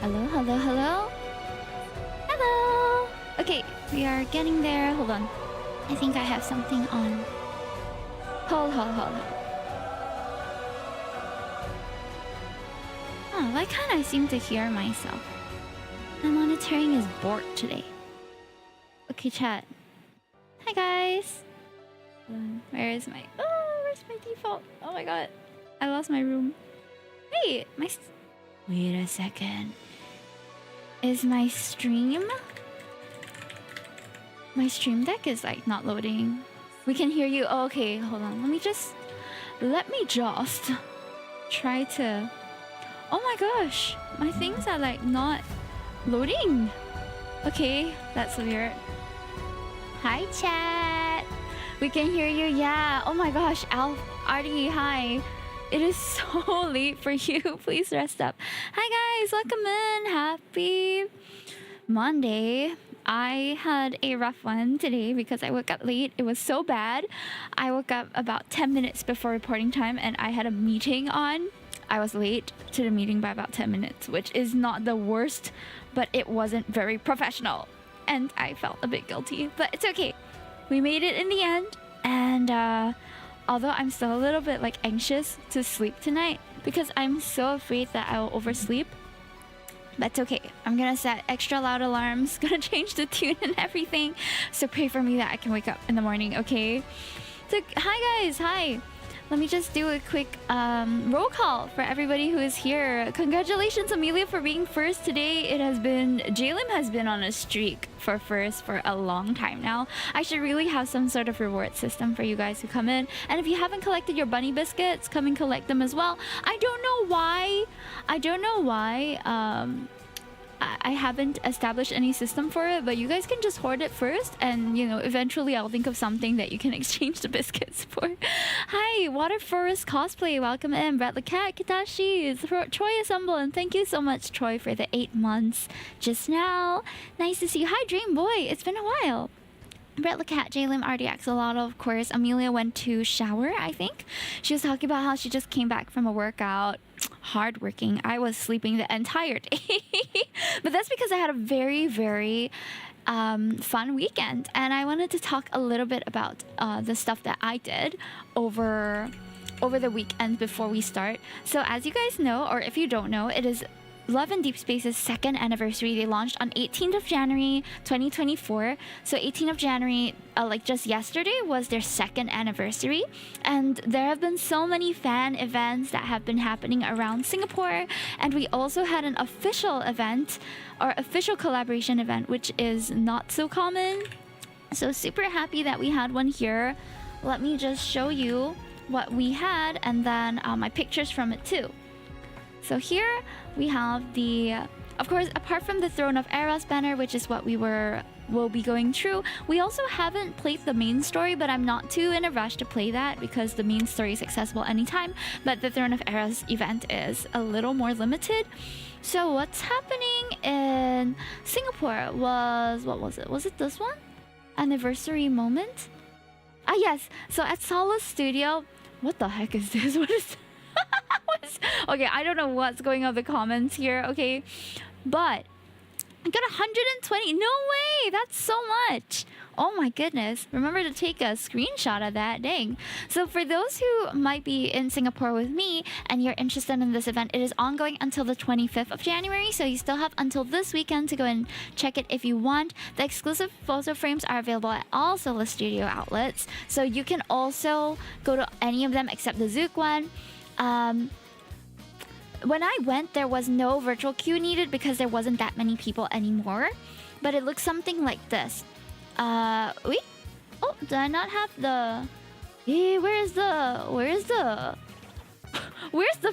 Hello, hello, hello? Hello! Okay, we are getting there. Hold on. I think I have something on. Hold. Oh, why can't I seem to hear myself? My monitoring is bored today. Okay, chat. Hi, guys. Where is my... Oh, where's my default? Oh my god. I lost my room. wait, wait a second. Is my stream deck is like not loading. We can hear you. Oh, okay, hold on. Let me just try to. Oh my gosh, my things are like not loading. Okay, that's weird. Hi chat. We can hear you. Yeah. Oh my gosh, Artie, hi. It is so late for you. Please rest up. Hi guys, welcome in. Happy Monday. I had a rough one today because I woke up late. It was so bad. I woke up about 10 minutes before reporting time and I had a meeting on. I was late to the meeting by about 10 minutes, which is not the worst, but it wasn't very professional. And I felt a bit guilty, but it's okay. We made it in the end. And although I'm still a little bit like anxious to sleep tonight because I'm so afraid that I will oversleep. But it's okay. I'm gonna set extra loud alarms, gonna change the tune and everything. So pray for me that I can wake up in the morning, okay? So, hi guys, hi. Let me just do a quick roll call for everybody who is here. Congratulations, Amelia, for being first today. Jaylin has been on a streak for first for a long time now. I should really have some sort of reward system for you guys who come in. And if you haven't collected your bunny biscuits, come and collect them as well. I don't know why I haven't established any system for it, but you guys can just hoard it first, and you know, eventually I'll think of something that you can exchange the biscuits for. Hi, Water Forest Cosplay, welcome in. Brett the Cat, Kitashi, Troy Assemble, and thank you so much, Troy, for the 8 months just now. Nice to see you. Hi, Dream Boy, it's been a while. Brett the Cat, Jaylim, RDX, a lot of course. Amelia went to shower, I think. She was talking about how she just came back from a workout. Hardworking. I was sleeping the entire day. But that's because I had a very, very fun weekend. And I wanted to talk a little bit about the stuff that I did over the weekend before we start. So as you guys know, or if you don't know, it is Love and Deepspace's second anniversary. They launched on 18th of January 2024. So 18th of January, like just yesterday, was their second anniversary. And there have been so many fan events that have been happening around Singapore. And we also had an official event, or official collaboration event, which is not so common. So super happy that we had one here. Let me just show you what we had, and then my pictures from it too. So here we have of course, apart from the Throne of Eros banner, which is what will be going through, we also haven't played the main story, but I'm not too in a rush to play that because the main story is accessible anytime, but the Throne of Eros event is a little more limited. So what's happening in Singapore was, what was it? Was it this one? Anniversary moment? Ah yes, so at Sylus Studio, what the heck is this? What is okay, I don't know what's going on in the comments here, okay? But I got 120. No way! That's so much. Oh my goodness. Remember to take a screenshot of that. Dang. So for those who might be in Singapore with me and you're interested in this event, it is ongoing until the 25th of January. So you still have until this weekend to go and check it if you want. The exclusive photo frames are available at all Sylus Studio outlets. So you can also go to any of them except the Zook one. When I went, there was no virtual queue needed because there wasn't that many people anymore. But it looks something like this. Wait. Oh, did I not have the... Hey, where's the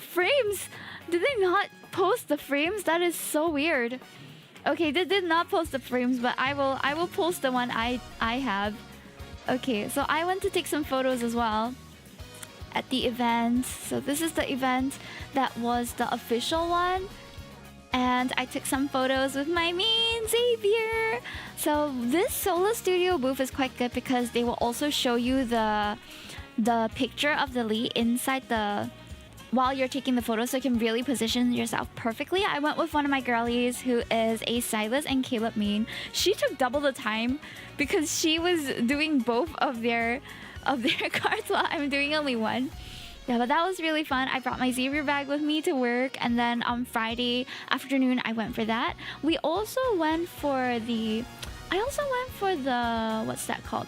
frames? Did they not post the frames? That is so weird. Okay, they did not post the frames, but I will post the one I have. Okay, so I went to take some photos as well at the event. So this is the event that was the official one, and I took some photos with my main Xavier. So this Solo Studio booth is quite good because they will also show you the picture of the Lee inside the while you're taking the photo, so you can really position yourself perfectly. I went with one of my girlies who is a Sylus and Caleb main. She took double the time because she was doing both of their cards while I'm doing only one. Yeah, but that was really fun. I brought my Xavier bag with me to work, and then on Friday afternoon I went for that. We also went for the... what's that called?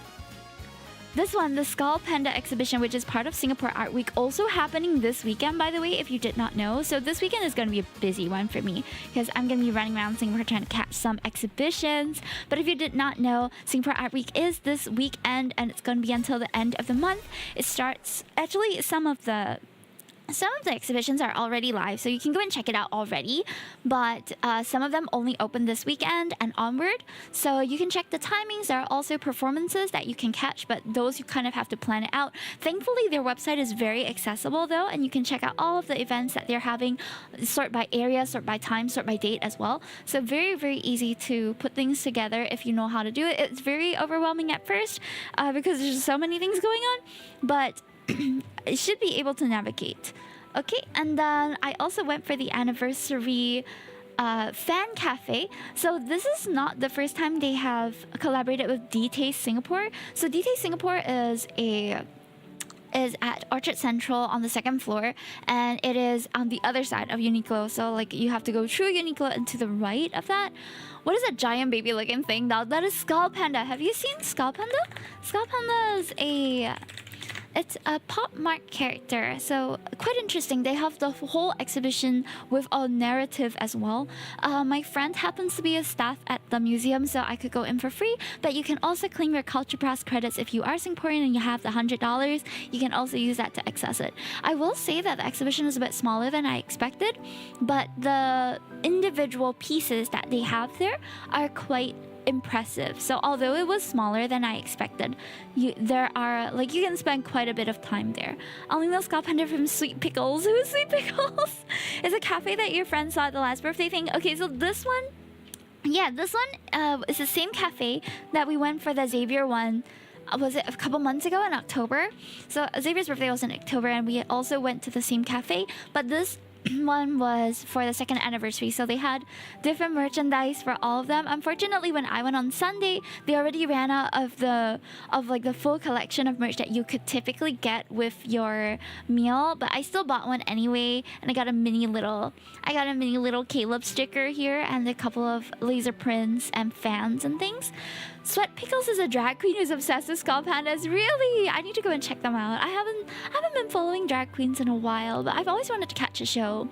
This one, the Skull Panda exhibition, which is part of Singapore Art Week, also happening this weekend, by the way, if you did not know. So this weekend is going to be a busy one for me because I'm going to be running around Singapore trying to catch some exhibitions. But if you did not know, Singapore Art Week is this weekend and it's going to be until the end of the month. It starts, actually, some of the exhibitions are already live, so you can go and check it out already. But some of them only open this weekend and onward. So you can check the timings. There are also performances that you can catch, but those you kind of have to plan it out. Thankfully, their website is very accessible though, and you can check out all of the events that they're having, sort by area, sort by time, sort by date as well. So very, very easy to put things together if you know how to do it. It's very overwhelming at first because there's so many things going on, but it should be able to navigate. Okay, and then I also went for the Anniversary Fan Cafe. So this is not the first time they have collaborated with D-Taste Singapore. So D-Taste Singapore is at Orchard Central on the second floor, and it is on the other side of Uniqlo. So like you have to go through Uniqlo and to the right of that. What is that giant baby looking thing now? That is Skull Panda. Have you seen Skull Panda? Skull Panda is it's a pop mart character, so quite interesting. They have the whole exhibition with a narrative as well. My friend happens to be a staff at the museum, so I could go in for free, but you can also claim your Culture Pass credits if you are Singaporean and you have the $100. You can also use that to access it. I will say that the exhibition is a bit smaller than I expected, but the individual pieces that they have there are quite impressive. So although it was smaller than I expected, there are you can spend quite a bit of time there. Only know Skull Panda from Sweet Pickles. Who's Sweet Pickles? It's a cafe that your friend saw at the last birthday thing. Okay, so this one, this one is the same cafe that we went for the Xavier one. Was it a couple months ago in October? So Xavier's birthday was in October, and we also went to the same cafe. But this one was for the second anniversary, so they had different merchandise for all of them. Unfortunately, when I went on Sunday, they already ran out of the full collection of merch that you could typically get with your meal, but I still bought one anyway, and I got a mini little Caleb sticker here and a couple of laser prints and fans and things. Sweat Pickles is a drag queen who's obsessed with Skull Pandas. Really? I need to go and check them out. I haven't been following drag queens in a while, but I've always wanted to catch a show.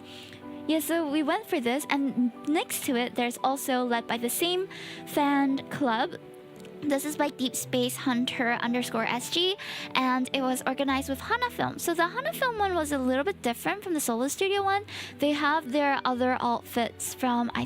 Yeah, so we went for this, and next to it, there's also, led by the same fan club. This is by Deepspace Hunter _SG, and it was organized with Hana Film. So the Hana Film one was a little bit different from the Sylus Studio one. They have their other outfits from, I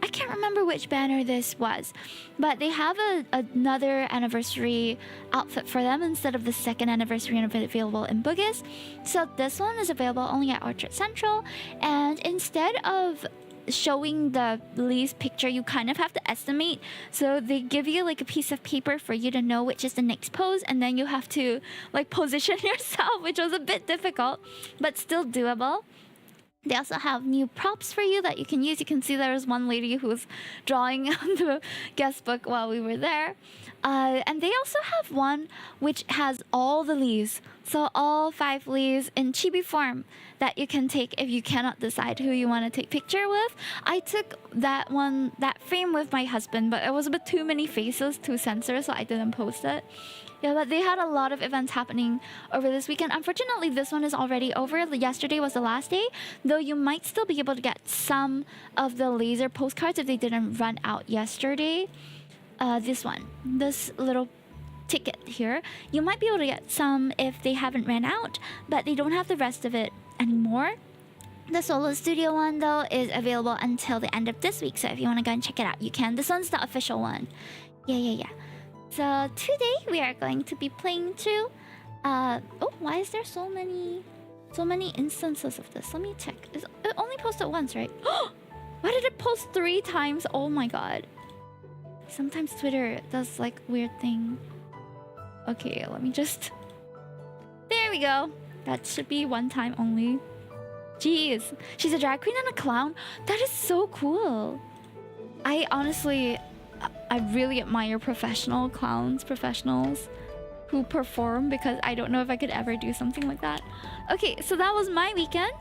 can't remember which banner this was, but they have another anniversary outfit for them instead of the second anniversary available in Bugis. So this one is available only at Orchard Central, and instead of showing the Lee's picture, you kind of have to estimate. So they give you a piece of paper for you to know which is the next pose, and then you have to position yourself, which was a bit difficult, but still doable. They also have new props for you that you can use. You can see there was one lady who was drawing on the guest book while we were there. And they also have one which has all the leaves. So all 5 leaves in chibi form that you can take if you cannot decide who you want to take picture with. I took that frame with my husband, but it was a bit too many faces to censor, so I didn't post it. Yeah, but they had a lot of events happening over this weekend. Unfortunately, this one is already over. Yesterday was the last day, though you might still be able to get some of the laser postcards if they didn't run out yesterday. This little ticket here, you might be able to get some if they haven't ran out, but they don't have the rest of it anymore. The Solo Studio one, though, is available until the end of this week, so if you want to go and check it out, you can. This one's the official one. Yeah. So today we are going to be playing through. Why is there so many instances of this? Let me check. It only posted once, right? Why did it post 3 times? Oh my god. Sometimes Twitter does weird thing. Okay, let me just. There we go. That should be 1 time only. Jeez, she's a drag queen and a clown. That is so cool. I really admire professionals who perform, because I don't know if I could ever do something like that. Okay, so that was my weekend.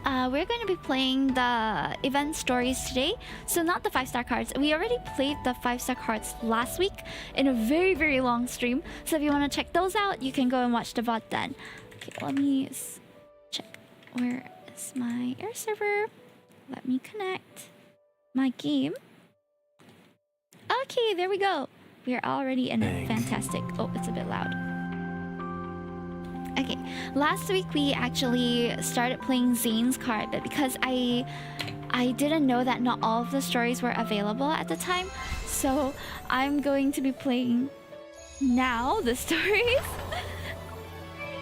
we're going to be playing the event stories today. So not the 5-star cards. We already played the 5-star cards last week in a very, very long stream. So if you want to check those out, you can go and watch the VOD then. Okay, let me check. Where is my air server? Let me connect my game. Okay, there we go. We are already in it. Fantastic. Oh, it's a bit loud. Okay, last week we actually started playing Zayne's card, but because I didn't know that not all of the stories were available at the time, so I'm going to be playing now the stories.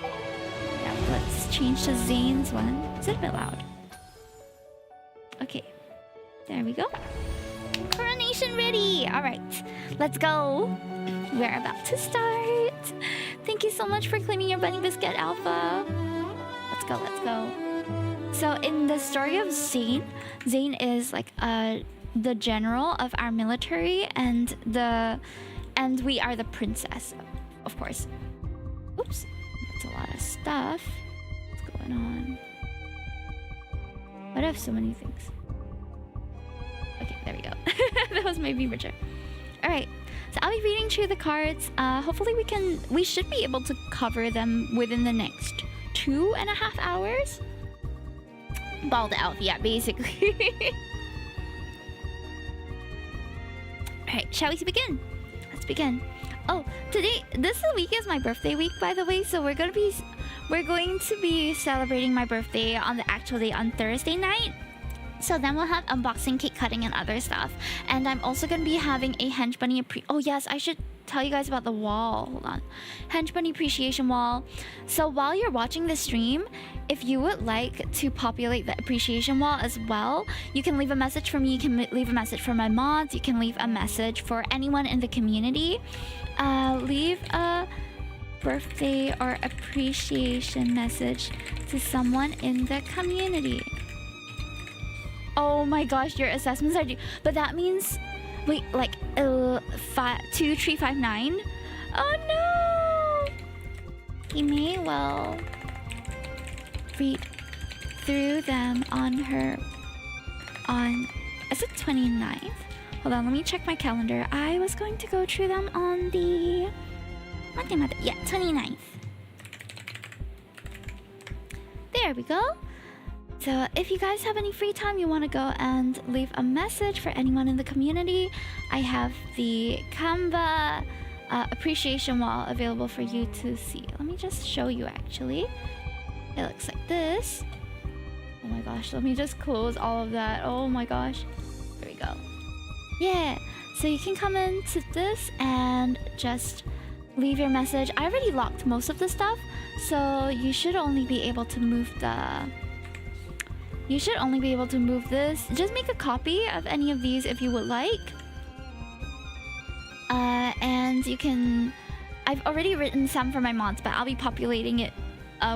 Yeah, let's change to Zayne's one. Is it a bit loud? Okay, there we go. Coronation ready! Alright, let's go. We're about to start. Thank you so much for claiming your bunny biscuit, Alpha. Let's go, let's go. So in the story of Zayne, Zayne is like the general of our military, and we are the princess, of course. Oops, that's a lot of stuff. What's going on? Why do I have so many things? Okay, there we go. That was my beaver chair. All right. So I'll be reading through the cards. Hopefully we should be able to cover them within the next 2.5 hours. Bald elf, yeah, basically. Alright, shall we begin? Let's begin. Oh, this week is my birthday week, by the way, so we're going to be celebrating my birthday on the actual day on Thursday night. So then we'll have unboxing, cake cutting, and other stuff. And I'm also going to be having a Hench Bunny Oh yes, I should tell you guys about the wall. Hold on. Hench Bunny appreciation wall. So while you're watching the stream, if you would like to populate the appreciation wall as well, you can leave a message for me. You can leave a message for my mods. You can leave a message for anyone in the community. Leave a birthday or appreciation message to someone in the community. Oh my gosh, your assessments are due. But that means, wait, like 2359? Oh no! He may well read through them is it 29th? Hold on, let me check my calendar. I was going to go through them on the... Yeah, 29th. There we go. So if you guys have any free time, you want to go and leave a message for anyone in the community, I have the Canva appreciation wall available for you to see. Let me just show you actually. It looks like this. Oh my gosh, let me just close all of that. Oh my gosh. There we go. Yeah, so you can come into this and just leave your message. I already locked most of the stuff, so you should only be able to move this. Just make a copy of any of these if you would like. And you can... I've already written some for my mods, but I'll be populating it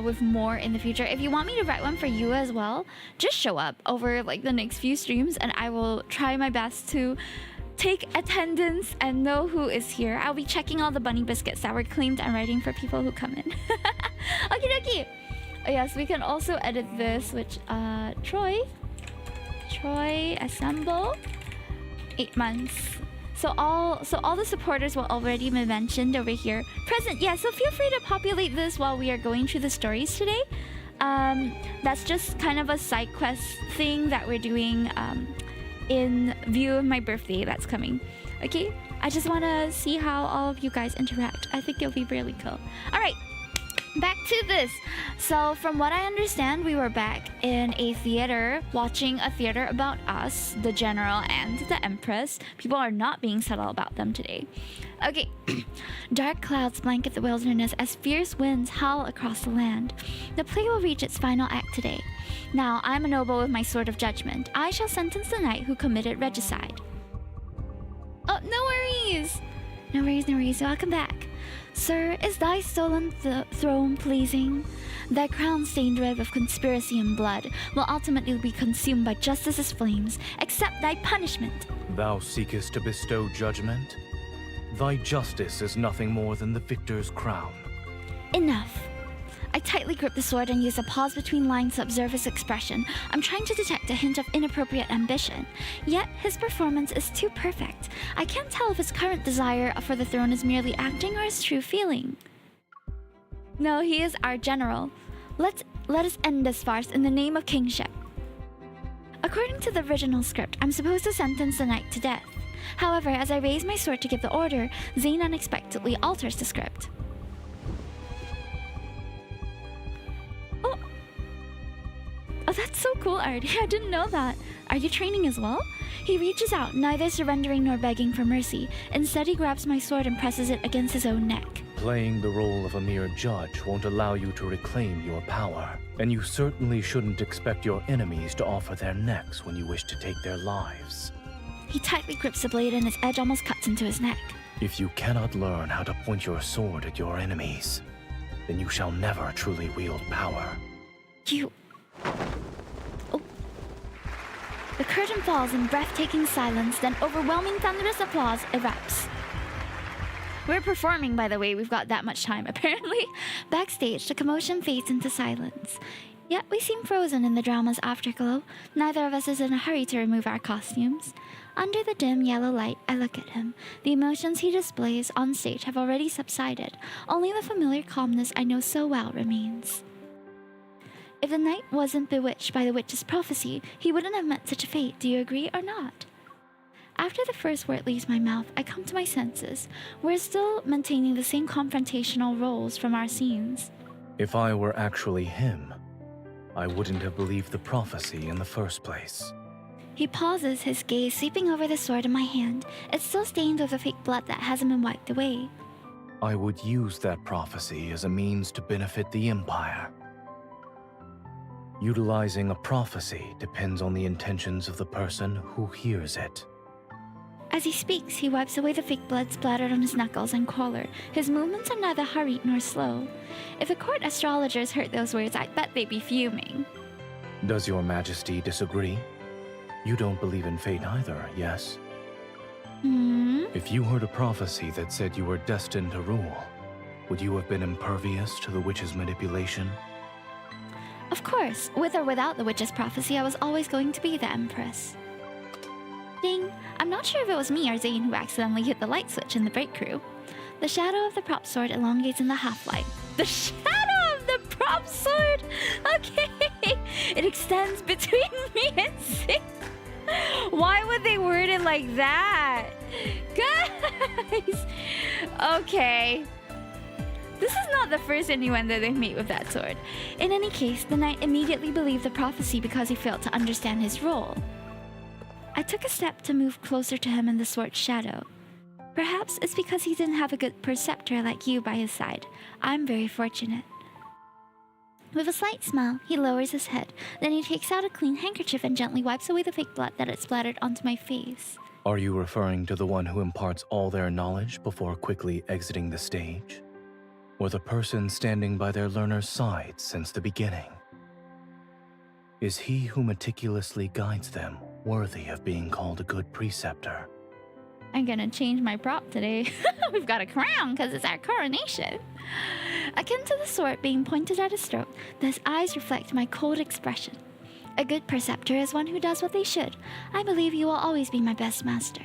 with more in the future. If you want me to write one for you as well, just show up over like the next few streams and I will try my best to take attendance and know who is here. I'll be checking all the bunny biscuits that were claimed and writing for people who come in. Okie dokie. Oh yes, we can also edit this, which Troy assemble 8 months. So all the supporters will already be mentioned over here. Present, yeah, so feel free to populate this while we are going through the stories today. That's just kind of a side quest thing that we're doing in view of my birthday that's coming. Okay? I just want to see how all of you guys interact. I think it'll be really cool. Alright. Back to this. So from what I understand, we were back in a theater, watching a theater about us, the general and the empress. People are not being subtle about them today. Okay. Dark clouds blanket the wilderness as fierce winds howl across the land. The play will reach its final act today. Now, I'm a noble with my sword of judgment. I shall sentence the knight who committed regicide. Oh, no worries! No worries. Welcome back. Sir, is thy stolen throne pleasing? Thy crown stained red with conspiracy and blood will ultimately be consumed by justice's flames. Accept thy punishment. Thou seekest to bestow judgment? Thy justice is nothing more than the victor's crown. Enough. I tightly grip the sword and use a pause between lines to observe his expression. I'm trying to detect a hint of inappropriate ambition. Yet, his performance is too perfect. I can't tell if his current desire for the throne is merely acting or his true feeling. No, he is our general. Let us end this farce in the name of kingship. According to the original script, I'm supposed to sentence the knight to death. However, as I raise my sword to give the order, Zayne unexpectedly alters the script. Oh, that's so cool, Artie. I didn't know that. Are you training as well? He reaches out, neither surrendering nor begging for mercy. Instead, he grabs my sword and presses it against his own neck. Playing the role of a mere judge won't allow you to reclaim your power, and you certainly shouldn't expect your enemies to offer their necks when you wish to take their lives. He tightly grips the blade and its edge almost cuts into his neck. If you cannot learn how to point your sword at your enemies, then you shall never truly wield power. Oh. The curtain falls in breathtaking silence, then overwhelming thunderous applause erupts. We're performing, by the way. We've got that much time, apparently. Backstage, the commotion fades into silence. Yet we seem frozen in the drama's afterglow. Neither of us is in a hurry to remove our costumes. Under the dim yellow light, I look at him. The emotions he displays on stage have already subsided. Only the familiar calmness I know so well remains. If the knight wasn't bewitched by the witch's prophecy, he wouldn't have met such a fate. Do you agree or not? After the first word leaves my mouth, I come to my senses. We're still maintaining the same confrontational roles from our scenes. If I were actually him, I wouldn't have believed the prophecy in the first place. He pauses, his gaze sweeping over the sword in my hand. It's still stained with the fake blood that hasn't been wiped away. I would use that prophecy as a means to benefit the Empire. Utilizing a prophecy depends on the intentions of the person who hears it. As he speaks, he wipes away the fake blood splattered on his knuckles and collar. His movements are neither hurried nor slow. If the court astrologers heard those words, I bet they'd be fuming. Does your majesty disagree? You don't believe in fate either, yes? If you heard a prophecy that said you were destined to rule, would you have been impervious to the witch's manipulation? Of course, with or without the witch's prophecy, I was always going to be the Empress. Ding! I'm not sure if it was me or Zayne who accidentally hit the light switch in the break crew. The shadow of the prop sword elongates in the half-light. The shadow of the prop sword? Okay! It extends between me and Zayne. Why would they word it like that? Guys! Okay. This is not the first innuendo they've made with that sword. In any case, the knight immediately believed the prophecy because he failed to understand his role. I took a step to move closer to him in the sword's shadow. Perhaps it's because he didn't have a good preceptor like you by his side. I'm very fortunate. With a slight smile, he lowers his head. Then he takes out a clean handkerchief and gently wipes away the fake blood that had splattered onto my face. Are you referring to the one who imparts all their knowledge before quickly exiting the stage? Or the person standing by their learner's side since the beginning? Is he who meticulously guides them worthy of being called a good preceptor? I'm gonna change my prop today. We've got a crown because it's our coronation. Akin to the sword being pointed at his throat, his eyes reflect my cold expression. A good preceptor is one who does what they should. I believe you will always be my best master.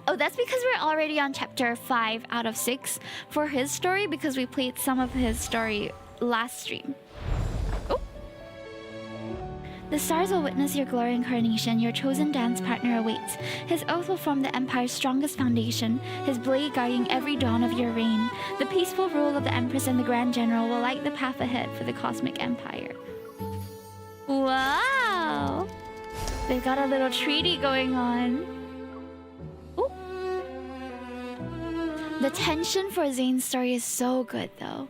Oh, that's because we're already on chapter 5 out of 6 for his story because we played some of his story last stream. Oh. The stars will witness your glory and coronation. Your chosen dance partner awaits. His oath will form the Empire's strongest foundation, his blade guiding every dawn of your reign. The peaceful rule of the Empress and the Grand General will light the path ahead for the Cosmic Empire. Wow! They've got a little treaty going on. Ooh. The tension for Zayne's story is so good, though.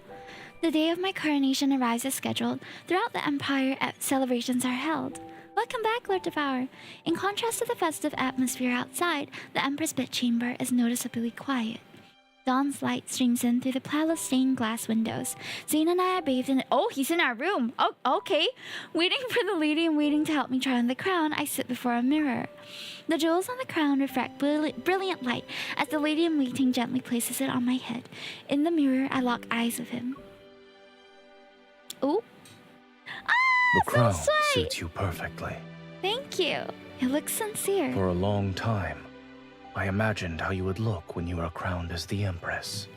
The day of my coronation arrives as scheduled. Throughout the Empire, celebrations are held. Welcome back, Lord Devour. In contrast to the festive atmosphere outside, the Empress bedchamber is noticeably quiet. Dawn's light streams in through the palace-stained glass windows. Zayne and I are bathed in... Oh, he's in our room! Oh, okay. Waiting for the lady and waiting to help me try on the crown, I sit before a mirror. The jewels on the crown reflect brilliant light as the lady in waiting gently places it on my head. In the mirror, I lock eyes with him. Oh. The crown sweet. suits you perfectly. Thank you. It looks sincere. For a long time, I imagined how you would look when you were crowned as the Empress.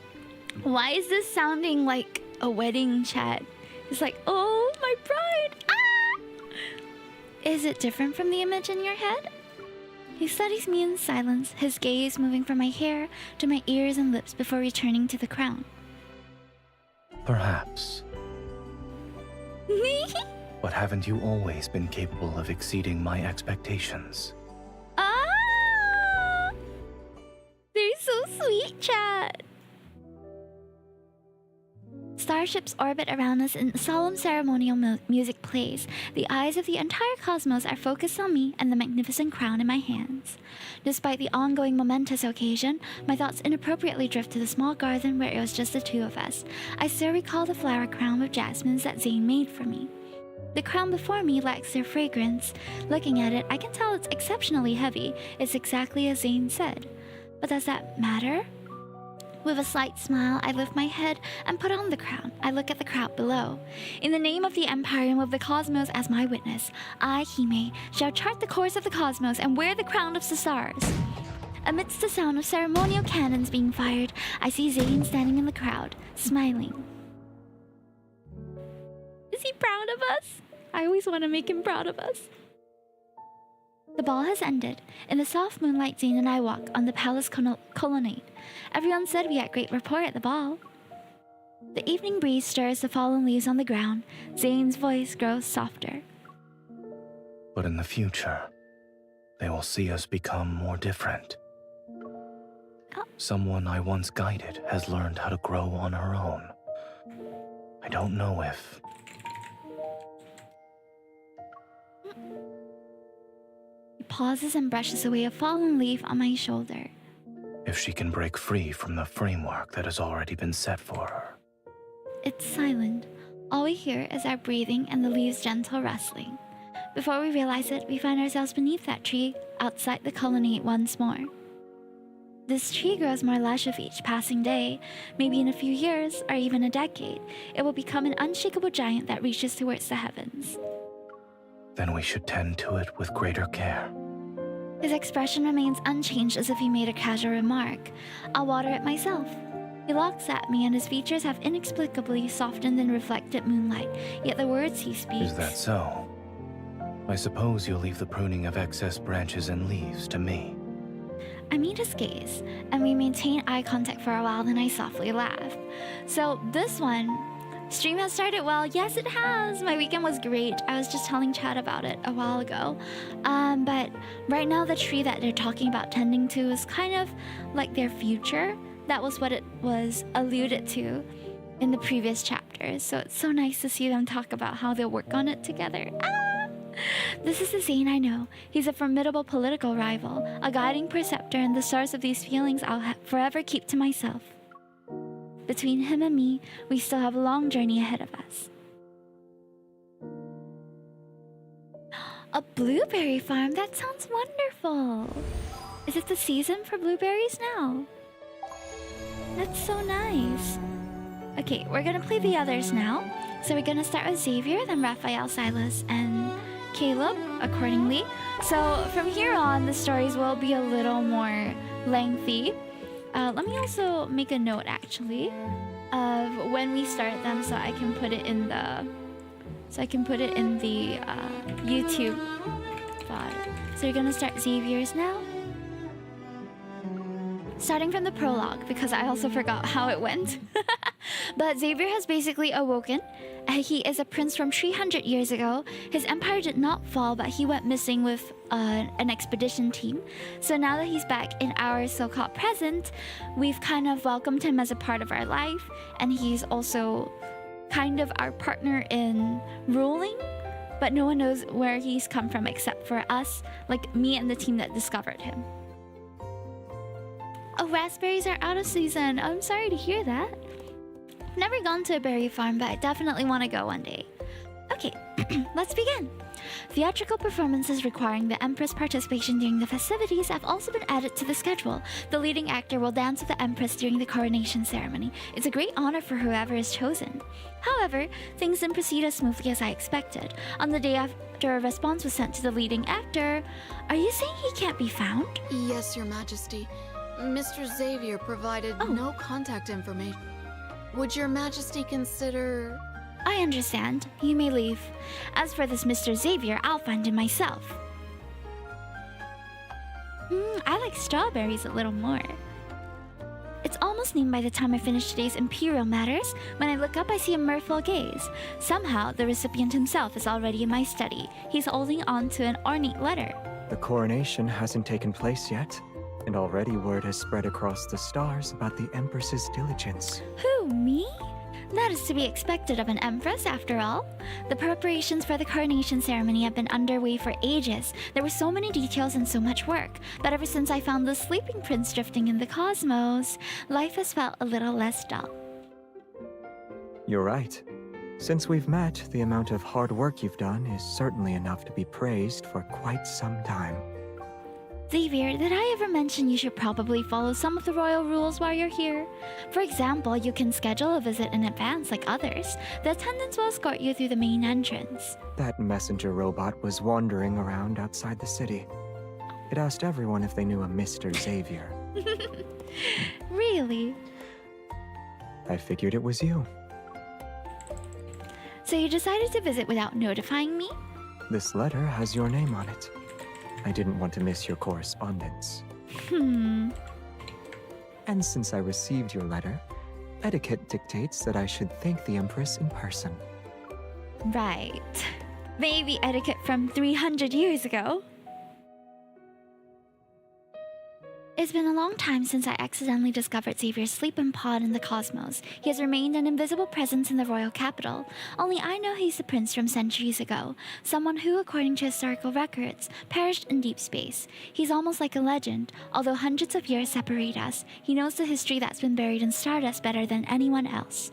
Why is this sounding like a wedding chat? It's like, oh, my bride. Ah! Is it different from the image in your head? He studies me in silence, his gaze moving from my hair to my ears and lips before returning to the crown. Perhaps. But haven't you always been capable of exceeding my expectations? Ah! They're so sweet, chat. Starships orbit around us and solemn ceremonial music plays. The eyes of the entire cosmos are focused on me and the magnificent crown in my hands. Despite the ongoing momentous occasion, my thoughts inappropriately drift to the small garden where it was just the two of us. I still recall the flower crown with jasmines that Zayne made for me. The crown before me lacks their fragrance. Looking at it, I can tell it's exceptionally heavy. It's exactly as Zayne said. But does that matter? With a slight smile, I lift my head and put on the crown. I look at the crowd below. In the name of the Empire and with the cosmos as my witness, I, Hime, shall chart the course of the cosmos and wear the crown of the stars. Amidst the sound of ceremonial cannons being fired, I see Zayne standing in the crowd, smiling. Is he proud of us? I always want to make him proud of us. The ball has ended. In the soft moonlight, Zayne and I walk on the palace colonnade. Everyone said we had great rapport at the ball. The evening breeze stirs the fallen leaves on the ground. Zayne's voice grows softer. But in the future, they will see us become more different. Someone I once guided has learned how to grow on her own. I don't know if... He pauses and brushes away a fallen leaf on my shoulder. If she can break free from the framework that has already been set for her. It's silent. All we hear is our breathing and the leaves' gentle rustling. Before we realize it, we find ourselves beneath that tree, outside the colonnade once more. This tree grows more lush with each passing day. Maybe in a few years, or even a decade, it will become an unshakable giant that reaches towards the heavens. Then we should tend to it with greater care. His expression remains unchanged as if he made a casual remark. I'll water it myself. He looks at me and his features have inexplicably softened in reflected moonlight, yet the words he speaks... Is that so? I suppose you'll leave the pruning of excess branches and leaves to me. I meet his gaze, and we maintain eye contact for a while, then I softly laugh. So this one, stream has started well. Yes, it has. My weekend was great. I was just telling Chad about it a while ago. But right now the tree that they're talking about tending to is kind of like their future. That was what it was alluded to in the previous chapters. So it's so nice to see them talk about how they'll work on it together. This is the Zayne I know. He's a formidable political rival, a guiding preceptor, and the source of these feelings I'll forever keep to myself. Between him and me, we still have a long journey ahead of us. A blueberry farm? That sounds wonderful. Is it the season for blueberries now? That's so nice. Okay, we're gonna play the others now. So we're gonna start with Xavier, then Rafayel, Sylus, and Caleb, accordingly. So from here on, the stories will be a little more lengthy. Let me also make a note, actually, of when we start them, so I can put it in the YouTube file. So you're gonna start Xavier's now. Starting from the prologue, because I also forgot how it went. But Xavier has basically awoken. He is a prince from 300 years ago. His empire did not fall, but he went missing with an expedition team. So now that he's back in our so-called present, we've kind of welcomed him as a part of our life. And he's also kind of our partner in ruling. But no one knows where he's come from except for us, like me and the team that discovered him. Oh, raspberries are out of season. I'm sorry to hear that. I've never gone to a berry farm, but I definitely want to go one day. Okay. Let's begin. Theatrical performances requiring the Empress participation during the festivities have also been added to the schedule. The leading actor will dance with the Empress during the coronation ceremony. It's a great honor for whoever is chosen. However, things didn't proceed as smoothly as I expected. On the day after a response was sent to the leading actor, are you saying he can't be found? Yes, Your Majesty. Mr. Xavier provided no contact information. Would Your Majesty consider... I understand. You may leave. As for this Mr. Xavier, I'll find him myself. I like strawberries a little more. It's almost noon by the time I finish today's Imperial Matters. When I look up, I see a mirthful gaze. Somehow, the recipient himself is already in my study. He's holding on to an ornate letter. The coronation hasn't taken place yet, and already word has spread across the stars about the Empress's diligence. Who, me? That is to be expected of an Empress, after all. The preparations for the coronation ceremony have been underway for ages. There were so many details and so much work. But ever since I found the sleeping prince drifting in the cosmos, life has felt a little less dull. You're right. Since we've met, the amount of hard work you've done is certainly enough to be praised for quite some time. Xavier, did I ever mention you should probably follow some of the royal rules while you're here? For example, you can schedule a visit in advance like others. The attendants will escort you through the main entrance. That messenger robot was wandering around outside the city. It asked everyone if they knew a Mr. Xavier. Really? I figured it was you. So you decided to visit without notifying me? This letter has your name on it. I didn't want to miss your correspondence. And since I received your letter, etiquette dictates that I should thank the Empress in person. Right. Maybe etiquette from 300 years ago. It's been a long time since I accidentally discovered Xavier's sleeping pod in the cosmos. He has remained an invisible presence in the royal capital. Only I know he's the prince from centuries ago, someone who, according to historical records, perished in deep space. He's almost like a legend. Although hundreds of years separate us, he knows the history that's been buried in stardust better than anyone else.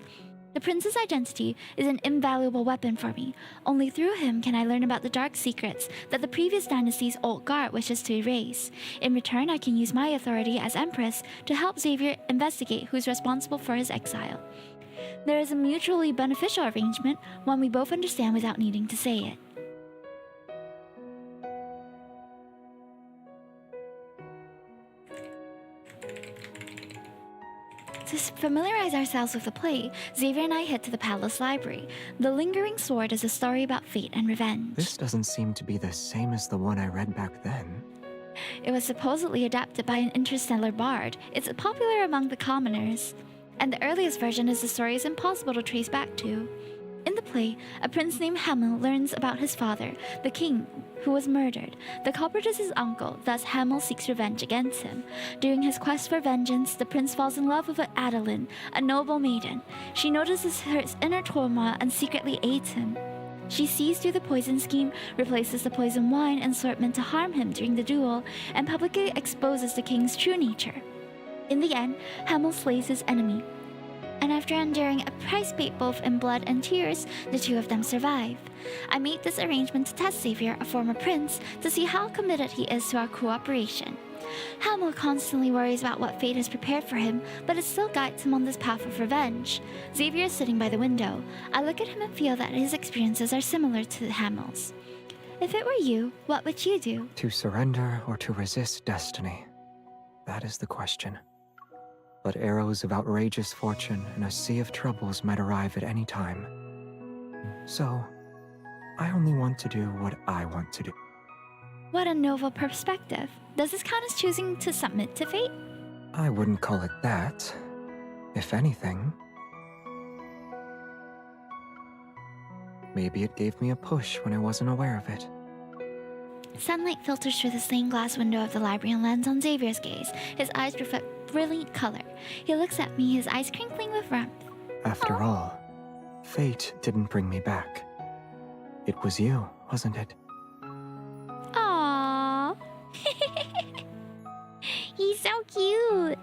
The prince's identity is an invaluable weapon for me. Only through him can I learn about the dark secrets that the previous dynasty's old guard wishes to erase. In return, I can use my authority as Empress to help Xavier investigate who's responsible for his exile. There is a mutually beneficial arrangement, one we both understand without needing to say it. To familiarize ourselves with the play, Xavier and I head to the palace library. The Lingering Sword is a story about fate and revenge. This doesn't seem to be the same as the one I read back then. It was supposedly adapted by an interstellar bard. It's popular among the commoners. And the earliest version is the story is impossible to trace back to. In the play, a prince named Hamel learns about his father, the king, who was murdered. The culprit is his uncle, thus Hamel seeks revenge against him. During his quest for vengeance, the prince falls in love with Adeline, a noble maiden. She notices his inner turmoil and secretly aids him. She sees through the poison scheme, replaces the poison wine and sword meant to harm him during the duel, and publicly exposes the king's true nature. In the end, Hamel slays his enemy. And after enduring a price paid both in blood and tears, the two of them survive. I made this arrangement to test Xavier, a former prince, to see how committed he is to our cooperation. Hamel constantly worries about what fate has prepared for him, but it still guides him on this path of revenge. Xavier is sitting by the window. I look at him and feel that his experiences are similar to Hamel's. If it were you, what would you do? To surrender or to resist destiny? That is the question. But arrows of outrageous fortune and a sea of troubles might arrive at any time. So, I only want to do what I want to do. What a novel perspective. Does this count as choosing to submit to fate? I wouldn't call it that. If anything, maybe it gave me a push when I wasn't aware of it. Sunlight filters through the stained glass window of the library and lands on Xavier's gaze. His eyes reflect brilliant color. He looks at me, his eyes crinkling with warmth. After all, fate didn't bring me back. It was you, wasn't it? Aww. He's so cute.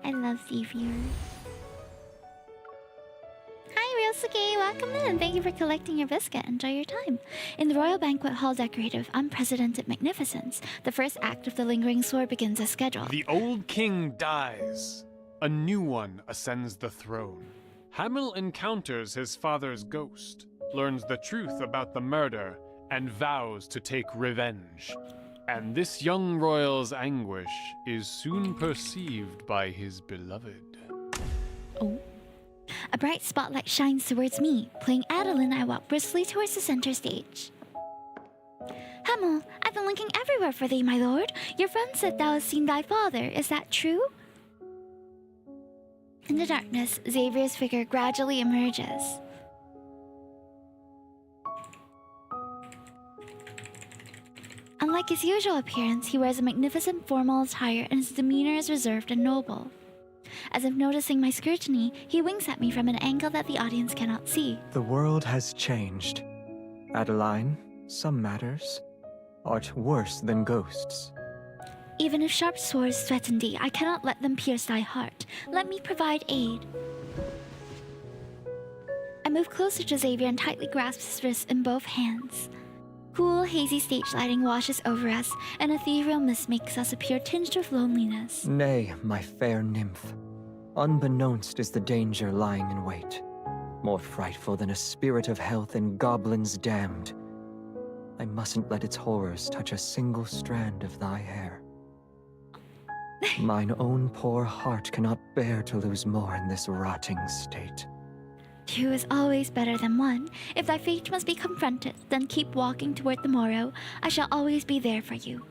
I love Xavier. Hi, real Sasuke, welcome in. Thank you for collecting your biscuit. Enjoy your time. In the Royal Banquet Hall decorative unprecedented magnificence, the first act of the Lingering Sword begins as scheduled. The old king dies. A new one ascends the throne. Hamil encounters his father's ghost, learns the truth about the murder, and vows to take revenge. And this young royal's anguish is soon perceived by his beloved. Oh. A bright spotlight shines towards me. Playing Adeline, I walk briskly towards the center stage. Hamil, I've been looking everywhere for thee, my lord. Your friend said thou hast seen thy father. Is that true? In the darkness, Xavier's figure gradually emerges. Unlike his usual appearance, he wears a magnificent formal attire and his demeanor is reserved and noble. As if noticing my scrutiny, he winks at me from an angle that the audience cannot see. The world has changed. Adeline, some matters art worse than ghosts. Even if sharp swords threaten thee, I cannot let them pierce thy heart. Let me provide aid. I move closer to Xavier and tightly grasp his wrist in both hands. Cool, hazy stage lighting washes over us, and ethereal mist makes us appear tinged with loneliness. Nay, my fair nymph. Unbeknownst is the danger lying in wait. More frightful than a spirit of health and goblins damned. I mustn't let its horrors touch a single strand of thy hair. Mine own poor heart cannot bear to lose more in this rotting state. Two is always better than one. If thy fate must be confronted, then keep walking toward the morrow. I shall always be there for you.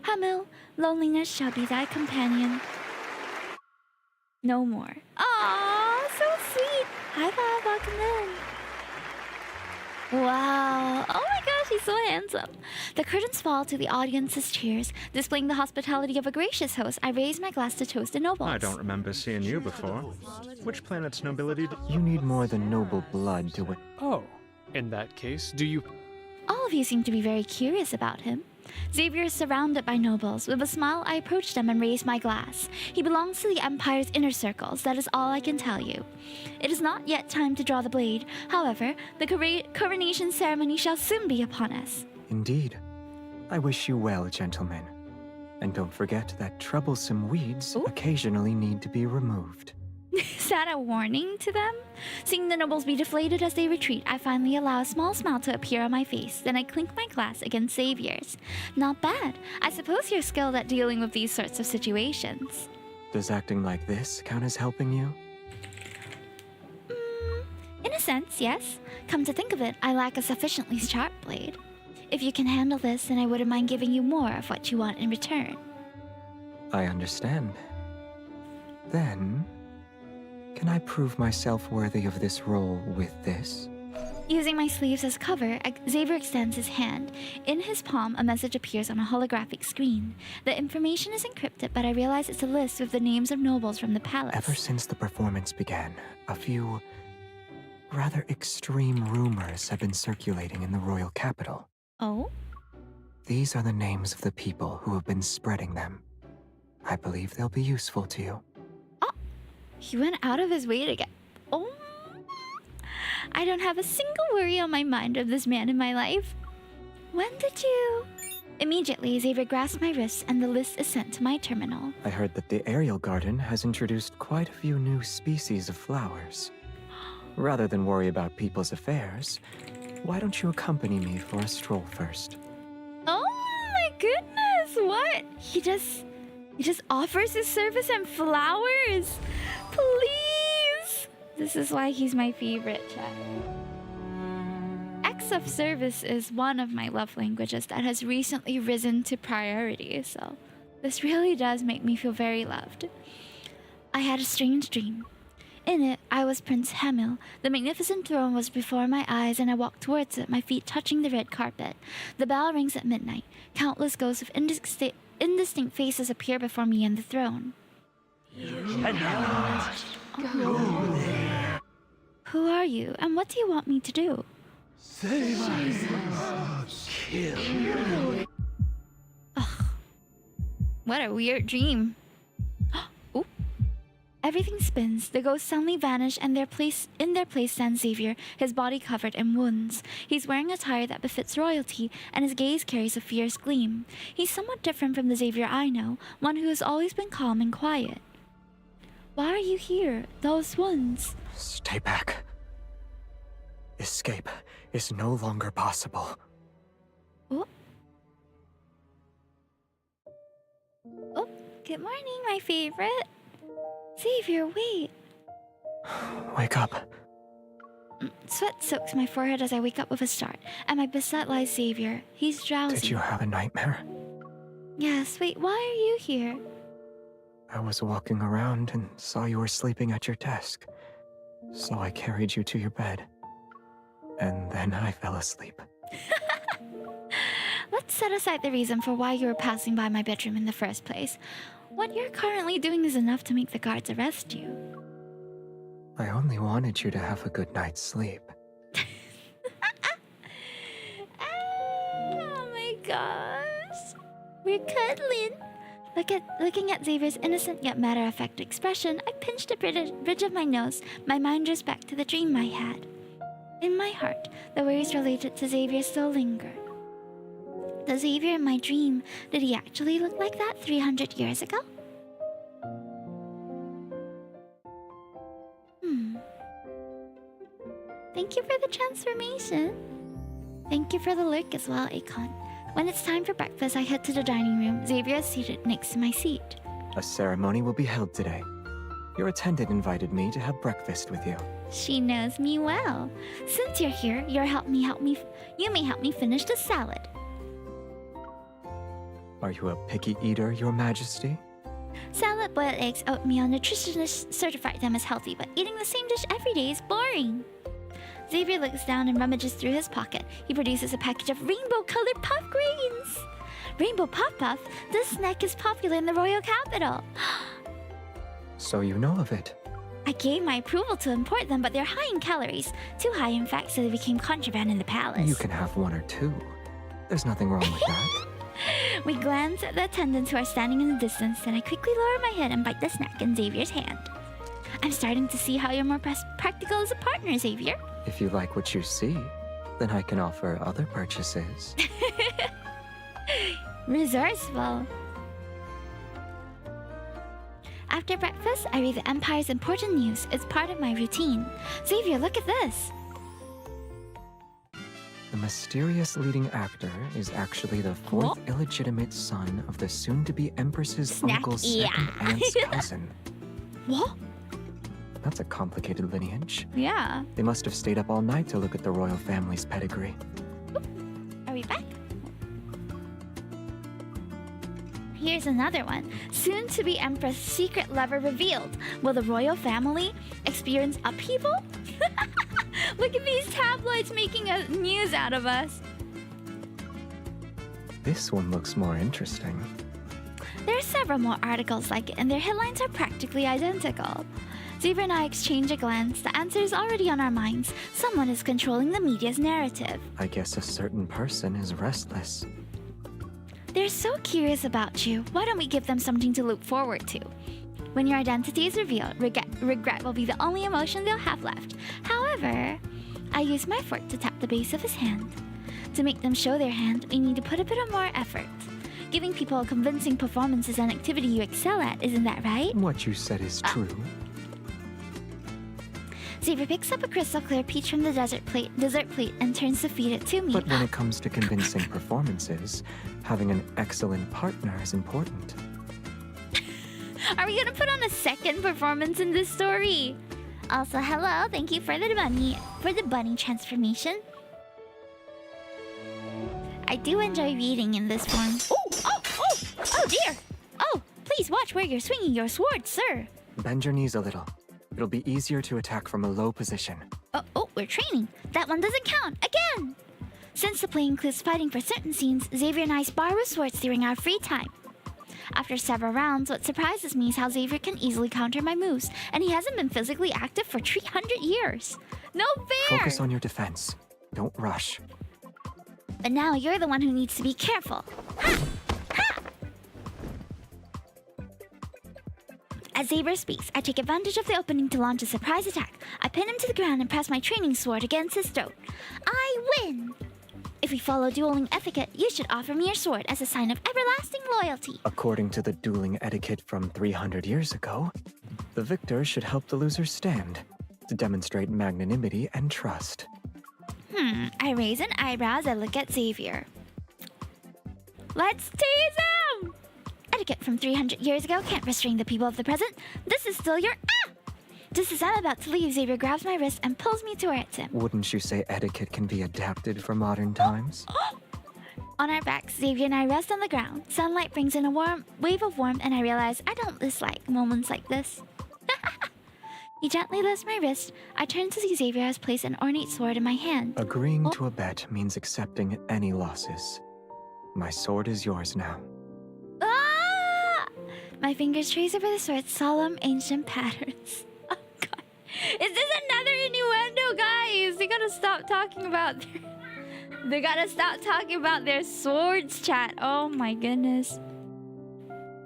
Hamil, loneliness shall be thy companion. No more. Aww, so sweet. Hi, Bob, welcome in. Wow. Oh my gosh, he's so handsome. The curtains fall to the audience's cheers. Displaying the hospitality of a gracious host, I raise my glass to toast the nobles. I don't remember seeing you before. Which planet's nobility You need more than noble blood to win. Oh, in that case, do you... All of you seem to be very curious about him. Xavier is surrounded by nobles. With a smile, I approach them and raise my glass. He belongs to the Empire's inner circles, that is all I can tell you. It is not yet time to draw the blade. However, the coronation ceremony shall soon be upon us. Indeed. I wish you well, gentlemen. And don't forget that troublesome weeds occasionally need to be removed. Is that a warning to them? Seeing the nobles be deflated as they retreat, I finally allow a small smile to appear on my face. Then I clink my glass against Xavier's. Not bad. I suppose you're skilled at dealing with these sorts of situations. Does acting like this count as helping you? In a sense, yes. Come to think of it, I lack a sufficiently sharp blade. If you can handle this, then I wouldn't mind giving you more of what you want in return. I understand. Then, can I prove myself worthy of this role with this? Using my sleeves as cover, Xavier extends his hand. In his palm, a message appears on a holographic screen. The information is encrypted, but I realize it's a list with the names of nobles from the palace. Ever since the performance began, a few rather extreme rumors have been circulating in the royal capital. Oh? These are the names of the people who have been spreading them. I believe they'll be useful to you. He went out of his way to get... Oh. I don't have a single worry on my mind of this man in my life. When did you... Immediately, Xavier grasps my wrist and the list is sent to my terminal. I heard that the aerial garden has introduced quite a few new species of flowers. Rather than worry about people's affairs, why don't you accompany me for a stroll first? Oh my goodness, what? He just offers his service and flowers. Please! This is why he's my favorite, chat. Acts of service is one of my love languages that has recently risen to priority, so this really does make me feel very loved. I had a strange dream. In it, I was Prince Hamil. The magnificent throne was before my eyes, and I walked towards it, my feet touching the red carpet. The bell rings at midnight. Countless ghosts of indistinct faces appear before me and the throne. Who are you, and what do you want me to do? Save us. Kill. Ugh. What a weird dream. Ooh. Everything spins, the ghosts suddenly vanish, and in their place stands Xavier, his body covered in wounds. He's wearing attire that befits royalty, and his gaze carries a fierce gleam. He's somewhat different from the Xavier I know, one who has always been calm and quiet. Why are you here? Those wounds. Stay back. Escape is no longer possible. Oh. Oh, good morning, my favorite. Xavier, wait. Wake up. Sweat soaks my forehead as I wake up with a start. At my bedside lies Xavier. He's drowsy. Did you have a nightmare? Yes, wait, why are you here? I was walking around and saw you were sleeping at your desk. So I carried you to your bed. And then I fell asleep. Let's set aside the reason for why you were passing by my bedroom in the first place. What you're currently doing is enough to make the guards arrest you. I only wanted you to have a good night's sleep. Oh my gosh. We're cuddling. Looking at Xavier's innocent yet matter-of-fact expression, I pinched the bridge of my nose, my mind just back to the dream I had. In my heart, the worries related to Xavier still linger. The Xavier in my dream, did he actually look like that 300 years ago? Thank you for the transformation. Thank you for the lurk as well, Akon. When it's time for breakfast, I head to the dining room. Xavier is seated next to my seat. A ceremony will be held today. Your attendant invited me to have breakfast with you. She knows me well. Since you're here, you may help me finish the salad. Are you a picky eater, Your Majesty? Salad, boiled eggs, oatmeal. Nutritionists certified them as healthy, but eating the same dish every day is boring. Xavier looks down and rummages through his pocket. He produces a package of rainbow-colored puff grains. Rainbow puff? This snack is popular in the royal capital. So you know of it? I gave my approval to import them, but they're high in calories. Too high, in fact, so they became contraband in the palace. You can have one or two. There's nothing wrong with that. We glance at the attendants who are standing in the distance, then I quickly lower my head and bite the snack in Xavier's hand. I'm starting to see how you're more practical as a partner, Xavier. If you like what you see, then I can offer other purchases. Resourceful. After breakfast, I read the Empire's important news. It's part of my routine. Xavier, look at this. The mysterious leading actor is actually the fourth illegitimate son of the soon-to-be Empress's uncle's second aunt's cousin. What? That's a complicated lineage. Yeah. They must have stayed up all night to look at the royal family's pedigree. Are we back? Here's another one. Soon to be Empress' secret lover revealed. Will the royal family experience upheaval? Look at these tabloids making a news out of us. This one looks more interesting. There are several more articles like it, and their headlines are practically identical. Xavier and I exchange a glance. The answer is already on our minds. Someone is controlling the media's narrative. I guess a certain person is restless. They're so curious about you. Why don't we give them something to look forward to? When your identity is revealed, regret will be the only emotion they'll have left. However, I use my fork to tap the base of his hand. To make them show their hand, we need to put a bit of more effort. Giving people a convincing performance is an activity you excel at, isn't that right? What you said is true. Xavier picks up a crystal clear peach from the dessert plate and turns to feed it to me. But when it comes to convincing performances, having an excellent partner is important. Are we gonna put on a second performance in this story? Also, hello, thank you for the bunny transformation. I do enjoy reading in this form. Oh dear! Oh, please watch where you're swinging your sword, sir. Bend your knees a little. It'll be easier to attack from a low position. Oh, we're training. That one doesn't count. Again! Since the play includes fighting for certain scenes, Xavier and I spar with swords during our free time. After several rounds, what surprises me is how Xavier can easily counter my moves, and he hasn't been physically active for 300 years. No fair! Focus on your defense. Don't rush. But now you're the one who needs to be careful. Ha! Ha! As Xavier speaks, I take advantage of the opening to launch a surprise attack. I pin him to the ground and press my training sword against his throat. I win! If we follow dueling etiquette, you should offer me your sword as a sign of everlasting loyalty. According to the dueling etiquette from 300 years ago, the victor should help the loser stand to demonstrate magnanimity and trust. I raise an eyebrow as I look at Xavier. Let's tease him! Etiquette from 300 years ago can't restrain the people of the present. This is still your Just as I'm about to leave, Xavier grabs my wrist and pulls me towards him. Wouldn't you say etiquette can be adapted for modern times? On our backs, Xavier and I rest on the ground. Sunlight brings in a warm wave of warmth, and I realize I don't dislike moments like this. He gently lifts my wrist. I turn to see Xavier has placed an ornate sword in my hand. Agreeing to a bet means accepting any losses. My sword is yours now. Ah! My fingers trace over the sword's solemn, ancient patterns. Oh, God. Is this another innuendo, guys? They gotta stop talking about their swords, chat. Oh, my goodness.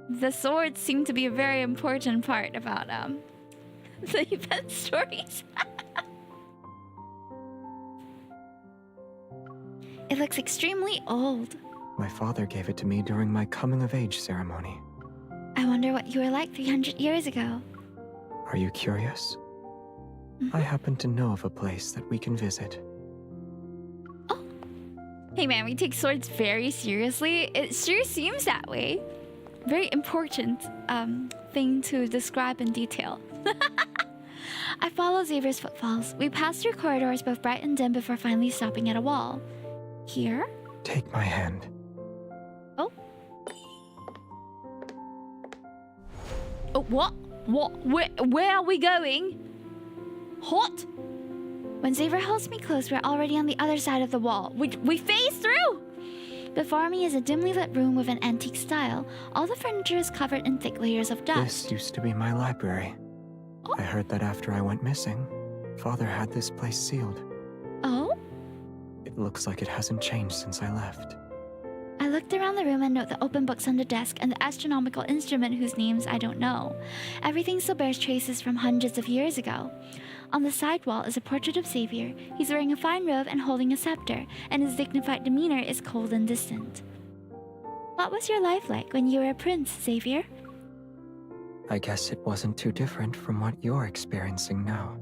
The swords seem to be a very important part about, the event stories. It looks extremely old. My father gave it to me during my coming-of-age ceremony. I wonder what you were like 300 years ago. Are you curious? I happen to know of a place that we can visit. Oh. Hey man, we take swords very seriously. It sure seems that way. Very important thing to describe in detail. I follow Xavier's footfalls. We pass through corridors both bright and dim before finally stopping at a wall. Here? Take my hand. Oh. Oh, what? Where are we going? What? When Xavier holds me close, we're already on the other side of the wall. We phase through! Before me is a dimly lit room with an antique style. All the furniture is covered in thick layers of dust. This used to be my library. Oh. I heard that after I went missing, Father had this place sealed. Oh? It looks like it hasn't changed since I left. I looked around the room and note the open books on the desk and the astronomical instrument whose names I don't know. Everything still bears traces from hundreds of years ago. On the side wall is a portrait of Xavier. He's wearing a fine robe and holding a scepter, and his dignified demeanor is cold and distant. What was your life like when you were a prince, Xavier? I guess it wasn't too different from what you're experiencing now.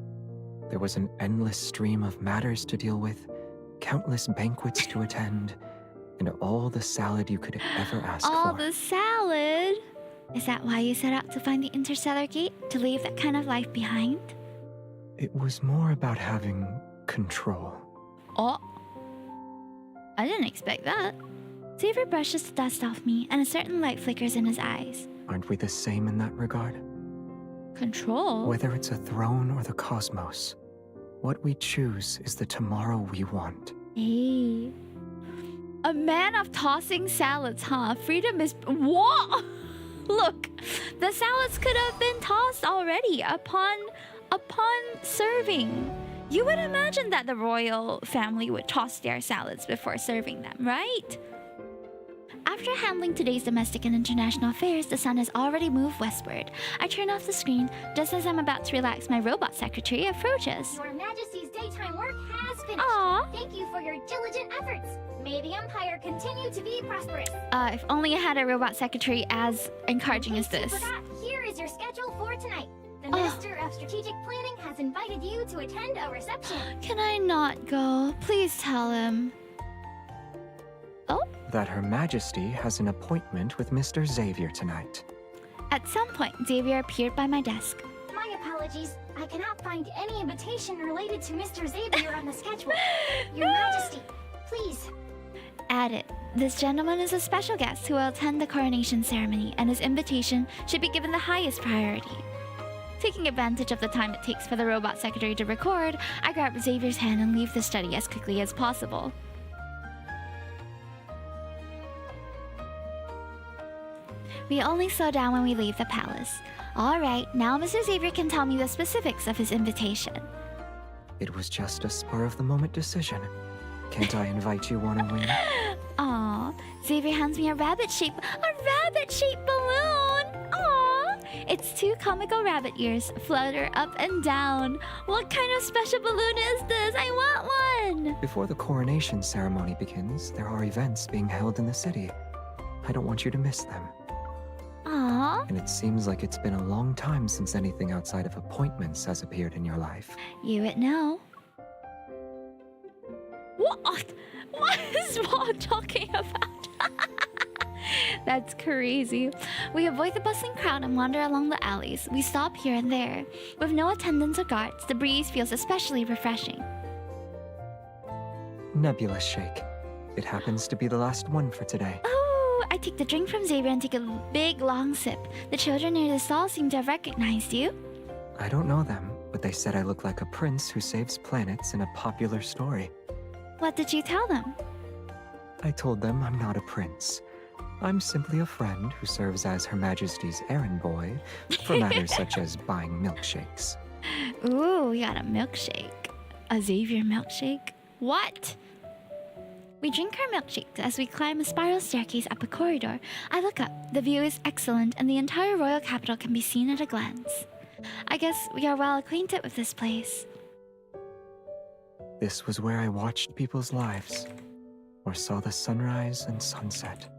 There was an endless stream of matters to deal with, countless banquets to attend, and all the salad you could ever ask for. All the salad? Is that why you set out to find the interstellar gate, to leave that kind of life behind? It was more about having control. Oh. I didn't expect that. Xavier brushes the dust off me, and a certain light flickers in his eyes. Aren't we the same in that regard? Control? Whether it's a throne or the cosmos, what we choose is the tomorrow we want. Hey. A man of tossing salads, huh? Freedom is... What? Look, the salads could have been tossed already upon serving. You would imagine that the royal family would toss their salads before serving them, right? After handling today's domestic and international affairs, the sun has already moved westward. I turn off the screen just as I'm about to relax. My robot secretary approaches. Your Majesty's daytime work has finished. Aww. Thank you for your diligent efforts. May the Empire continue to be prosperous. If only I had a robot secretary as encouraging as this. Here is your schedule for tonight. The Minister of Strategic Planning has invited you to attend a reception. Can I not go? Please tell him. Oh? That Her Majesty has an appointment with Mr. Xavier tonight. At some point, Xavier appeared by my desk. My apologies. I cannot find any invitation related to Mr. Xavier on the schedule. Your Majesty, please. Add it. This gentleman is a special guest who will attend the coronation ceremony, and his invitation should be given the highest priority. Taking advantage of the time it takes for the robot secretary to record, I grab Xavier's hand and leave the study as quickly as possible. We only slow down when we leave the palace. Alright, now Mr. Xavier can tell me the specifics of his invitation. It was just a spur-of-the-moment decision. Can't I invite you on a whim? Aw, Xavier hands me a rabbit-shaped balloon! Aw, it's Its two comical rabbit ears flutter up and down. What kind of special balloon is this? I want one! Before the coronation ceremony begins, there are events being held in the city. I don't want you to miss them. Aww. And it seems like it's been a long time since anything outside of appointments has appeared in your life. You would know. What? What is Bob talking about? That's crazy. We avoid the bustling crowd and wander along the alleys. We stop here and there. With no attendants or guards, the breeze feels especially refreshing. Nebula Shake. It happens to be the last one for today. Oh, I take the drink from Xavier and take a big, long sip. The children near the stall seem to have recognized you. I don't know them, but they said I look like a prince who saves planets in a popular story. What did you tell them? I told them I'm not a prince. I'm simply a friend who serves as Her Majesty's errand boy for matters such as buying milkshakes. Ooh, we got a milkshake. A Xavier milkshake? What? We drink our milkshakes as we climb a spiral staircase up a corridor. I look up. The view is excellent and the entire royal capital can be seen at a glance. I guess we are well acquainted with this place. This was where I watched people's lives, or saw the sunrise and sunset.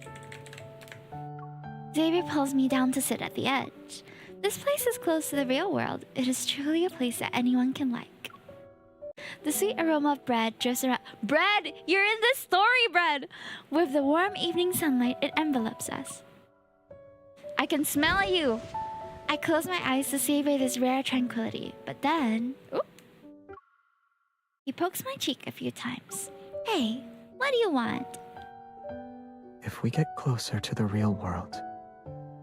Xavier pulls me down to sit at the edge. This place is close to the real world. It is truly a place that anyone can like. The sweet aroma of bread drifts around. Bread! You're in this story, bread! With the warm evening sunlight, it envelops us. I can smell you! I close my eyes to savor this rare tranquility, but then... Ooh. He pokes my cheek a few times. Hey, what do you want? If we get closer to the real world,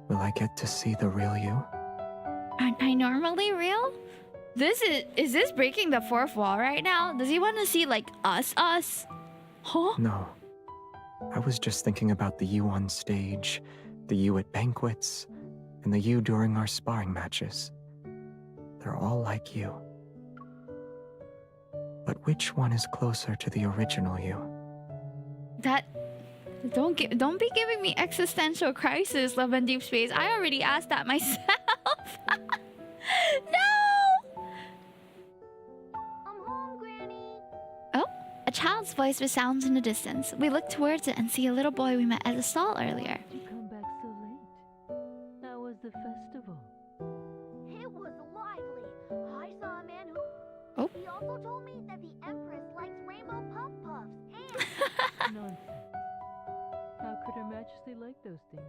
will I get to see the real you? Aren't I normally real? Is this breaking the fourth wall right now? Does he want to see like us? Huh? No. I was just thinking about the you on stage, the you at banquets, and the you during our sparring matches. They're all like you. But which one is closer to the original you? Don't be giving me existential crisis, Love and Deepspace. I already asked that myself. No! I'm home, Granny. Oh, a child's voice resounds in the distance. We look towards it and see a little boy we met at the stall earlier. You come back so late. How was the festival? It was lively. I saw a man who... Oh. He also told me that the Empress likes rainbow puff puffs and... Nonsense. How could Her Majesty like those things?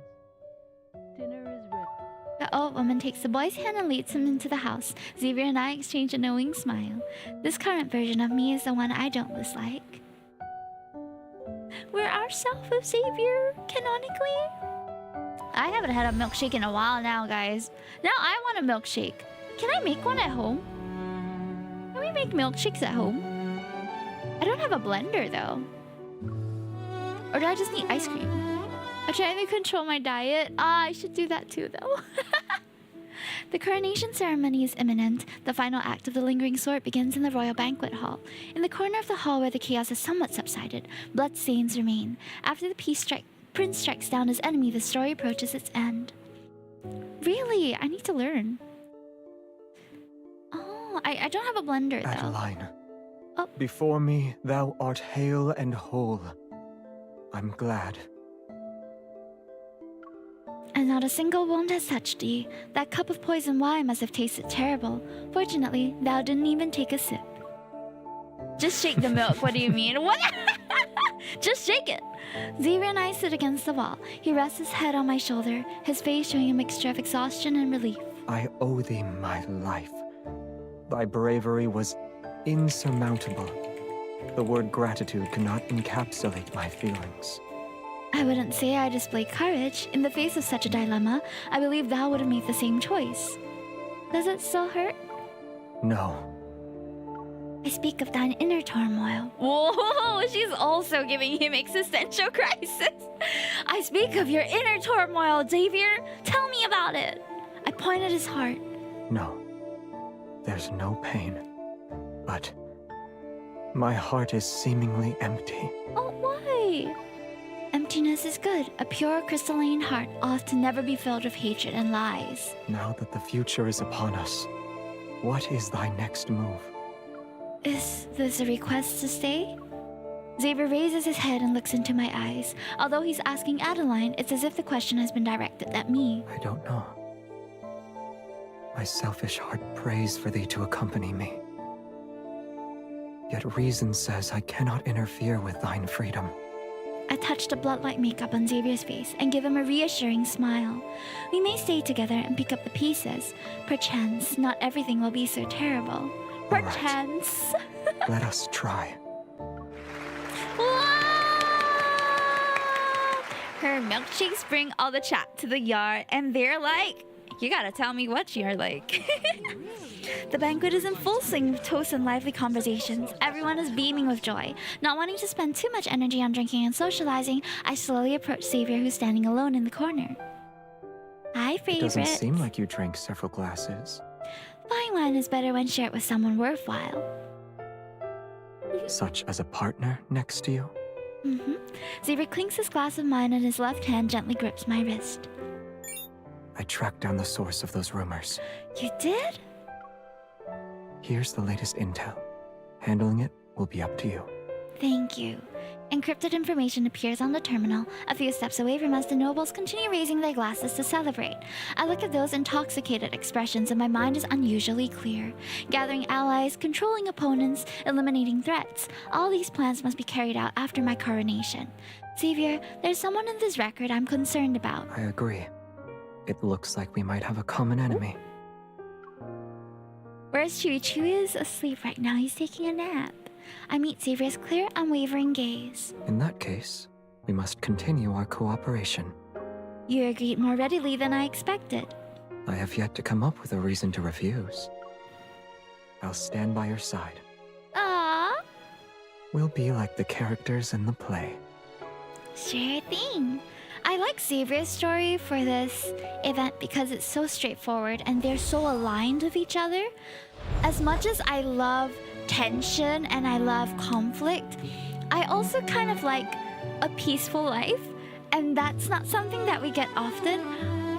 Dinner is ready. The old woman takes the boy's hand and leads him into the house. Xavier and I exchange a knowing smile. This current version of me is the one I don't dislike. We're ourselves of Xavier, canonically. I haven't had a milkshake in a while now, guys. Now I want a milkshake. Can I make one at home? Can we make milkshakes at home? I don't have a blender, though. Or do I just need ice cream? I'm trying to control my diet. I should do that too, though. The coronation ceremony is imminent. The final act of the lingering sort begins in the royal banquet hall. In the corner of the hall where the chaos has somewhat subsided, bloodstains remain. After the prince strikes down his enemy, the story approaches its end. Really? I need to learn. Oh, I don't have a blender, though. Adeline. Oh. Before me, thou art hale and whole. I'm glad. And not a single wound has touched thee. That cup of poison wine must have tasted terrible. Fortunately, thou didn't even take a sip. Just shake the milk, what do you mean? What? Just shake it! Xavier and I sit against the wall. He rests his head on my shoulder, his face showing a mixture of exhaustion and relief. I owe thee my life. Thy bravery was insurmountable. The word gratitude cannot encapsulate my feelings. I wouldn't say I displayed courage. In the face of such a dilemma, I believe thou would have made the same choice. Does it still hurt? No. I speak of thine inner turmoil. Whoa, she's also giving him existential crisis. I speak of your inner turmoil, Xavier. Tell me about it. I point at his heart. No. There's no pain. But my heart is seemingly empty. Oh, why? Emptiness is good. A pure crystalline heart ought to never be filled with hatred and lies. Now that the future is upon us, what is thy next move? Is this a request to stay? Xavier raises his head and looks into my eyes. Although he's asking Adeline, it's as if the question has been directed at me. I don't know. My selfish heart prays for thee to accompany me. Yet reason says I cannot interfere with thine freedom. I touch the blood-like makeup on Xavier's face and give him a reassuring smile. We may stay together and pick up the pieces. Perchance, not everything will be so terrible. Perchance. Right. Let us try. Her milkshakes bring all the chat to the yard, and they're like, you gotta tell me what you're like. The banquet is in full swing with toasts and lively conversations. Everyone is beaming with joy. Not wanting to spend too much energy on drinking and socializing, I slowly approach Xavier, who's standing alone in the corner. Hi, favorite. It doesn't seem like you drank several glasses. Fine wine is better when shared with someone worthwhile. Such as a partner next to you? Xavier clinks his glass of wine and his left hand gently grips my wrist. I tracked down the source of those rumors. You did? Here's the latest intel. Handling it will be up to you. Thank you. Encrypted information appears on the terminal. A few steps away from us, the nobles continue raising their glasses to celebrate. I look at those intoxicated expressions and my mind is unusually clear. Gathering allies, controlling opponents, eliminating threats. All these plans must be carried out after my coronation. Xavier, there's someone in this record I'm concerned about. I agree. It looks like we might have a common enemy. Where's Chewy? Chewy is asleep right now. He's taking a nap. I meet Xavier's clear, unwavering gaze. In that case, we must continue our cooperation. You agreed more readily than I expected. I have yet to come up with a reason to refuse. I'll stand by your side. Ah, We'll be like the characters in the play. sure thing. I like Xavier's story for this event because it's so straightforward and they're so aligned with each other. As much as I love tension and I love conflict, I also kind of like a peaceful life, and that's not something that we get often.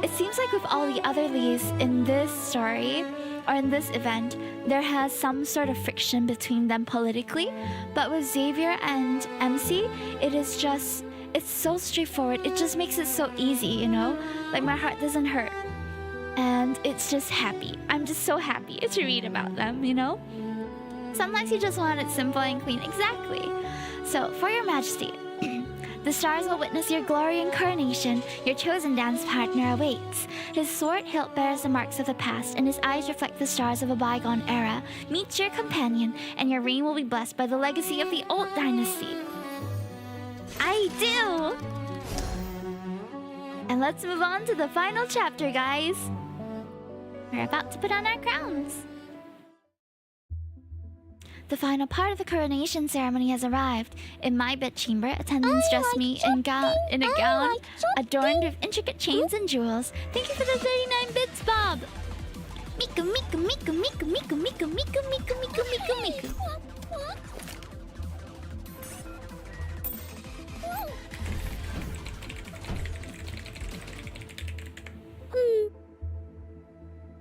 It seems like with all the other leads in this story or in this event, there has some sort of friction between them politically, but with Xavier and MC, it's so straightforward. It just makes it so easy, you know? Like my heart doesn't hurt. And it's just happy. I'm just so happy to read about them, you know? Sometimes you just want it simple and clean. Exactly. So, for your majesty, the stars will witness your glory and coronation. Your chosen dance partner awaits. His sword hilt bears the marks of the past, and his eyes reflect the stars of a bygone era. Meet your companion, and your reign will be blessed by the legacy of the old dynasty. I do! And let's move on to the final chapter, guys. We're about to put on our crowns. The final part of the coronation ceremony has arrived. In my bedchamber, attendants dress me in a gown adorned with intricate chains and jewels. Thank you for the 39 bits, Bob! Mika, Mika, Mika, Mika, Mika, Mika, Mika, Mika, Mika, Mika, Mika.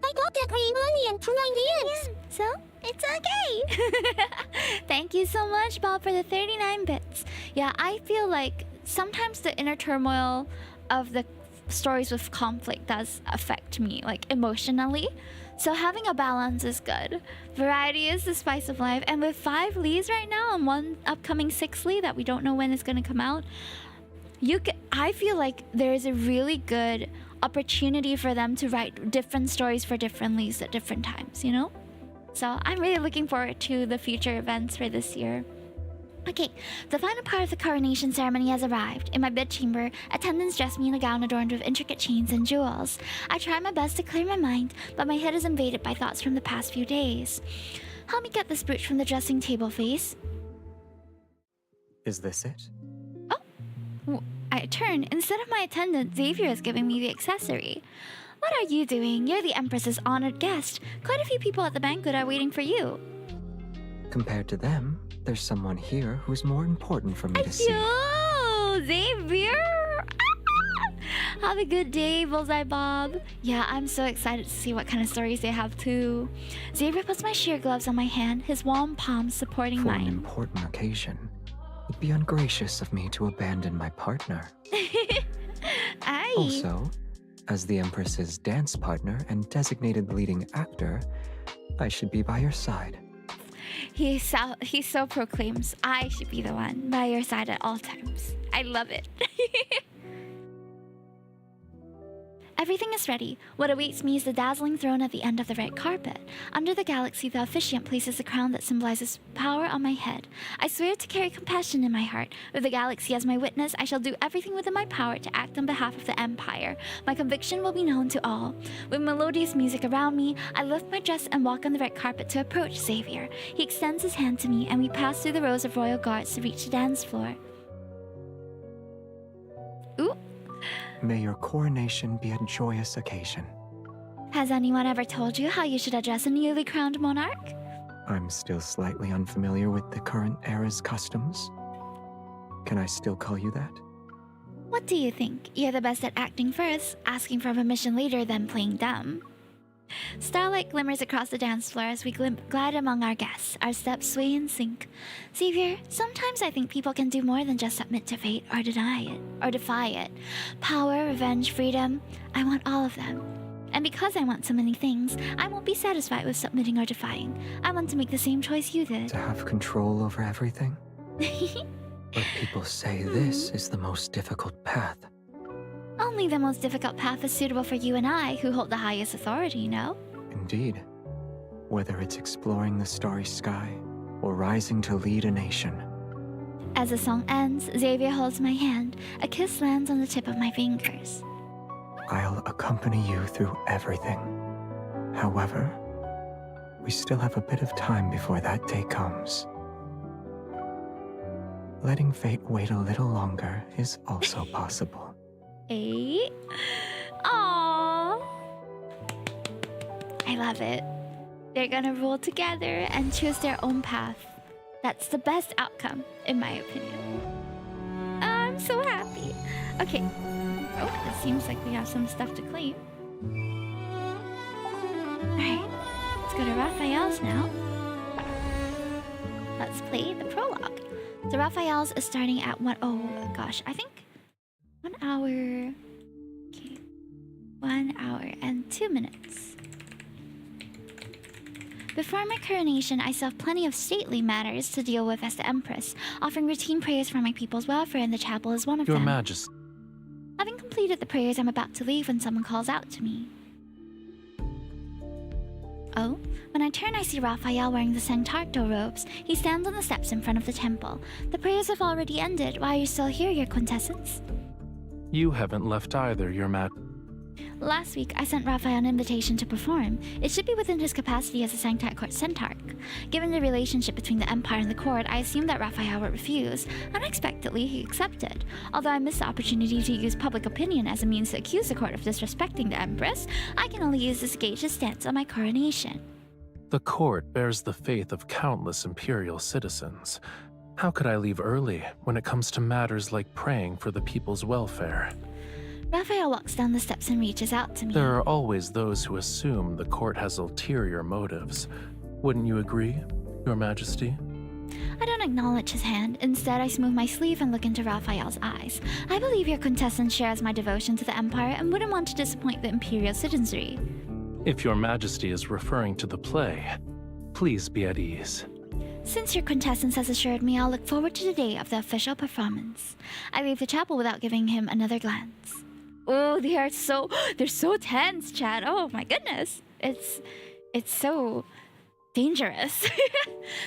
I got that green onion for 90 yen. So, it's okay. Thank you so much, Bob, for the 39 bits. Yeah, I feel like sometimes the inner turmoil of the stories with conflict does affect me, like emotionally. So having a balance is good. Variety is the spice of life. And with 5 leads right now and 1 upcoming 6th lead that we don't know when it's going to come out, I feel like there's a really good opportunity for them to write different stories for different leads at different times, you know? So I'm really looking forward to the future events for this year. Okay, the final part of the coronation ceremony has arrived. In my bedchamber, attendants dress me in a gown adorned with intricate chains and jewels. I try my best to clear my mind, but my head is invaded by thoughts from the past few days. Help me get this brooch from the dressing table, please. Is this it? Oh, I turn. Instead of my attendant, Xavier is giving me the accessory. What are you doing? You're the Empress's honored guest. Quite a few people at the banquet are waiting for you. Compared to them, there's someone here who's more important for me to see. Oh, Xavier! Have a good day, Bullseye Bob. Yeah, I'm so excited to see what kind of stories they have too. Xavier puts my sheer gloves on my hand, his warm palms supporting For an mine. important occasion, it'd be ungracious of me to abandon my partner. Aye. Also, as the Empress's dance partner and designated leading actor, I should be by your side. He so proclaims, I should be the one by your side at all times. I love it. Everything is ready. What awaits me is the dazzling throne at the end of the red carpet. Under the galaxy, the officiant places a crown that symbolizes power on my head. I swear to carry compassion in my heart. With the galaxy as my witness, I shall do everything within my power to act on behalf of the Empire. My conviction will be known to all. With melodious music around me, I lift my dress and walk on the red carpet to approach Xavier. He extends his hand to me, and we pass through the rows of royal guards to reach the dance floor. Ooh. May your coronation be a joyous occasion. Has anyone ever told you how you should address a newly crowned monarch? I'm still slightly unfamiliar with the current era's customs. Can I still call you that? What do you think? You're the best at acting first, asking for permission later, then playing dumb. Starlight glimmers across the dance floor as we glide among our guests. Our steps sway in sync. Xavier, sometimes I think people can do more than just submit to fate or deny it, or defy it. Power, revenge, freedom, I want all of them. And because I want so many things, I won't be satisfied with submitting or defying. I want to make the same choice you did. To have control over everything? But people say this is the most difficult path. Only the most difficult path is suitable for you and I, who hold the highest authority, no? Indeed. Whether it's exploring the starry sky or rising to lead a nation. As the song ends, Xavier holds my hand. A kiss lands on the tip of my fingers. I'll accompany you through everything. However, we still have a bit of time before that day comes. Letting fate wait a little longer is also possible. Eh? Aww. I love it. They're gonna rule together and choose their own path. That's the best outcome, in my opinion. I'm so happy. Okay. Oh, it seems like we have some stuff to claim. Alright, let's go to Raphael's now. Let's play the prologue. So Raphael's is starting at oh gosh, I think 1 hour. Okay. 1 hour and 2 minutes. Before my coronation, I still have plenty of stately matters to deal with as the Empress. Offering routine prayers for my people's welfare in the chapel is one of Your them. Majesty. Having completed the prayers, I'm about to leave when someone calls out to me. Oh, when I turn, I see Rafayel wearing the Sanctarcto robes. He stands on the steps in front of the temple. The prayers have already ended. Why are you still here, your quintessence? You haven't left either, Your Majesty. Last week, I sent Rafayel an invitation to perform. It should be within his capacity as a Sanctat Court Centaurch. Given the relationship between the Empire and the Court, I assumed that Rafayel would refuse. Unexpectedly, he accepted. Although I missed the opportunity to use public opinion as a means to accuse the Court of disrespecting the Empress, I can only use this to gauge his stance on my coronation. The Court bears the faith of countless Imperial citizens. How could I leave early when it comes to matters like praying for the people's welfare? Rafayel walks down the steps and reaches out to me. There are always those who assume the Court has ulterior motives. Wouldn't you agree, Your Majesty? I don't acknowledge his hand. Instead, I smooth my sleeve and look into Raphael's eyes. I believe your quintessence shares my devotion to the Empire and wouldn't want to disappoint the Imperial citizenry. If Your Majesty is referring to the play, please be at ease. Since your quintessence has assured me, I'll look forward to the day of the official performance. I leave the chapel without giving him another glance. Oh, they're so tense, Chad. Oh my goodness. It's so dangerous.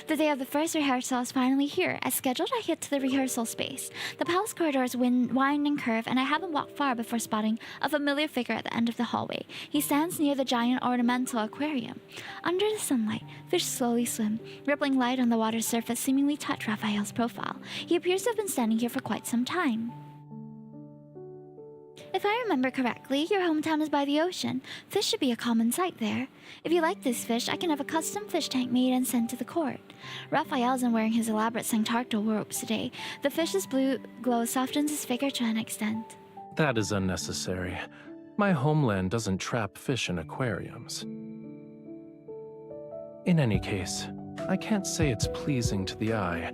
The day of the first rehearsal is finally here. As scheduled, I head to the rehearsal space. The palace corridors wind and curve, and I haven't walked far before spotting a familiar figure at the end of the hallway. He stands near the giant ornamental aquarium. Under the sunlight, fish slowly swim. Rippling light on the water's surface seemingly touch Raphael's profile. He appears to have been standing here for quite some time. If I remember correctly, your hometown is by the ocean. Fish should be a common sight there. If you like this fish, I can have a custom fish tank made and sent to the court. Rafayel isn't wearing his elaborate Sanctarctal robes today. The fish's blue glow softens his figure to an extent. That is unnecessary. My homeland doesn't trap fish in aquariums. In any case, I can't say it's pleasing to the eye.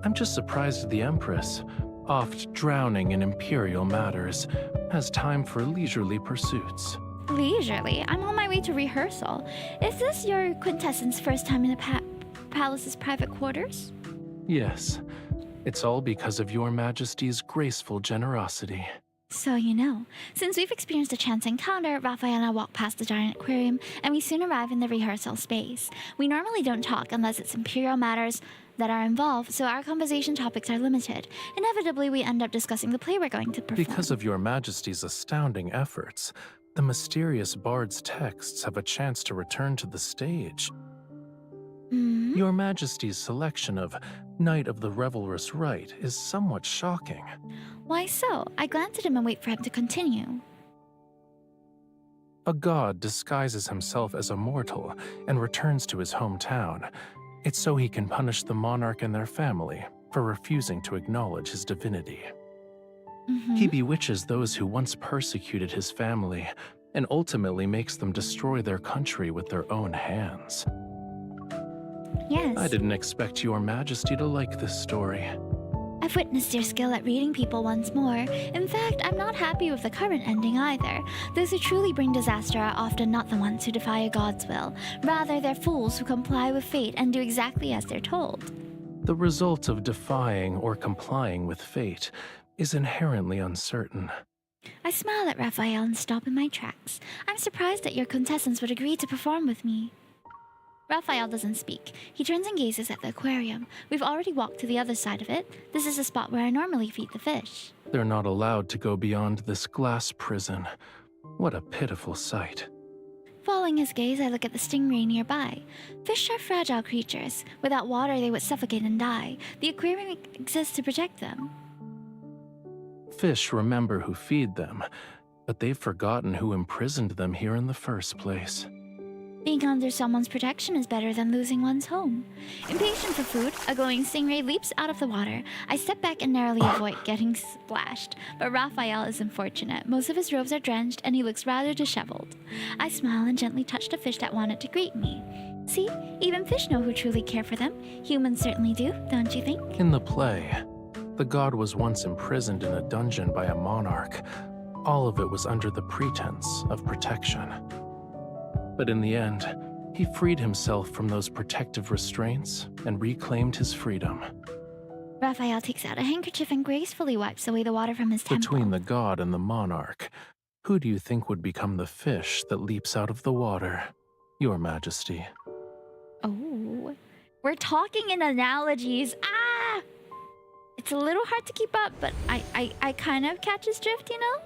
I'm just surprised the Empress, oft drowning in imperial matters, has time for leisurely pursuits. Leisurely? I'm on my way to rehearsal. Is this your quintessence first time in the palace's private quarters? Yes, it's all because of your Majesty's graceful generosity. So you know. Since we've experienced a chance encounter, Rafayel and I walk past the giant aquarium, and we soon arrive in the rehearsal space. We normally don't talk unless it's imperial matters that are involved, so our conversation topics are limited. Inevitably, we end up discussing the play we're going to perform. Because of your Majesty's astounding efforts, the mysterious bard's texts have a chance to return to the stage. Your Majesty's selection of Knight of the Revelrous Rite is somewhat shocking. Why so? I glance at him and wait for him to continue. A god disguises himself as a mortal and returns to his hometown. It's so he can punish the monarch and their family for refusing to acknowledge his divinity. He bewitches those who once persecuted his family and ultimately makes them destroy their country with their own hands. Yes. I didn't expect your Majesty to like this story. I've witnessed your skill at reading people once more. In fact, I'm not happy with the current ending either. Those who truly bring disaster are often not the ones who defy a god's will. Rather, they're fools who comply with fate and do exactly as they're told. The result of defying or complying with fate is inherently uncertain. I smile at Rafayel and stop in my tracks. I'm surprised that your contestants would agree to perform with me. Rafayel doesn't speak. He turns and gazes at the aquarium. We've already walked to the other side of it. This is the spot where I normally feed the fish. They're not allowed to go beyond this glass prison. What a pitiful sight. Following his gaze, I look at the stingray nearby. Fish are fragile creatures. Without water, they would suffocate and die. The aquarium exists to protect them. Fish remember who feed them, but they've forgotten who imprisoned them here in the first place. Being under someone's protection is better than losing one's home. Impatient for food, a glowing stingray leaps out of the water. I step back and narrowly avoid getting splashed, but Rafayel is unfortunate. Most of his robes are drenched, and he looks rather disheveled. I smile and gently touch the fish that wanted to greet me. See, even fish know who truly care for them. Humans certainly do, don't you think? In the play, the god was once imprisoned in a dungeon by a monarch. All of it was under the pretense of protection. But in the end, he freed himself from those protective restraints and reclaimed his freedom. Rafayel takes out a handkerchief and gracefully wipes away the water from his temple. Between the god and the monarch, who do you think would become the fish that leaps out of the water? Your Majesty. Oh, we're talking in analogies. Ah! It's a little hard to keep up, but I kind of catch his drift, you know?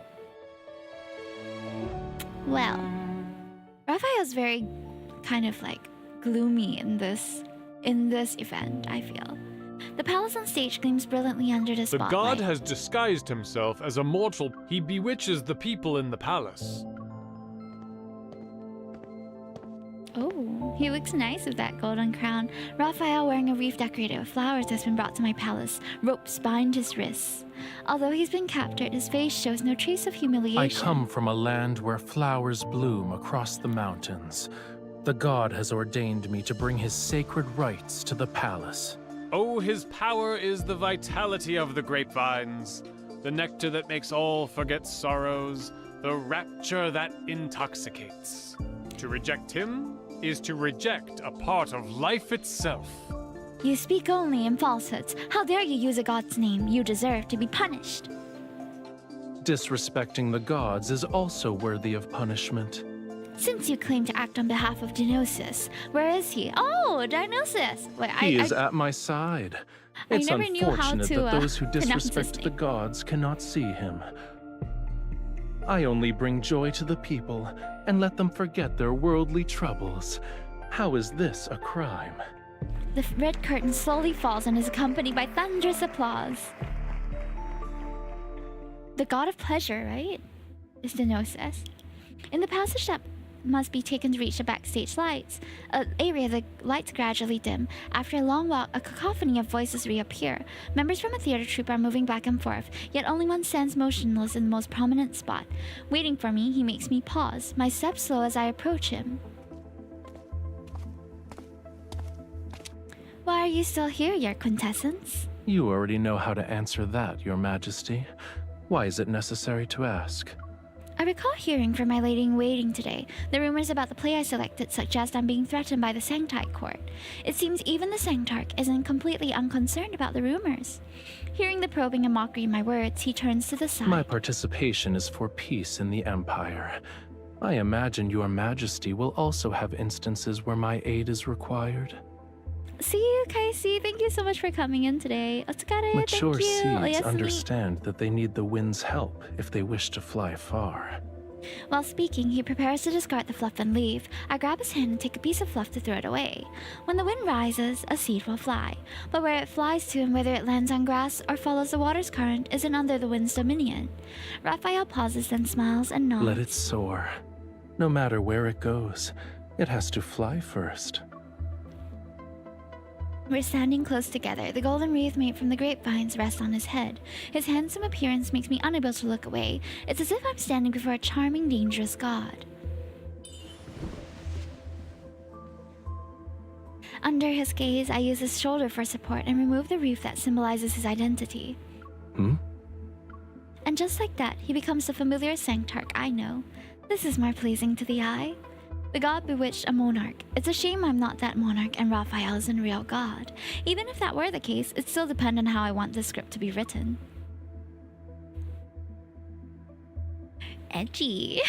Well, Rafayel's very kind of like gloomy in this event, I feel. The palace on stage gleams brilliantly under the spotlight. The god has disguised himself as a mortal. He bewitches the people in the palace. Oh, he looks nice with that golden crown. Rafayel, wearing a wreath decorated with flowers, has been brought to my palace. Ropes bind his wrists. Although he's been captured, his face shows no trace of humiliation. I come from a land where flowers bloom across the mountains. The god has ordained me to bring his sacred rites to the palace. Oh, his power is the vitality of the grapevines, the nectar that makes all forget sorrows, the rapture that intoxicates. To reject him is to reject a part of life itself. You speak only in falsehoods. How dare you use a god's name? You deserve to be punished. Disrespecting the gods is also worthy of punishment. Since you claim to act on behalf of Dionysus, where is he? Oh, Dionysus! Wait, He is at my side. It's never knew how unfortunate to, that those who pronounce his disrespect the name. gods cannot see him. I only bring joy to the people and let them forget their worldly troubles. How is this a crime? The red curtain slowly falls and is accompanied by thunderous applause. The god of pleasure, right? Is the Gnosis. In the passage that must be taken to reach the backstage lights area, the lights gradually dim. After a long walk, a cacophony of voices reappear. Members from a theater troupe are moving back and forth, yet only one stands motionless in the most prominent spot. Waiting for me, he makes me pause, my steps slow as I approach him. Why are you still here, your quintessence? You already know how to answer that, Your Majesty. Why is it necessary to ask? I recall hearing from my lady-in-waiting today. The rumors about the play I selected suggest I'm being threatened by the Sanctite court. It seems even the Sanctarch isn't completely unconcerned about the rumors. Hearing the probing and mockery in my words, he turns to the side. My participation is for peace in the Empire. I imagine Your Majesty will also have instances where my aid is required. See you, Kaisi. Thank you so much for coming in today. Otsukare, Mature thank you. seeds understand that they need the wind's help if they wish to fly far. While speaking, he prepares to discard the fluff and leave. I grab his hand and take a piece of fluff to throw it away. When the wind rises, a seed will fly. But where it flies to and whether it lands on grass or follows the water's current isn't under the wind's dominion. Rafayel pauses, then smiles and nods. Let it soar. No matter where it goes, it has to fly first. We're standing close together. The golden wreath made from the grapevines rests on his head. His handsome appearance makes me unable to look away. It's as if I'm standing before a charming, dangerous god. Under his gaze, I use his shoulder for support and remove the wreath that symbolizes his identity. And just like that, he becomes the familiar Sanctarch I know. This is more pleasing to the eye. The god bewitched a monarch. It's a shame I'm not that monarch and Rafayel isn't a real god. Even if that were the case, it still depends on how I want the script to be written. Edgy.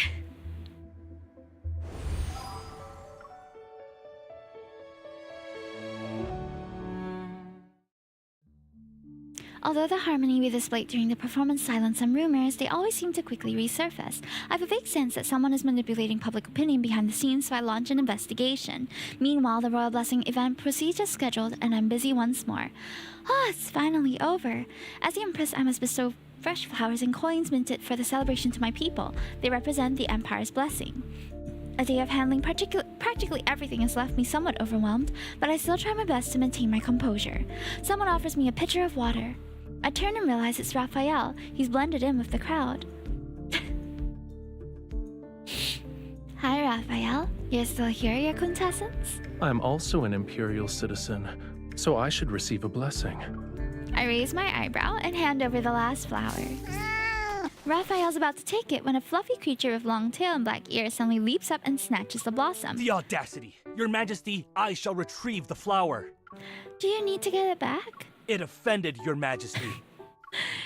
Although the harmony we displayed during the performance silenced some rumors, they always seem to quickly resurface. I have a vague sense that someone is manipulating public opinion behind the scenes, so I launch an investigation. Meanwhile, the Royal Blessing event proceeds as scheduled, and I'm busy once more. It's finally over. As the Empress, I must bestow fresh flowers and coins minted for the celebration to my people. They represent the Empire's blessing. A day of handling practically everything has left me somewhat overwhelmed, but I still try my best to maintain my composure. Someone offers me a pitcher of water. I turn and realize it's Rafayel. He's blended in with the crowd. Hi, Rafayel. You're still here, your quintessence? I'm also an Imperial citizen, so I should receive a blessing. I raise my eyebrow and hand over the last flower. Raphael's about to take it when a fluffy creature with long tail and black ears suddenly leaps up and snatches the blossom. The audacity! Your Majesty, I shall retrieve the flower. Do you need to get it back? It offended Your Majesty.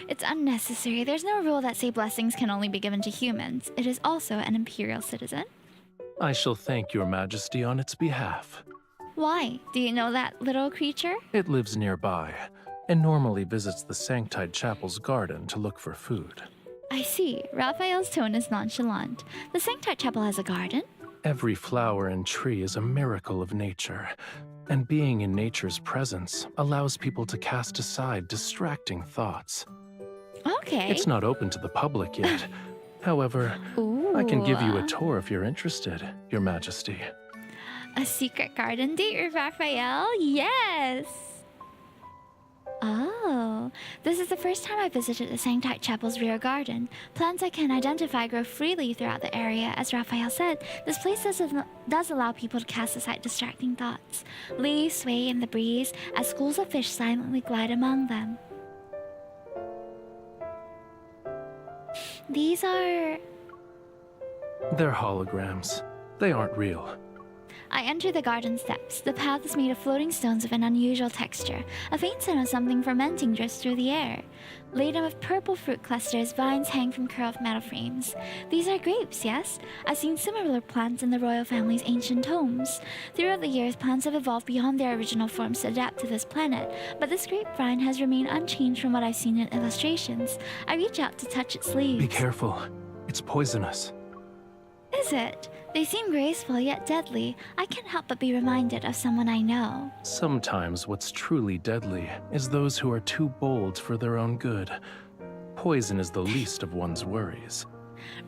It's unnecessary. There's no rule that say blessings can only be given to humans. It is also an Imperial citizen. I shall thank Your Majesty on its behalf. Why? Do you know that little creature? It lives nearby, and normally visits the Sanctite Chapel's garden to look for food. I see. Raphael's tone is nonchalant. The Sanctite Chapel has a garden? Every flower and tree is a miracle of nature, and being in nature's presence allows people to cast aside distracting thoughts. Okay. It's not open to the public yet. However, Ooh. I can give you a tour if you're interested, Your Majesty. A secret garden date with Raphael? Yes! Oh, this is the first time I visited the Sanctite Chapel's rear garden. Plants I can identify grow freely throughout the area. As Raphael said, this place does allow people to cast aside distracting thoughts. Leaves sway in the breeze as schools of fish silently glide among them. These are... They're holograms. They aren't real. I enter the garden steps. The path is made of floating stones of an unusual texture. A faint scent of something fermenting drifts through the air. Laden with purple fruit clusters, vines hang from curved metal frames. These are grapes, yes? I've seen similar plants in the royal family's ancient homes. Throughout the years, plants have evolved beyond their original forms to adapt to this planet, but this grapevine has remained unchanged from what I've seen in illustrations. I reach out to touch its leaves. Be careful. It's poisonous. Is it? They seem graceful yet deadly. I can't help but be reminded of someone I know. Sometimes what's truly deadly is those who are too bold for their own good. poison is the least of one's worries.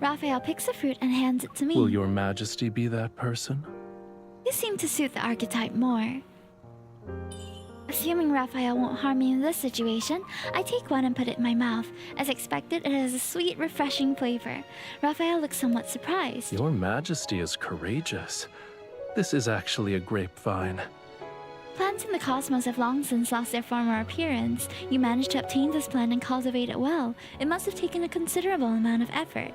Rafayel picks a fruit and hands it to me. Will your majesty be that person? You seem to suit the archetype more. Assuming Rafayel won't harm me in this situation, I take one and put it in my mouth. As expected, it has a sweet, refreshing flavor. Rafayel looks somewhat surprised. Your majesty is courageous. This is actually a grapevine. Plants in the cosmos have long since lost their former appearance. You managed to obtain this plant and cultivate it well. It must have taken a considerable amount of effort.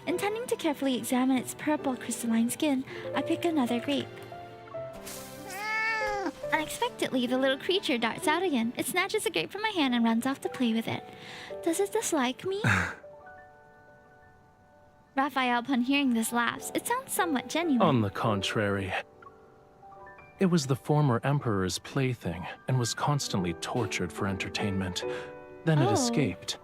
Intending to carefully examine its purple crystalline skin, I pick another grape. Unexpectedly, the little creature darts out again. It snatches a grape from my hand and runs off to play with it. Does it dislike me? Rafayel, upon hearing this, laughs. It sounds somewhat genuine. On the contrary. It was the former emperor's plaything and was constantly tortured for entertainment. Then it escaped.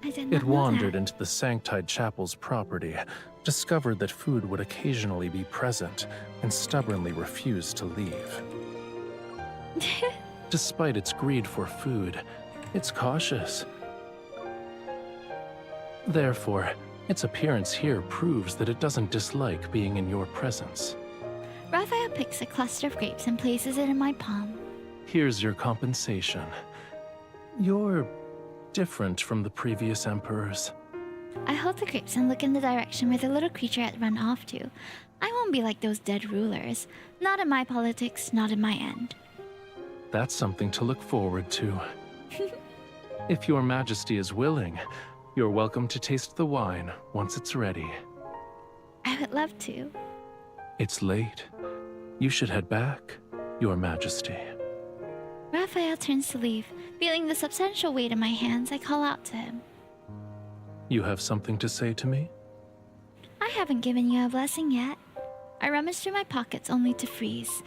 I did not It know wandered that. into the Sanctide Chapel's property, discovered that food would occasionally be present, and stubbornly refused to leave. Despite its greed for food, it's cautious. Therefore, its appearance here proves that it doesn't dislike being in your presence. Rafayel picks a cluster of grapes and places it in my palm. Here's your compensation. You're different from the previous emperors. I hold the grapes and look in the direction where the little creature had run off to. I won't be like those dead rulers. Not in my politics, not in my end. That's something to look forward to. If your majesty is willing, you're welcome to taste the wine once it's ready. I would love to. It's late. You should head back, your majesty. Rafayel turns to leave. Feeling the substantial weight in my hands, I call out to him. You have something to say to me? I haven't given you a blessing yet. I rummage through my pockets only to freeze.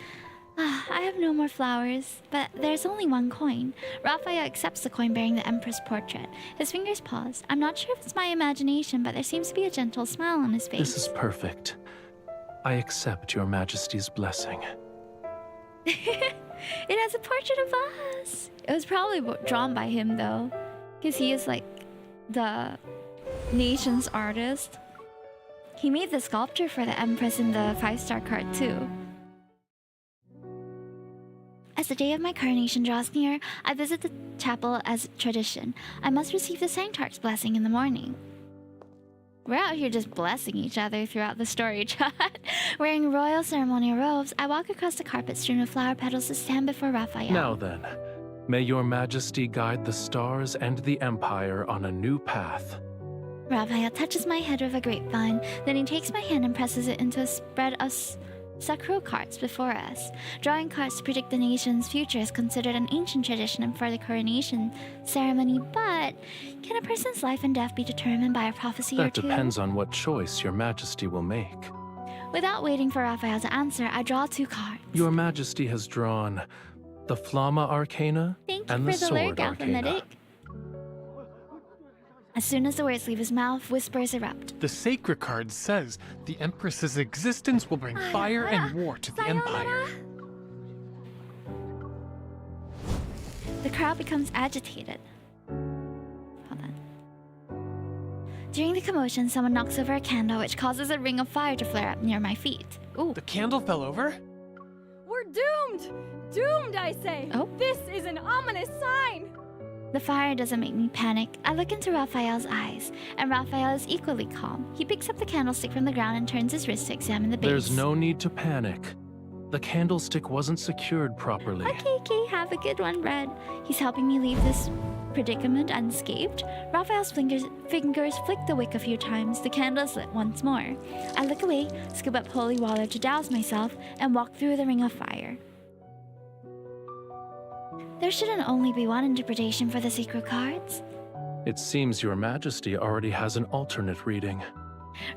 I have no more flowers, but there's only one coin. Rafayel accepts the coin bearing the Empress portrait. His fingers pause. I'm not sure if it's my imagination, but there seems to be a gentle smile on his face. This is perfect. I accept your majesty's blessing. It has a portrait of us. It was probably drawn by him, though, because he is like the nation's artist. He made the sculpture for the Empress in the 5-star card, too. As the day of my coronation draws near, I visit the chapel as tradition. I must receive the Sanctarch's blessing in the morning. We're out here just blessing each other throughout the story chat. Wearing royal ceremonial robes, I walk across the carpet strewn with flower petals to stand before Rafayel. Now then, may your majesty guide the stars and the empire on a new path. Rafayel touches my head with a grapevine, then he takes my hand and presses it into a spread of sacral cards before us. Drawing cards to predict the nation's future is considered an ancient tradition for the coronation ceremony, but can a person's life and death be determined by a prophecy or That two? depends on what choice your majesty will make. Without waiting for Rafayel to answer, I draw 2 cards. Your majesty has drawn the Flamma Arcana Thank you and for the the Sword lyric, Arcana. Alphametic. As soon as the words leave his mouth, whispers erupt. The sacred card says the Empress's existence will bring fire and war to the Empire. The crowd becomes agitated. Hold on. During the commotion, someone knocks over a candle, which causes a ring of fire to flare up near my feet. Ooh. The candle fell over? We're doomed! Doomed, I say! Oh. This is an ominous sign! The fire doesn't make me panic. I look into Rafayel's eyes, and Rafayel is equally calm. He picks up the candlestick from the ground and turns his wrist to examine the base. There's no need to panic. The candlestick wasn't secured properly. Okay, have a good one, Red. He's helping me leave this predicament unscathed. Rafayel's fingers flick the wick a few times. The candle is lit once more. I look away, scoop up holy water to douse myself, and walk through the ring of fire. There shouldn't only be one interpretation for the sacred cards. It seems your majesty already has an alternate reading.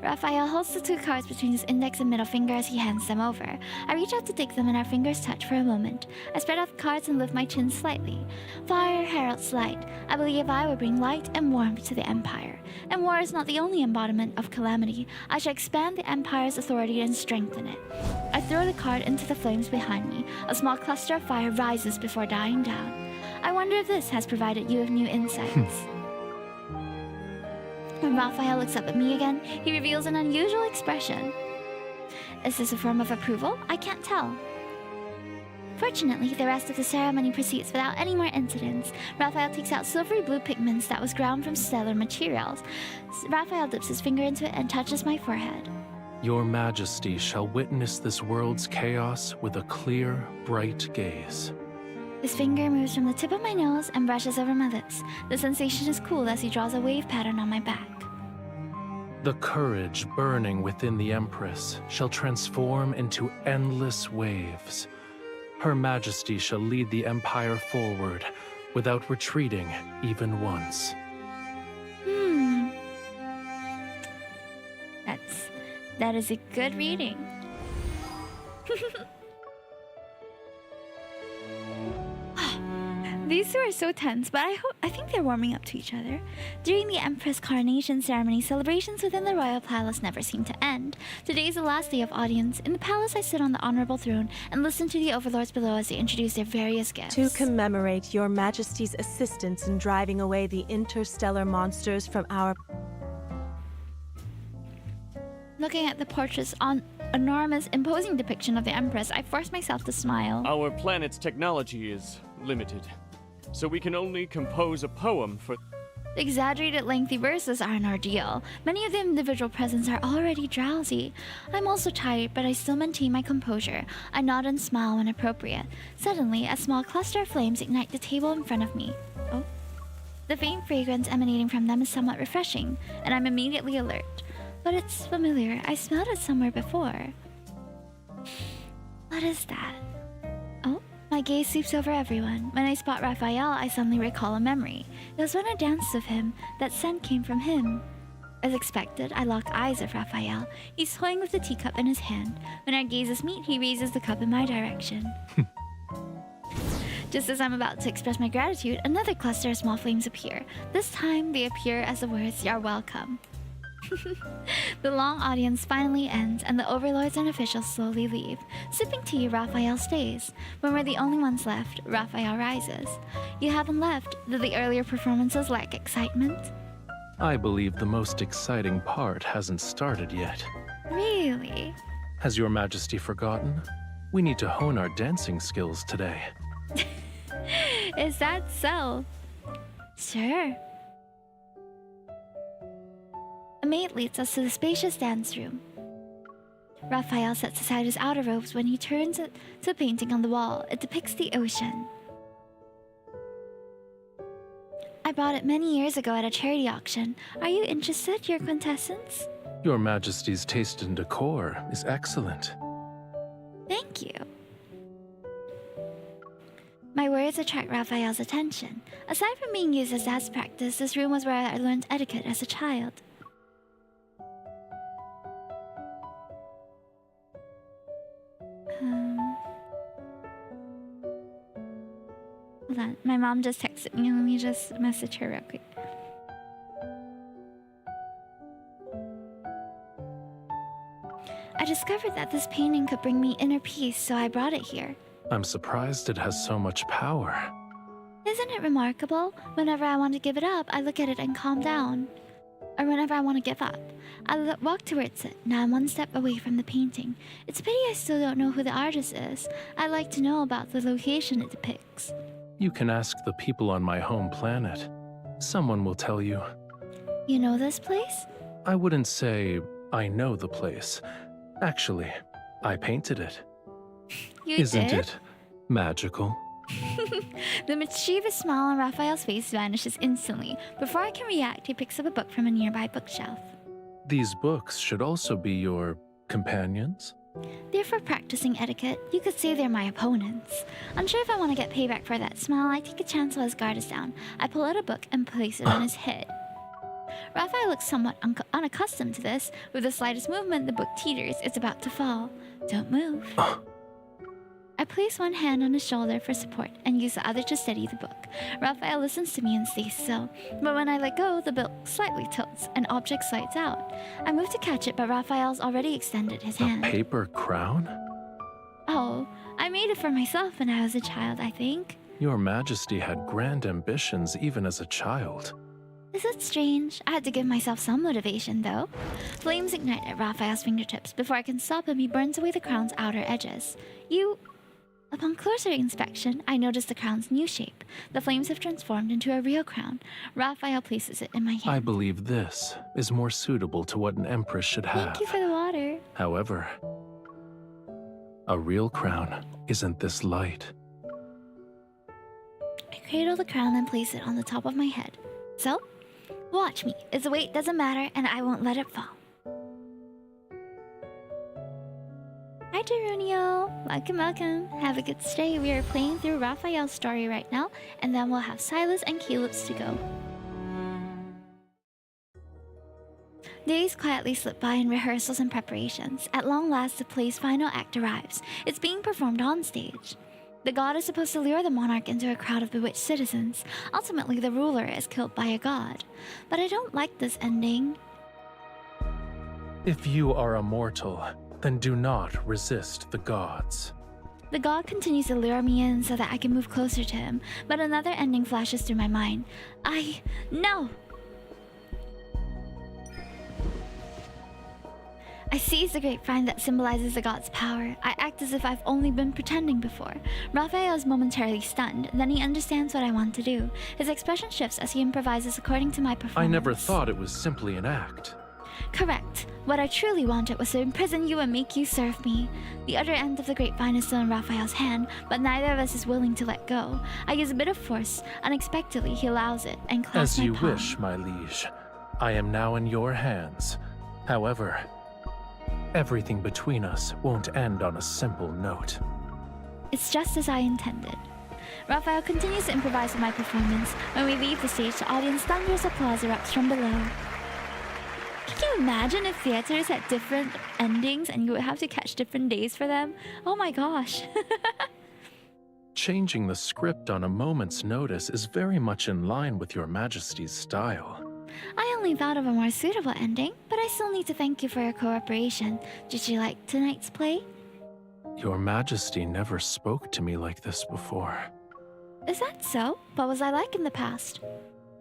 Rafayel holds the 2 cards between his index and middle finger as he hands them over. I reach out to take them and our fingers touch for a moment. I spread out the cards and lift my chin slightly. Fire heralds light. I believe I will bring light and warmth to the Empire. And war is not the only embodiment of calamity. I shall expand the Empire's authority and strengthen it. I throw the card into the flames behind me. A small cluster of fire rises before dying down. I wonder if this has provided you with new insights. When Rafayel looks up at me again, he reveals an unusual expression. Is this a form of approval? I can't tell. Fortunately, the rest of the ceremony proceeds without any more incidents. Rafayel takes out silvery blue pigments that was ground from stellar materials. Rafayel dips his finger into it and touches my forehead. Your Majesty shall witness this world's chaos with a clear, bright gaze. His finger moves from the tip of my nose and brushes over my lips. The sensation is cool as he draws a wave pattern on my back. The courage burning within the Empress shall transform into endless waves. Her Majesty shall lead the Empire forward without retreating even once. That is a good reading. These two are so tense, but I think they're warming up to each other. During the Empress coronation ceremony, celebrations within the royal palace never seem to end. Today is the last day of audience. In the palace, I sit on the honorable throne and listen to the overlords below as they introduce their various guests. To commemorate your Majesty's assistance in driving away the interstellar monsters from our... Looking at the portrait's enormous, imposing depiction of the Empress, I force myself to smile. Our planet's technology is limited, so we can only compose a poem for... The exaggerated lengthy verses are an ordeal. Many of the individual presents are already drowsy. I'm also tired, but I still maintain my composure. I nod and smile when appropriate. Suddenly, a small cluster of flames ignite the table in front of me. Oh. The faint fragrance emanating from them is somewhat refreshing, and I'm immediately alert. But it's familiar. I smelled it somewhere before. What is that? Oh, my gaze sweeps over everyone. When I spot Rafayel, I suddenly recall a memory. It was when I danced with him. That scent came from him. As expected, I lock eyes with Rafayel. He's toying with the teacup in his hand. When our gazes meet, he raises the cup in my direction. Just as I'm about to express my gratitude, another cluster of small flames appear. This time, they appear as the words, "You're welcome." The long audience finally ends, and the overlords and officials slowly leave. Sipping tea, Rafayel stays. When we're the only ones left, Rafayel rises. You haven't left. Did the earlier performances lack excitement? I believe the most exciting part hasn't started yet. Really? Has Your Majesty forgotten? We need to hone our dancing skills today. Is that so? Sure. A maid leads us to the spacious dance room. Rafayel sets aside his outer robes when he turns to a painting on the wall. It depicts the ocean. I bought it many years ago at a charity auction. Are you interested, your quintessence? Your Majesty's taste in decor is excellent. Thank you. My words attract Rafayel's attention. Aside from being used as dance practice, this room was where I learned etiquette as a child. Hold on, my mom just texted me. Let me just message her real quick. I discovered that this painting could bring me inner peace, so I brought it here. I'm surprised it has so much power. Isn't it remarkable? Whenever I want to give it up, I look at it and calm down. Or whenever I want to give up, I walk towards it. Now I'm one step away from the painting. It's a pity I still don't know who the artist is. I'd like to know about the location it depicts. You can ask the people on my home planet. Someone will tell you. You know this place? I wouldn't say I know the place. Actually, I painted it. Isn't it magical? The mischievous smile on Rafayel's face vanishes instantly. Before I can react, he picks up a book from a nearby bookshelf. These books should also be your companions? They're for practicing etiquette. You could say they're my opponents. Unsure if I want to get payback for that smile, I take a chance while his guard is down. I pull out a book and place it on his head. Rafayel looks somewhat unaccustomed to this. With the slightest movement, the book teeters. It's about to fall. Don't move. I place one hand on his shoulder for support and use the other to steady the book. Rafayel listens to me and stays still. But when I let go, the book slightly tilts. An object slides out. I move to catch it, but Rafayel's already extended his hand. A paper crown? Oh, I made it for myself when I was a child, I think. Your Majesty had grand ambitions even as a child. Is it strange? I had to give myself some motivation, though. Flames ignite at Raphael's fingertips. Before I can stop him, he burns away the crown's outer edges. Upon closer inspection, I notice the crown's new shape. The flames have transformed into a real crown. Raphael places it in my hand. I believe this is more suitable to what an empress should have. Thank you for the water. However, a real crown isn't this light. I cradle the crown and place it on the top of my head. So, watch me. Its weight doesn't matter, and I won't let it fall. Hi, Gerunio. Welcome, welcome. Have a good stay. We are playing through Raphael's story right now, and then we'll have Sylus and Calypso to go. Days quietly slip by in rehearsals and preparations. At long last, the play's final act arrives. It's being performed on stage. The god is supposed to lure the monarch into a crowd of bewitched citizens. Ultimately, the ruler is killed by a god. But I don't like this ending. If you are a mortal, then do not resist the gods. The god continues to lure me in so that I can move closer to him, but another ending flashes through my mind. No! I seize the grapevine that symbolizes the god's power. I act as if I've only been pretending before. Raphael is momentarily stunned, then he understands what I want to do. His expression shifts as he improvises according to my performance. I never thought it was simply an act. Correct. What I truly wanted was to imprison you and make you serve me. The other end of the grapevine is still in Raphael's hand, but neither of us is willing to let go. I use a bit of force. Unexpectedly, he allows it and clasps my palm. As you wish, my liege. I am now in your hands. However, everything between us won't end on a simple note. It's just as I intended. Raphael continues to improvise with my performance. When we leave the stage, the audience thunderous applause erupts from below. Can you imagine if theaters had different endings and you would have to catch different days for them? Oh my gosh. Changing the script on a moment's notice is very much in line with your Majesty's style. I only thought of a more suitable ending, but I still need to thank you for your cooperation. Did you like tonight's play? Your Majesty never spoke to me like this before. Is that so? What was I like in the past?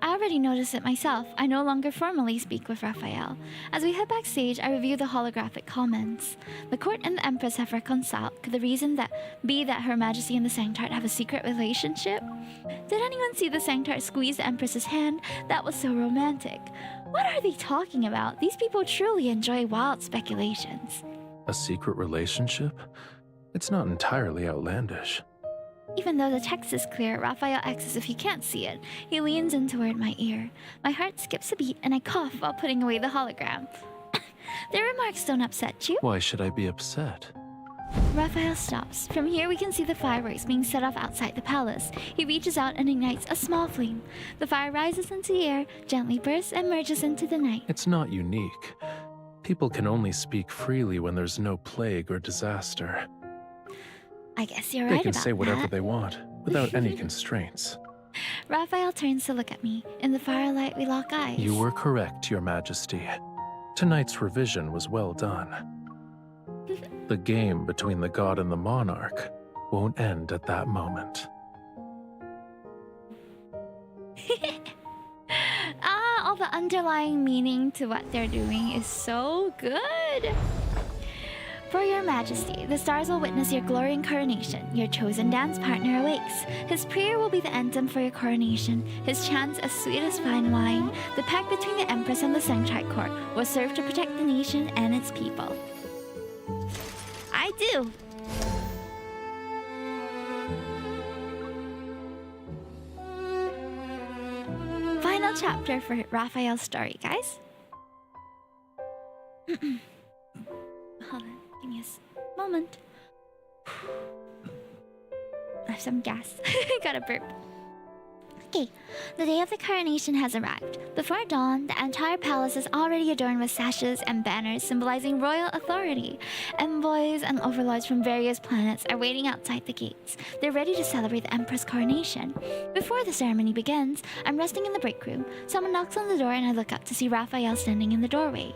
I already noticed it myself. I no longer formally speak with Raphael. As we head backstage, I review the holographic comments. The court and the Empress have reconciled. Could the reason be that Her Majesty and the Sanctart have a secret relationship? Did anyone see the Sanctart squeeze the Empress's hand? That was so romantic. What are they talking about? These people truly enjoy wild speculations. A secret relationship? It's not entirely outlandish. Even though the text is clear, Raphael acts as if he can't see it. He leans in toward my ear. My heart skips a beat and I cough while putting away the hologram. Their remarks don't upset you? Why should I be upset? Raphael stops. From here we can see the fireworks being set off outside the palace. He reaches out and ignites a small flame. The fire rises into the air, gently bursts and merges into the night. It's not unique. People can only speak freely when there's no plague or disaster. I guess you're right about that. They can say whatever they want, without any constraints. Raphael turns to look at me. In the firelight, we lock eyes. You were correct, Your Majesty. Tonight's revision was well done. The game between the god and the monarch won't end at that moment. All the underlying meaning to what they're doing is so good. For Your Majesty, the stars will witness your glory and coronation. Your chosen dance partner awakes. His prayer will be the anthem for your coronation. His chants as sweet as fine wine. The pact between the Empress and the Sanctart Court will serve to protect the nation and its people. I do. Final chapter for Raphael's story, guys. Hold on. Give me a moment. I have some gas. Gotta burp. Okay, the day of the coronation has arrived. Before dawn, the entire palace is already adorned with sashes and banners symbolizing royal authority. Envoys and overlords from various planets are waiting outside the gates. They're ready to celebrate the Empress coronation. Before the ceremony begins, I'm resting in the break room. Someone knocks on the door and I look up to see Raphael standing in the doorway.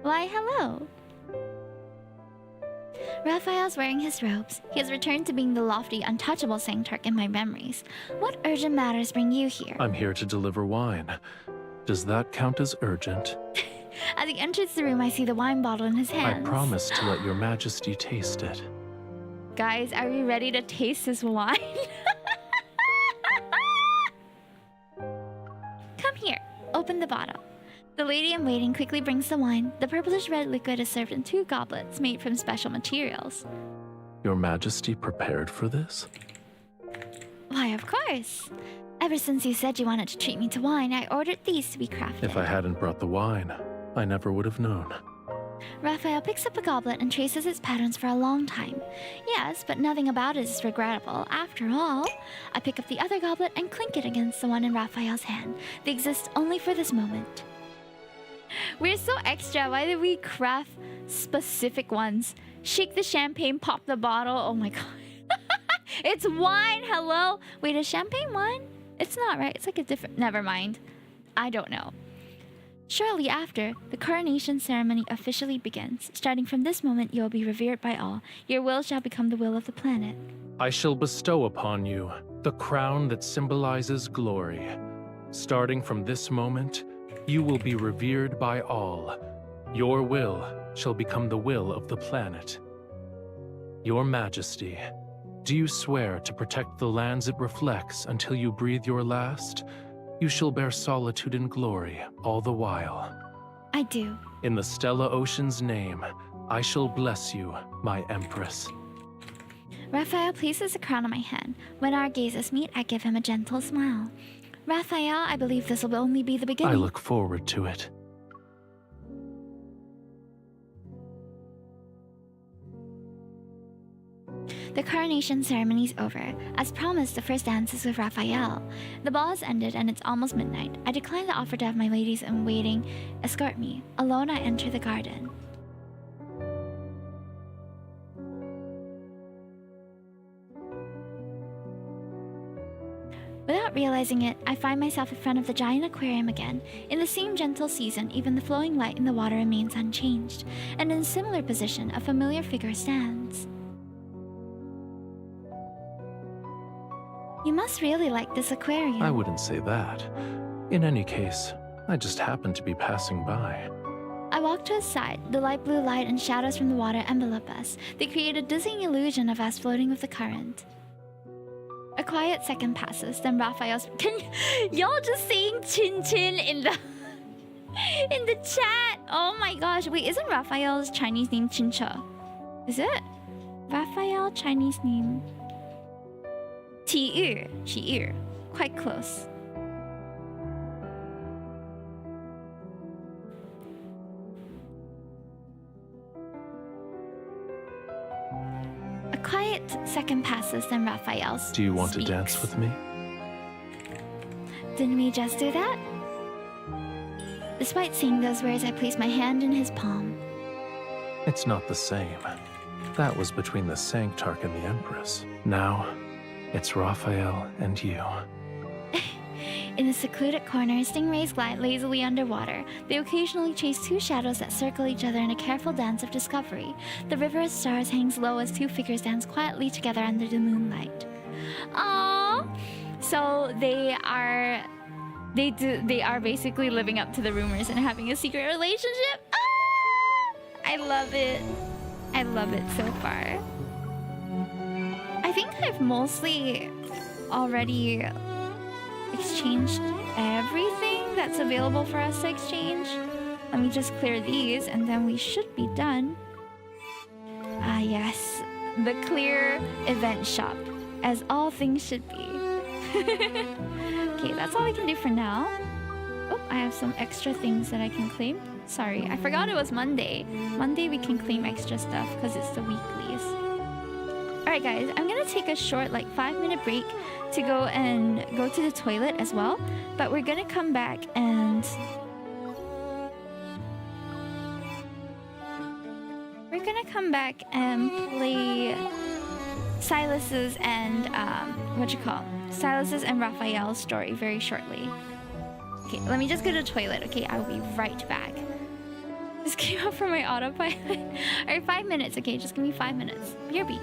Why, hello. Raphael's wearing his robes. He has returned to being the lofty, untouchable Sanctarch in my memories. What urgent matters bring you here? I'm here to deliver wine. Does that count as urgent? As he enters the room, I see the wine bottle in his hands. I promise to let your majesty taste it. Guys, are we ready to taste this wine? Come here. Open the bottle. The lady-in-waiting quickly brings the wine. The purplish-red liquid is served in 2 goblets made from special materials. Your majesty prepared for this? Why, of course. Ever since you said you wanted to treat me to wine, I ordered these to be crafted. If I hadn't brought the wine, I never would have known. Raphael picks up a goblet and traces its patterns for a long time. Yes, but nothing about it is regrettable. After all, I pick up the other goblet and clink it against the one in Raphael's hand. They exist only for this moment. We're so extra. Why did we craft specific ones? Shake the champagne, pop the bottle. Oh my god. It's wine, hello? Wait, is champagne wine? It's not, right? It's like a different... Never mind. I don't know. Shortly after, the coronation ceremony officially begins. Starting from this moment, you will be revered by all. Your will shall become the will of the planet. I shall bestow upon you the crown that symbolizes glory. Starting from this moment, you will be revered by all. Your will shall become the will of the planet. Your Majesty, do you swear to protect the lands it reflects until you breathe your last? You shall bear solitude and glory all the while. I do. In the Stella Ocean's name, I shall bless you, my Empress. Raphael places a crown on my hand. When our gazes meet, I give him a gentle smile. Raphael, I believe this will only be the beginning. I look forward to it. The coronation ceremony is over. As promised, the first dance is with Raphael. The ball has ended and it's almost midnight. I decline the offer to have my ladies-in-waiting escort me. Alone, I enter the garden. Without realizing it, I find myself in front of the giant aquarium again. In the same gentle season, even the flowing light in the water remains unchanged. And in a similar position, a familiar figure stands. You must really like this aquarium. I wouldn't say that. In any case, I just happened to be passing by. I walk to his side. The light blue light and shadows from the water envelop us. They create a dizzying illusion of us floating with the current. A quiet second passes, then Raphael's... Can y'all just saying chin chin in the... in the chat? Oh my gosh. Wait, isn't Raphael's Chinese name Chincha? Is it? Raphael Chinese name... Qi quite close. A quiet second passes, then Raphael Do you want speaks. to dance with me? Didn't we just do that? Despite saying those words, I place my hand in his palm. It's not the same. That was between the Sanctarch and the Empress. Now, it's Raphael and you. In a secluded corner, stingrays glide lazily underwater. They occasionally chase 2 shadows that circle each other in a careful dance of discovery. The river of stars hangs low as 2 figures dance quietly together under the moonlight. Aww! So they are basically living up to the rumors and having a secret relationship. Ah! I love it. I love it so far. I think I've mostly already exchanged everything that's available for us to exchange. Let me just clear these and then we should be done. Ah yes, the clear event shop, as all things should be. Okay, that's all I can do for now. Oh, I have some extra things that I can claim. Sorry, I forgot it was Monday. Monday we can claim extra stuff because it's the weeklies. Alright guys, I'm gonna take a short 5-minute break to go to the toilet as well. But we're gonna come back and... play Sylus's and Sylus's and Raphael's story very shortly. Okay, let me just go to the toilet, okay? I will be right back. Just came out from my autopilot. Alright, 5 minutes, okay, just give me 5 minutes. BRB.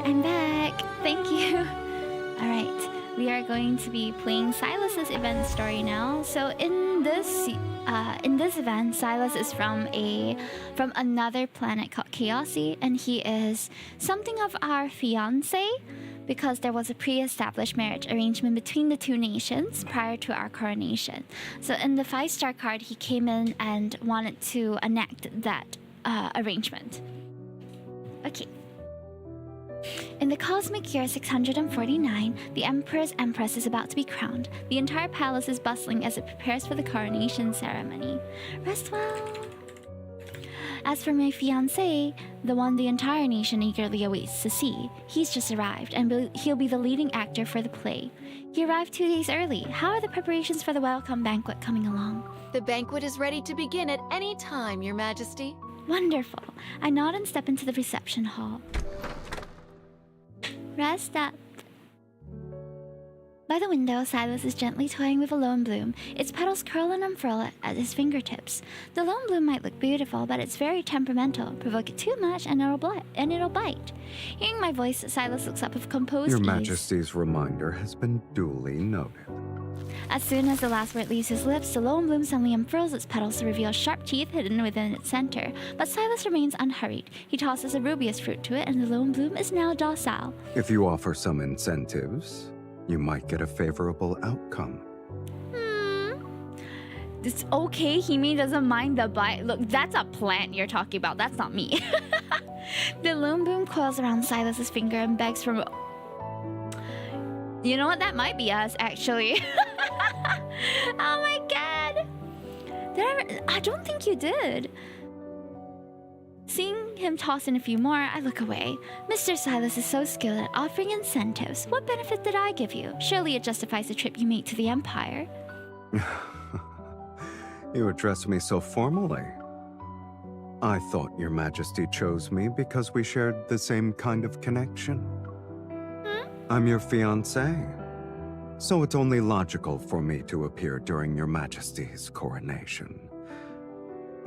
I'm back. Thank you. Alright, we are going to be playing Sylus's event story now. So in this event, Sylus is from another planet called Chaosy, and he is something of our fiance because there was a pre-established marriage arrangement between the two nations prior to our coronation. So in the 5-star card, he came in and wanted to enact that arrangement. Okay. In the cosmic year 649, the Emperor's Empress is about to be crowned. The entire palace is bustling as it prepares for the coronation ceremony. Rest well. As for my fiancé, the one the entire nation eagerly awaits to see, he's just arrived, and he'll be the leading actor for the play. He arrived 2 days early. How are the preparations for the welcome banquet coming along? The banquet is ready to begin at any time, Your Majesty. Wonderful. I nod and step into the reception hall. Rest up. By the window, Sylus is gently toying with a lone bloom. Its petals curl and unfurl at his fingertips. The lone bloom might look beautiful, but it's very temperamental. Provoke it too much and it'll bite. Hearing my voice, Sylus looks up with composed Your ease. Majesty's reminder has been duly noted. As soon as the last word leaves his lips, the lone bloom suddenly unfurls its petals to reveal sharp teeth hidden within its center. But Sylus remains unhurried. He tosses a rubious fruit to it, and the lone bloom is now docile. If you offer some incentives, you might get a favorable outcome. It's okay, Hime doesn't mind the bite. Look, that's a plant you're talking about. That's not me. The lone bloom coils around Sylus's finger and begs for... You know what? That might be us, actually. Oh my god. I don't think you did. Seeing him toss in a few more, I look away. Mr. Sylus is so skilled at offering incentives. What benefit did I give you? Surely it justifies the trip you make to the Empire. You address me so formally. I thought Your Majesty chose me because we shared the same kind of connection. I'm your fiancé, so it's only logical for me to appear during Your Majesty's coronation.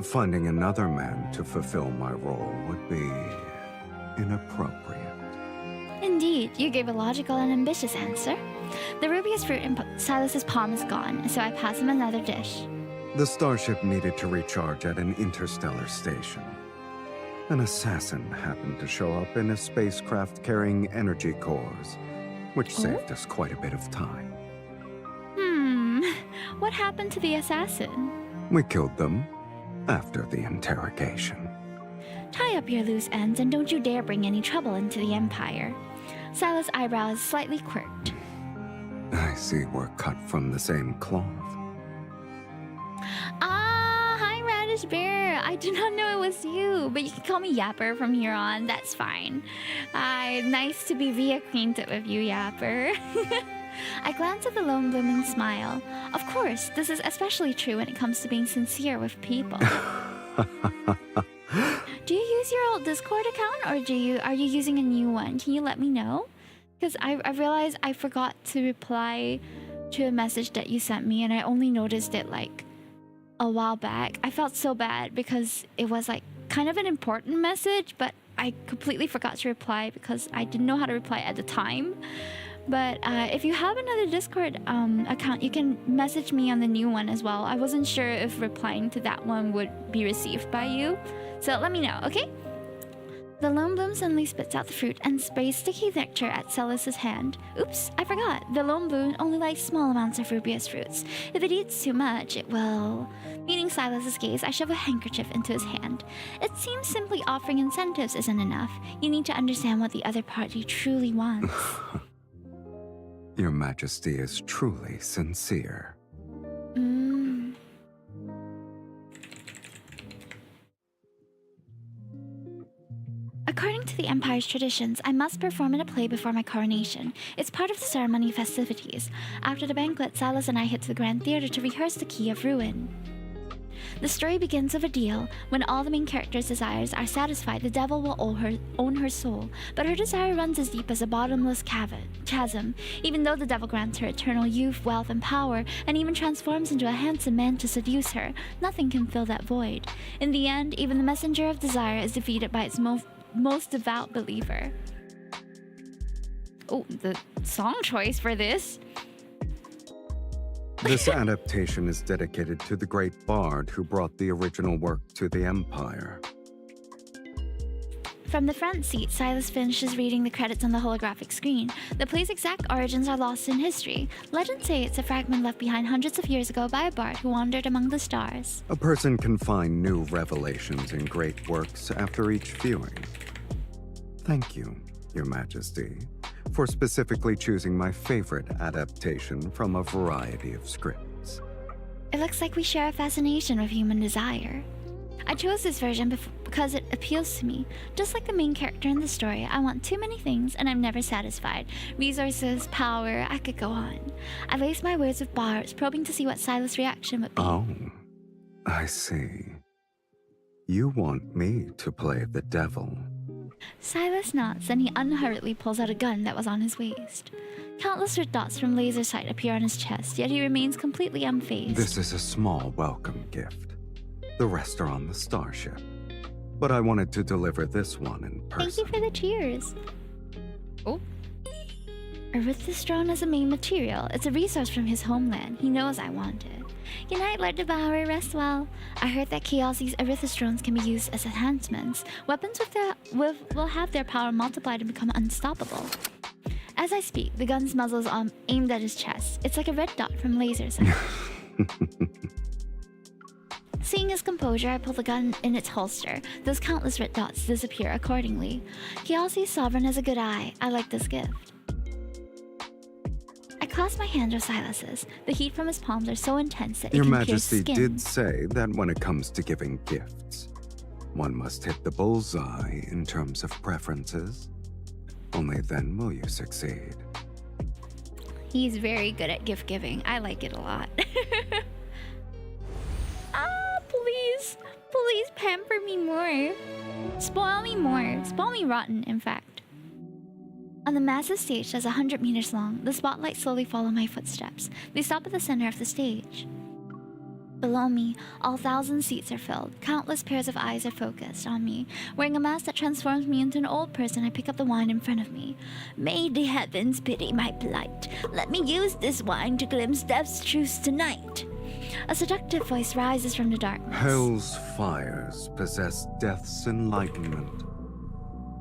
Finding another man to fulfill my role would be inappropriate. Indeed, you gave a logical and ambitious answer. The rubious fruit in Sylus's palm is gone, so I pass him another dish. The starship needed to recharge at an interstellar station. An assassin happened to show up in a spacecraft carrying energy cores, which saved us quite a bit of time. What happened to the assassin? We killed them after the interrogation. Tie up your loose ends and don't you dare bring any trouble into the Empire. Sylus' eyebrows slightly quirked. I see we're cut from the same cloth. Hi Radish Bear. I do not know it was you, but you can call me Yapper from here on. That's fine. Nice to be reacquainted with you, Yapper. I glance at the lone bloom and smile. Of course, this is especially true when it comes to being sincere with people. Do you use your old Discord account, or are you using a new one? Can you let me know? Because I realized I forgot to reply to a message that you sent me, and I only noticed it like a while back. I felt so bad because it was like kind of an important message, but I completely forgot to reply because I didn't know how to reply at the time. But if you have another Discord account, you can message me on the new one as well. I wasn't sure if replying to that one would be received by you. So let me know, okay? The lone bloom suddenly spits out the fruit and sprays sticky nectar at Sylus's hand. Oops, I forgot. The lone bloom only likes small amounts of rubious fruits. If it eats too much, it will... Meeting Sylus's gaze, I shove a handkerchief into his hand. It seems simply offering incentives isn't enough. You need to understand what the other party truly wants. Your Majesty is truly sincere. According to the Empire's traditions, I must perform in a play before my coronation. It's part of the ceremony festivities. After the banquet, Sylus and I head to the Grand Theater to rehearse the Key of Ruin. The story begins with a deal. When all the main character's desires are satisfied, the devil will own her soul. But her desire runs as deep as a bottomless chasm. Even though the devil grants her eternal youth, wealth, and power, and even transforms into a handsome man to seduce her, nothing can fill that void. In the end, even the messenger of desire is defeated by its most devout believer. Oh, the song choice for this. This adaptation is dedicated to the great bard who brought the original work to the Empire. From the front seat, Sylus finishes reading the credits on the holographic screen. The play's exact origins are lost in history. Legends say it's a fragment left behind hundreds of years ago by a bard who wandered among the stars. A person can find new revelations in great works after each viewing. Thank you, Your Majesty, for specifically choosing my favorite adaptation from a variety of scripts. It looks like we share a fascination with human desire. I chose this version because it appeals to me. Just like the main character in the story, I want too many things and I'm never satisfied. Resources, power, I could go on. I laced my words with bars, probing to see what Sylus' reaction would be. Oh, I see. You want me to play the devil. Sylus nods, and he unhurriedly pulls out a gun that was on his waist. Countless red dots from laser sight appear on his chest, yet he remains completely unfazed. This is a small welcome gift. The rest are on the starship. But I wanted to deliver this one in person. Thank you for the cheers. Oh. Erythrostone is a main material. It's a resource from his homeland. He knows I want it. Good night, Lord Devourer. Rest well. I heard that Chaosi's erythrostones can be used as enhancements. Weapons will have their power multiplied and become unstoppable. As I speak, the gun's muzzle is aimed at his chest. It's like a red dot from laser sight. Seeing his composure, I pull the gun in its holster. Those countless red dots disappear accordingly. Chaosi's sovereign has a good eye. I like this gift. clasp my hand of Sylus's. The heat from his palms are so intense that Your it can pierce Majesty skin. did say that when it comes to giving gifts, one must hit the bullseye in terms of preferences. Only then will you succeed. He's very good at gift giving. I like it a lot. Please. Please pamper me more. Spoil me more. Spoil me rotten, in fact. On the massive stage that's 100 meters long, the spotlights slowly follow my footsteps. They stop at the center of the stage. Below me, all 1,000 seats are filled. Countless pairs of eyes are focused on me. Wearing a mask that transforms me into an old person, I pick up the wine in front of me. May the heavens pity my plight. Let me use this wine to glimpse death's truth tonight. A seductive voice rises from the darkness. Hell's fires possess death's enlightenment.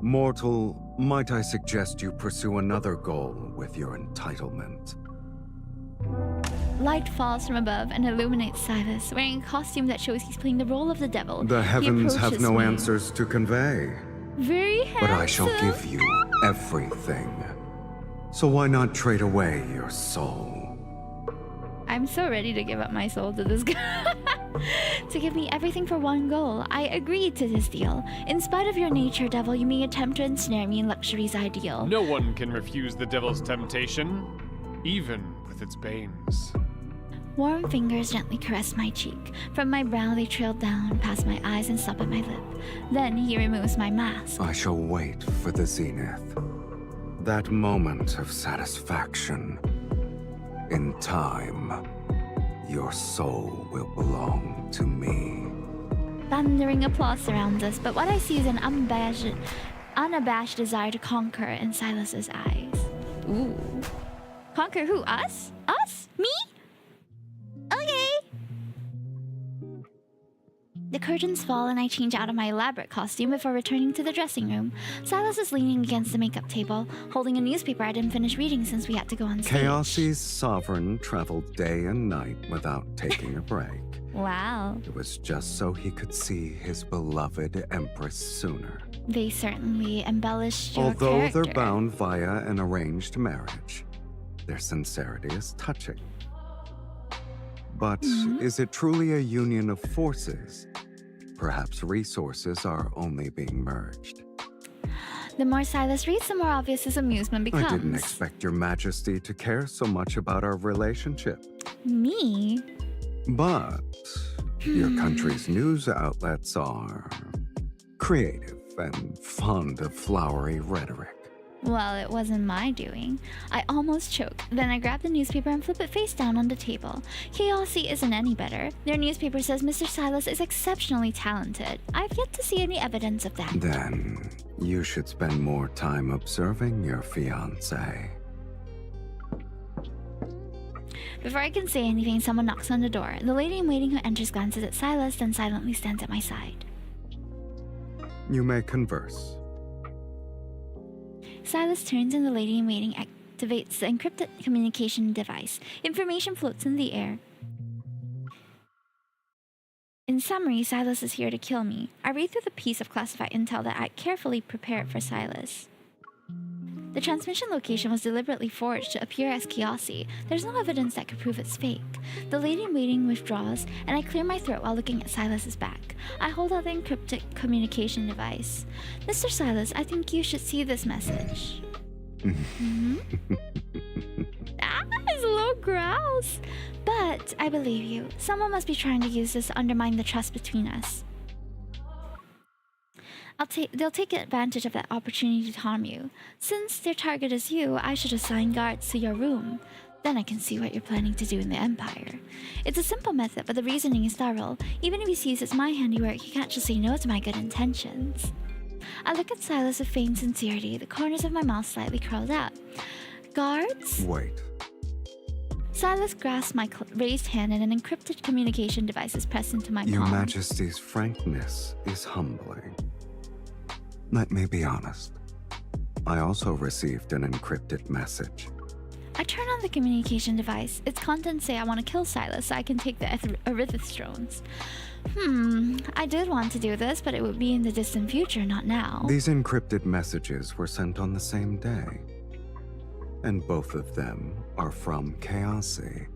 Mortal, might I suggest you pursue another goal with your entitlement? Light falls from above and illuminates Sylus, wearing a costume that shows he's playing the role of the devil. The heavens have approaches no me. answers to convey. Very handsome. But I shall give you everything. So why not trade away your soul? I'm so ready to give up my soul to this guy. To give me everything for one goal. I agreed to this deal. In spite of your nature, devil, you may attempt to ensnare me in luxury's ideal. No one can refuse the devil's temptation, even with its banes. Warm fingers gently caress my cheek. From my brow they trail down, past my eyes and stop at my lip. Then he removes my mask. I shall wait for the zenith. That moment of satisfaction. In time, your soul will belong to me. Thundering applause surrounds us, but what I see is an unabashed desire to conquer in Sylus's eyes. Ooh. Conquer who? Us? Us? Me? Okay. The curtains fall and I change out of my elaborate costume before returning to the dressing room. Sylus is leaning against the makeup table, holding a newspaper I didn't finish reading since we had to go on stage. Chaosi's sovereign traveled day and night without taking a break. Wow. It was just so he could see his beloved Empress sooner. They certainly embellished your Although character. they're bound via an arranged marriage, their sincerity is touching. But is it truly a union of forces? Perhaps resources are only being merged. The more Sylus reads, the more obvious his amusement becomes. I didn't expect your majesty to care so much about our relationship. Me? But your country's news outlets are creative and fond of flowery rhetoric. Well, it wasn't my doing. I almost choked. Then I grab the newspaper and flip it face down on the table. Chaosy isn't any better. Their newspaper says Mr. Sylus is exceptionally talented. I've yet to see any evidence of that. Then you should spend more time observing your fiancé. Before I can say anything, someone knocks on the door. The lady-in-waiting who enters glances at Sylus, then silently stands at my side. You may converse. Sylus turns and the lady-in-waiting activates the encrypted communication device. Information floats in the air. In summary, Sylus is here to kill me. I read through the piece of classified intel that I carefully prepared for Sylus. The transmission location was deliberately forged to appear as Chaosy. There's no evidence that could prove it's fake. The lady-in-waiting withdraws, and I clear my throat while looking at Sylus's back. I hold out the encrypted communication device. Mr. Sylus, I think you should see this message. His low growls. But I believe you. Someone must be trying to use this to undermine the trust between us. They'll take advantage of that opportunity to harm you. Since their target is you, I should assign guards to your room. Then I can see what you're planning to do in the Empire. It's a simple method, but the reasoning is thorough. Even if he sees it's my handiwork, he can't just say no to my good intentions. I look at Sylus with feigned sincerity, the corners of my mouth slightly curled up. Guards? Wait. Sylus grasps my raised hand and an encrypted communication device is pressed into my palm. Your Majesty's frankness is humbling. Let me be honest. I also received an encrypted message. I turn on the communication device. Its contents say I want to kill Sylus so I can take the Erythrones. I did want to do this, but it would be in the distant future, not now. These encrypted messages were sent on the same day. and both of them are from Chaosy.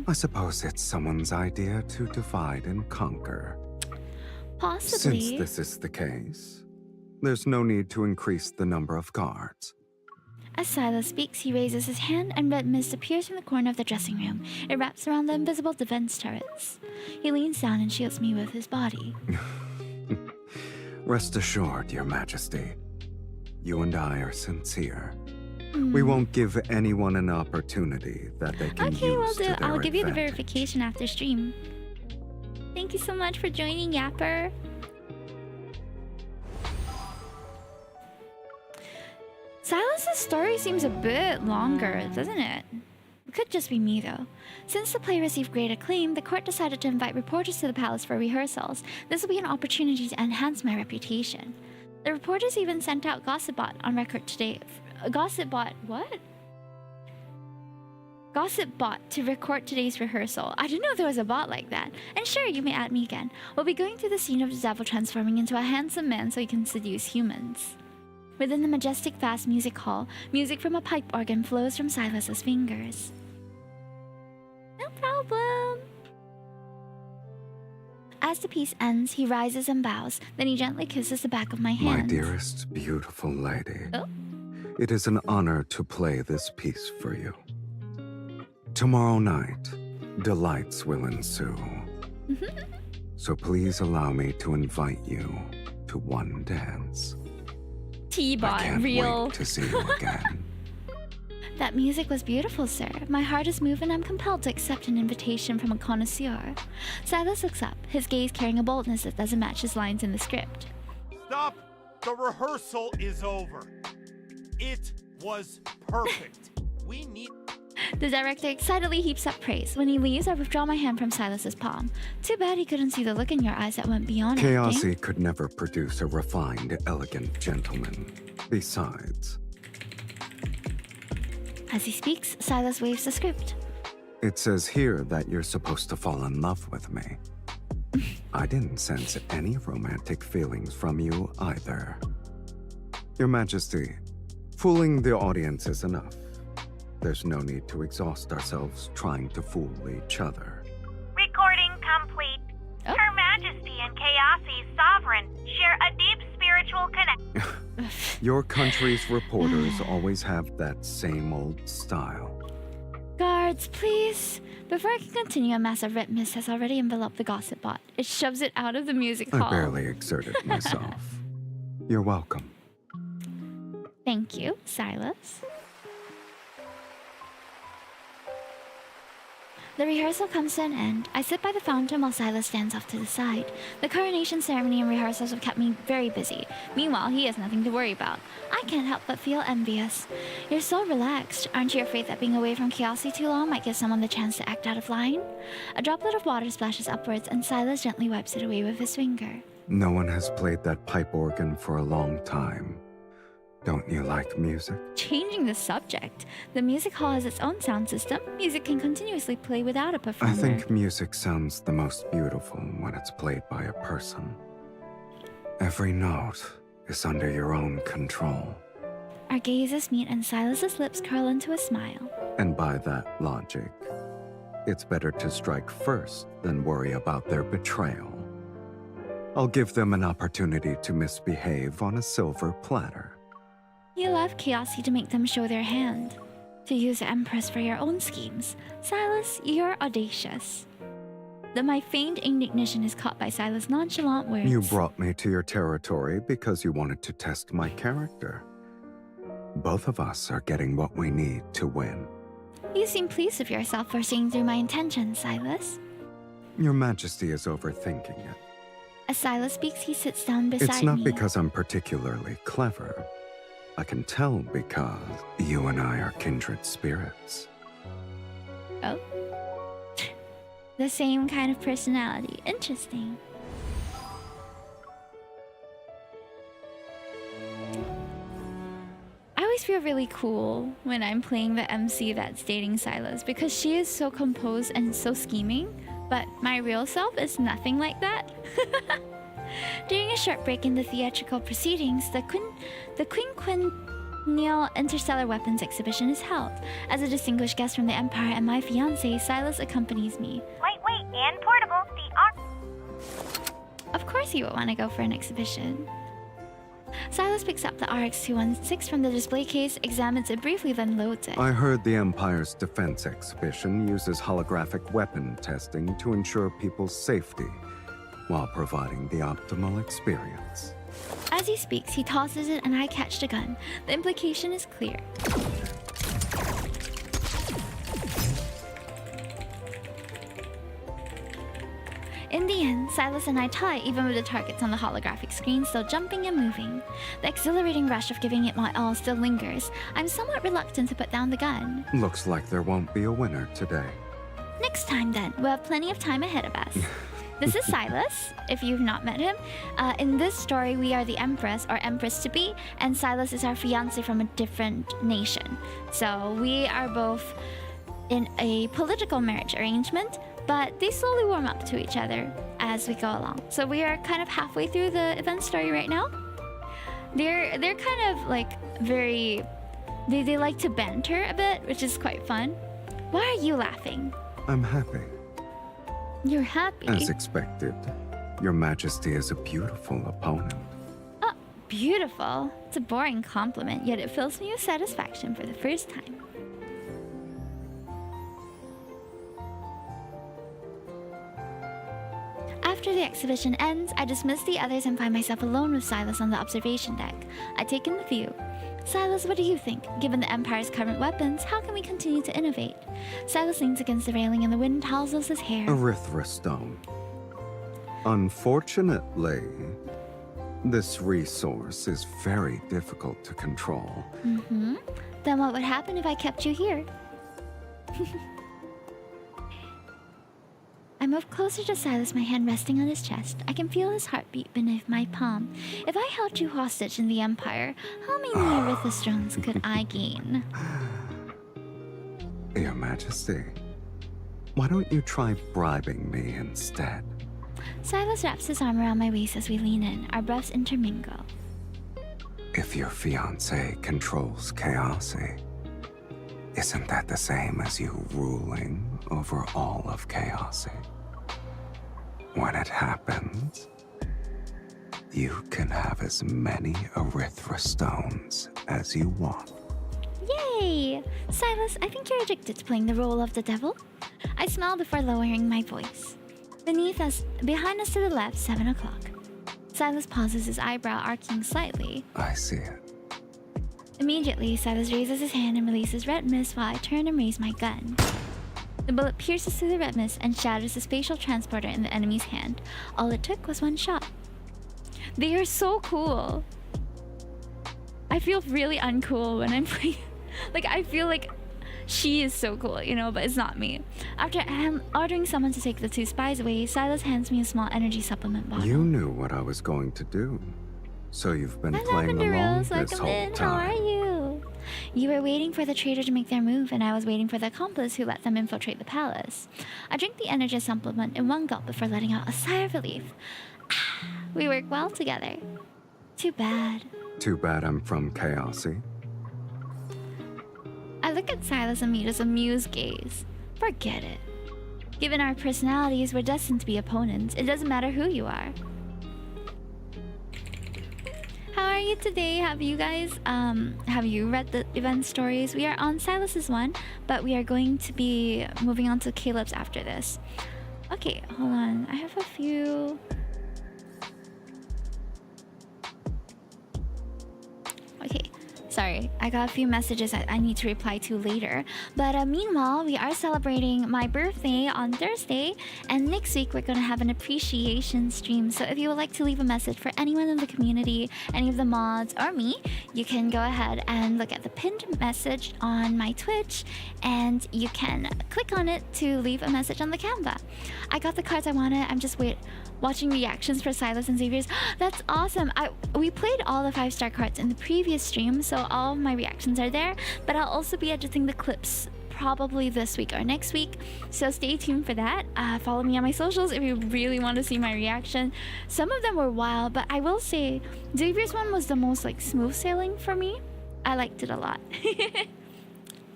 I suppose it's someone's idea to divide and conquer. Possibly. Since this is the case, there's no need to increase the number of guards. As Sylus speaks, he raises his hand and red mist appears from the corner of the dressing room. It wraps around the invisible defense turrets. He leans down and shields me with his body. Rest assured, Your Majesty. You and I are sincere. We won't give anyone an opportunity that they can use to their I'll give you the advantage. verification after stream. Thank you so much for joining, Yapper. Silas's story seems a bit longer, doesn't it? It could just be me, though. Since the play received great acclaim, the court decided to invite reporters to the palace for rehearsals. This will be an opportunity to enhance my reputation. The reporters even sent out Gossipbot on record today. Gossipbot, what? Gossipbot to record today's rehearsal. I didn't know there was a bot like that. And sure, you may add me again. We'll be going through the scene of the devil transforming into a handsome man so he can seduce humans. Within the majestic, vast music hall, music from a pipe organ flows from Silas's fingers. No problem. As the piece ends, he rises and bows. Then he gently kisses the back of my hand. My dearest, beautiful lady. Oh? It is an honor to play this piece for you. Tomorrow night, delights will ensue. So please allow me to invite you to one dance. T-bot, I can't real. wait to see you again. That music was beautiful, sir. My heart is moved and I'm compelled to accept an invitation from a connoisseur. Sylus looks up, his gaze carrying a boldness that doesn't match his lines in the script. Stop! The rehearsal is over. It was perfect. We need... The director excitedly heaps up praise. When he leaves, I withdraw my hand from Silas's palm. Too bad he couldn't see the look in your eyes that went beyond acting. Chaosy could never produce a refined, elegant gentleman. Besides... As he speaks, Sylus waves the script. It says here that you're supposed to fall in love with me. I didn't sense any romantic feelings from you either. Your Majesty, fooling the audience is enough. There's no need to exhaust ourselves trying to fool each other. Recording complete. Her Majesty and Chaosy's sovereign share a deep spiritual connection. Your country's reporters always have that same old style. Guards, please. Before I can continue, a massive red mist has already enveloped the gossip bot. It shoves it out of the music hall. I barely exerted myself. You're welcome. Thank you, Sylus. The rehearsal comes to an end. I sit by the fountain while Sylus stands off to the side. The coronation ceremony and rehearsals have kept me very busy. Meanwhile, he has nothing to worry about. I can't help but feel envious. You're so relaxed. Aren't you afraid that being away from Chaosy too long might give someone the chance to act out of line? A droplet of water splashes upwards and Sylus gently wipes it away with his finger. No one has played that pipe organ for a long time. Don't you like music? Changing the subject. The music hall has its own sound system. Music can continuously play without a performer. I think music sounds the most beautiful when it's played by a person. Every note is under your own control. Our gazes meet and Sylus's lips curl into a smile. And by that logic, it's better to strike first than worry about their betrayal. I'll give them an opportunity to misbehave on a silver platter. You left Chaosy to make them show their hand. To use the Empress for your own schemes. Sylus, you're audacious. My feigned indignation is caught by Sylus' nonchalant words. You brought me to your territory because you wanted to test my character. Both of us are getting what we need to win. You seem pleased with yourself for seeing through my intentions, Sylus. Your Majesty is overthinking it. As Sylus speaks, he sits down beside me. It's not because I'm particularly clever. I can tell because you and I are kindred spirits. Oh? The same kind of personality. Interesting. I always feel really cool when I'm playing the MC that's dating Sylus because she is so composed and so scheming, but my real self is nothing like that. During a short break in the theatrical proceedings, the Neil Interstellar Weapons exhibition is held. As a distinguished guest from the Empire and my fiancé, Sylus accompanies me. Lightweight and portable, the Of course you would want to go for an exhibition. Sylus picks up the RX-216 from the display case, examines it briefly, then loads it. I heard the Empire's defense exhibition uses holographic weapon testing to ensure people's safety while providing the optimal experience. As he speaks, he tosses it and I catch the gun. The implication is clear. In the end, Sylus and I tie, even with the targets on the holographic screen still jumping and moving. The exhilarating rush of giving it my all still lingers. I'm somewhat reluctant to put down the gun. Looks like there won't be a winner today. Next time then, we'll have plenty of time ahead of us. This is Sylus, if you've not met him. In this story, we are the Empress, or Empress-to-be, and Sylus is our fiancé from a different nation. So we are both in a political marriage arrangement, but they slowly warm up to each other as we go along. So we are kind of halfway through the event story right now. They're kind of like very... They like to banter a bit, which is quite fun. Why are you laughing? I'm happy. You're happy? As expected. Your Majesty is a beautiful opponent. Oh, beautiful. It's a boring compliment, yet it fills me with satisfaction for the first time. After the exhibition ends, I dismiss the others and find myself alone with Sylus on the observation deck. I take in the view. Sylus, what do you think? Given the Empire's current weapons, how can we continue to innovate? Sylus leans against the railing and the wind tousles his hair. Erythra stone. Unfortunately, this resource is very difficult to control. Mm-hmm. Then what would happen if I kept you here? I move closer to Sylus, my hand resting on his chest. I can feel his heartbeat beneath my palm. If I held you hostage in the Empire, how many Erythra stones could I gain? Your Majesty, why don't you try bribing me instead? Sylus wraps his arm around my waist as we lean in. Our breaths intermingle. If your fiancé controls Chaosy, isn't that the same as you ruling over all of Chaosy? When it happens, you can have as many Erythra stones as you want. Yay! Sylus, I think you're addicted to playing the role of the devil. I smile before lowering my voice. Behind us to the left, 7 o'clock. Sylus pauses, his eyebrow arcing slightly. I see it. Immediately, Sylus raises his hand and releases red mist while I turn and raise my gun. The bullet pierces through the red mist and shatters the spatial transporter in the enemy's hand. All it took was one shot. They are so cool. I feel really uncool when I'm playing. Like, I feel like she is so cool, you know, but it's not me. After ordering someone to take the 2 spies away, Sylus hands me a small energy supplement bottle. You knew what I was going to do, so you've been playing along this whole time. How are you? You were waiting for the traitor to make their move, and I was waiting for the accomplice who let them infiltrate the palace. I drink the energy supplement in one gulp before letting out a sigh of relief. We work well together. Too bad. Too bad I'm from Chaosy. I look at Sylus and meet his amused gaze. Forget it. Given our personalities, we're destined to be opponents. It doesn't matter who you are. How are you today? Have you read the event stories? We are on Sylus's one, but we are going to be moving on to Caleb's after this. Okay, hold on. I have a few... Okay, sorry. I got a few messages that I need to reply to later. But meanwhile, we are celebrating my birthday on Thursday, and next week we're going to have an appreciation stream. So if you would like to leave a message for anyone in the community, any of the mods, or me, you can go ahead and look at the pinned message on my Twitch, and you can click on it to leave a message on the Canva. I got the cards I wanted. I'm just watching reactions for Sylus and Xavier's. That's awesome. We played all the 5-star cards in the previous stream, so all of my reactions are there, but I'll also be editing the clips probably this week or next week, so stay tuned for that. Follow me on my socials if you really want to see my reaction. Some of them were wild, but I will say Xavier's one was the most like smooth sailing for me. I liked it a lot.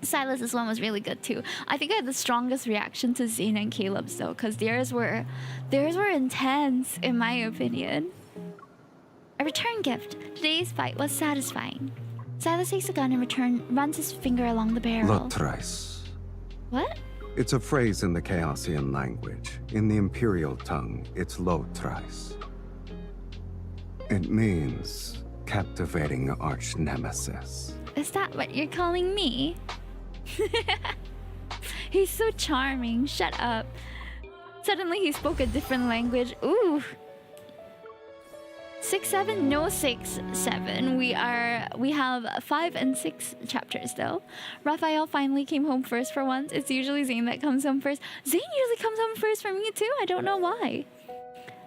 Silas's one was really good too. I think I had the strongest reaction to Zayne and Caleb's though, because theirs were intense in my opinion. A return gift. Today's fight was satisfying. Sylus takes a gun and runs his finger along the barrel. L'Trace. What? It's a phrase in the Chaosian language. In the Imperial tongue, it's L'Trace. It means captivating arch nemesis. Is that what you're calling me? He's so charming. Shut up. Suddenly he spoke a different language. Ooh. 6-7? No 6-7. We have 5 and 6 chapters though. Rafayel finally came home first for once. It's usually Zayne that comes home first. Zayne usually comes home first for me too. I don't know why.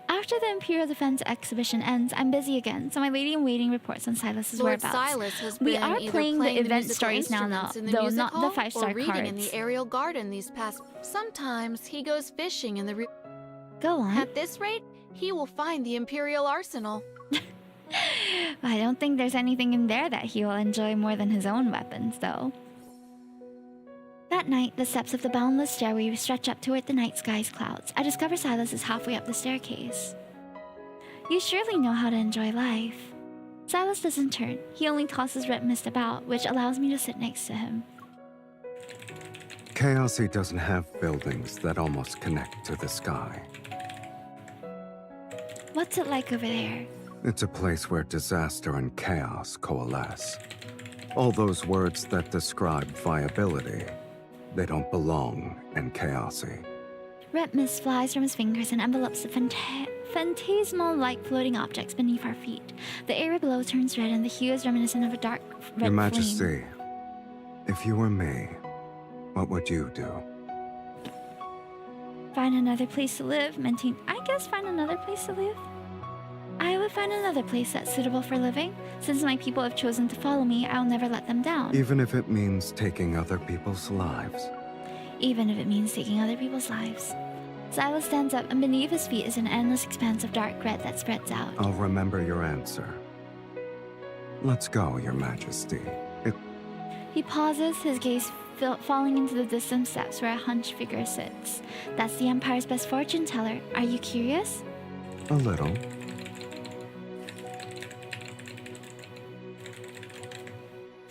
After the Imperial Defense exhibition ends, I'm busy again, so my lady-in-waiting reports on Silas's Lord whereabouts. Sylus has We been are either playing the event musical stories now, instruments in the though music not the hall 5-star or reading cards. in the aerial garden these past. Sometimes he goes fishing in the. Go on. At this rate, he will find the Imperial arsenal. I don't think there's anything in there that he will enjoy more than his own weapons, though. That night, the steps of the boundless stairway stretch up toward the night sky's clouds. I discover Sylus is halfway up the staircase. You surely know how to enjoy life. Sylus doesn't turn. He only tosses red mist about, which allows me to sit next to him. Chaosy doesn't have buildings that almost connect to the sky. What's it like over there? It's a place where disaster and chaos coalesce. All those words that describe viability, they don't belong in Chaosy. Red mist flies from his fingers and envelopes the phantasmal-like floating objects beneath our feet. The area below turns red and the hue is reminiscent of a dark red Your flame. Majesty, if you were me, what would you do? Find another place to live, find another place to live? I would find another place that's suitable for living. Since my people have chosen to follow me, I'll never let them down. Even if it means taking other people's lives. Even if it means taking other people's lives. Sylus stands up, and beneath his feet is an endless expanse of dark red that spreads out. I'll remember your answer. Let's go, Your Majesty. He pauses, his gaze falling into the distant steps where a hunched figure sits. That's the Empire's best fortune teller. Are you curious? A little.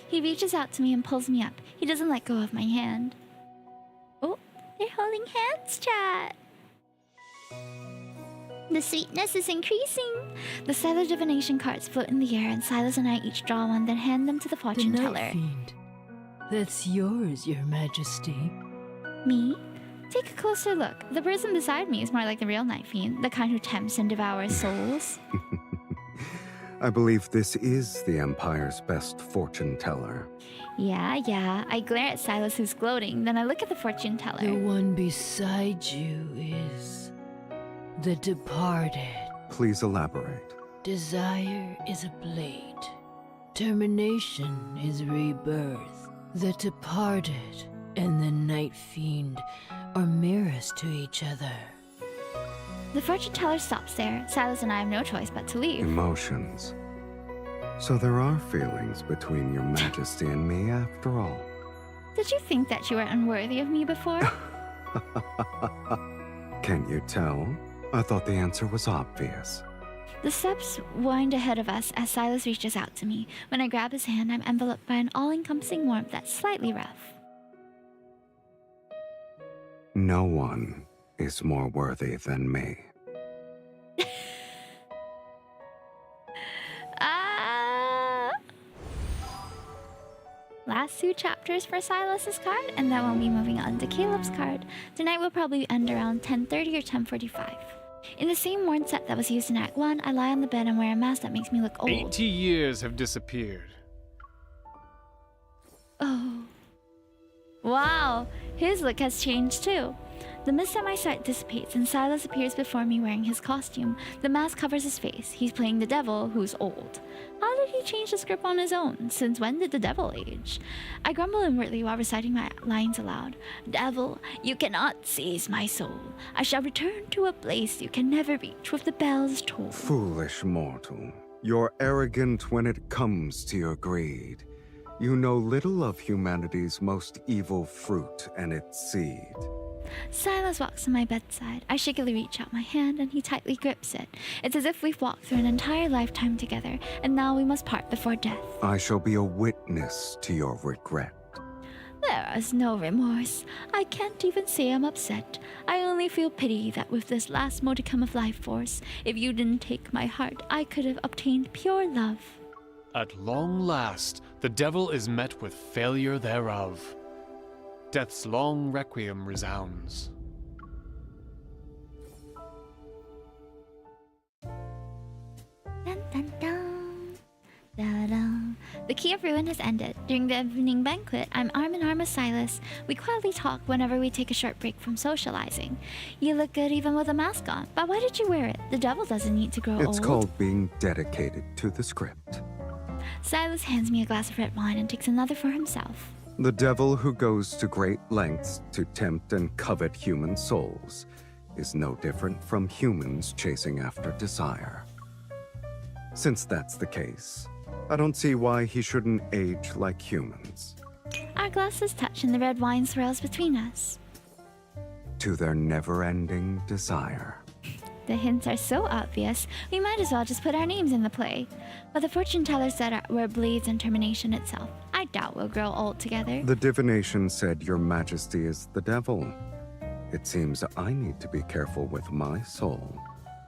He reaches out to me and pulls me up. He doesn't let go of my hand. Oh, they're holding hands, chat. The sweetness is increasing. The stellar divination cards float in the air, and Sylus and I each draw one, then hand them to the fortune teller. Night Fiend. That's yours, Your Majesty. Me? Take a closer look. The person beside me is more like the real Night Fiend, the kind who tempts and devours souls. I believe this is the Empire's best fortune teller. Yeah. I glare at Sylus, who's gloating, then I look at the fortune teller. The one beside you is the departed. Please elaborate. Desire is a blade. Termination is rebirth. The departed and the Night Fiend are mirrors to each other. The fortune teller stops there. Sylus and I have no choice but to leave. Emotions. So there are feelings between Your Majesty and me after all. Did you think that you were unworthy of me before? Can you tell? I thought the answer was obvious. The steps wind ahead of us as Sylus reaches out to me. When I grab his hand, I'm enveloped by an all-encompassing warmth that's slightly rough. No one is more worthy than me. Last 2 chapters for Sylus's card, and then we'll be moving on to Caleb's card. Tonight will probably end around 10:30 or 10:45. In the same worn set that was used in Act 1, I lie on the bed and wear a mask that makes me look old. 80 years have disappeared. Oh. Wow, his look has changed too. The mist at my sight dissipates and Sylus appears before me wearing his costume. The mask covers his face. He's playing the devil, who's old. How did he change the script on his own? Since when did the devil age? I grumble inwardly while reciting my lines aloud. Devil, you cannot seize my soul. I shall return to a place you can never reach with the bells toll. Foolish mortal. You're arrogant when it comes to your greed. You know little of humanity's most evil fruit and its seed. Sylus walks to my bedside. I shakily reach out my hand and he tightly grips it. It's as if we've walked through an entire lifetime together, and now we must part before death. I shall be a witness to your regret. There is no remorse. I can't even say I'm upset. I only feel pity that with this last modicum of life force, if you didn't take my heart, I could have obtained pure love. At long last, the devil is met with failure thereof. Death's long requiem resounds. Dun, dun, dun. Da-da. The Key of Ruin has ended. During the evening banquet, I'm arm in arm with Sylus. We quietly talk whenever we take a short break from socializing. You look good even with a mask on, but why did you wear it? The devil doesn't need to grow old. It's called being dedicated to the script. Sylus hands me a glass of red wine and takes another for himself. The devil who goes to great lengths to tempt and covet human souls is no different from humans chasing after desire. Since that's the case, I don't see why he shouldn't age like humans. Our glasses touch and the red wine swirls between us. To their never-ending desire. The hints are so obvious, we might as well just put our names in the play. But the fortune teller said we're blades and termination itself. I doubt we'll grow old together. The divination said your majesty is the devil. It seems I need to be careful with my soul.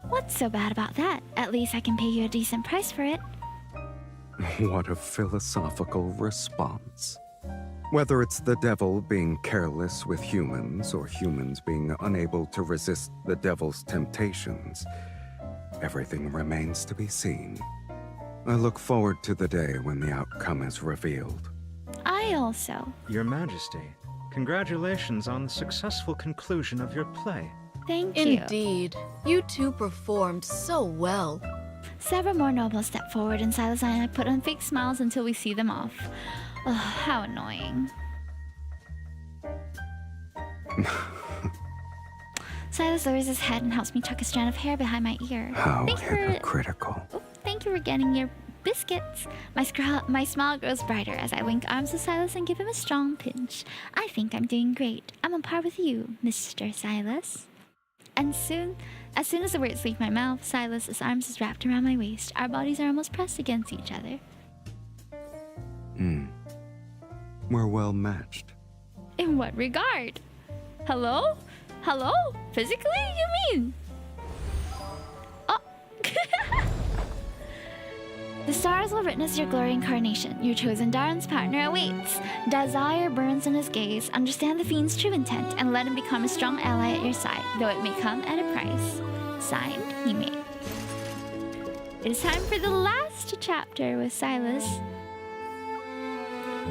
What's so bad about that? At least I can pay you a decent price for it. What a philosophical response. Whether it's the devil being careless with humans or humans being unable to resist the devil's temptations, everything remains to be seen. I look forward to the day when the outcome is revealed. I also. Your Majesty, congratulations on the successful conclusion of your play. Thank you. Indeed. You two performed so well. Several more nobles step forward and Sylus and I put on fake smiles until we see them off. Ugh, how annoying. Sylus lowers his head and helps me tuck a strand of hair behind my ear. How hypocritical. Thank you for getting your biscuits. My smile grows brighter as I wink arms with Sylus and give him a strong pinch. I think I'm doing great. I'm on par with you, Mr. Sylus. And as soon as the words leave my mouth, Sylus' arms is wrapped around my waist. Our bodies are almost pressed against each other. We're well matched. In what regard? Hello? Hello? Physically, you mean? Oh. The stars will witness your glory incarnation. Your chosen dance partner awaits. Desire burns in his gaze. Understand the fiend's true intent and let him become a strong ally at your side, though it may come at a price. Signed, Hime. It is time for the last chapter with Sylus.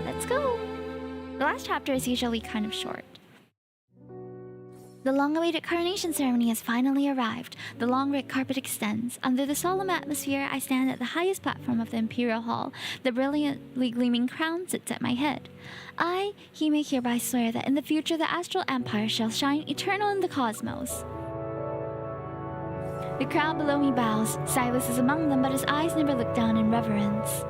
Let's go. The last chapter is usually kind of short. The long-awaited coronation ceremony has finally arrived. The long red carpet extends. Under the solemn atmosphere, I stand at the highest platform of the Imperial Hall. The brilliantly gleaming crown sits at my head. I, Hime, hereby swear that in the future the Astral Empire shall shine eternal in the cosmos. The crowd below me bows. Sylus is among them, but his eyes never look down in reverence.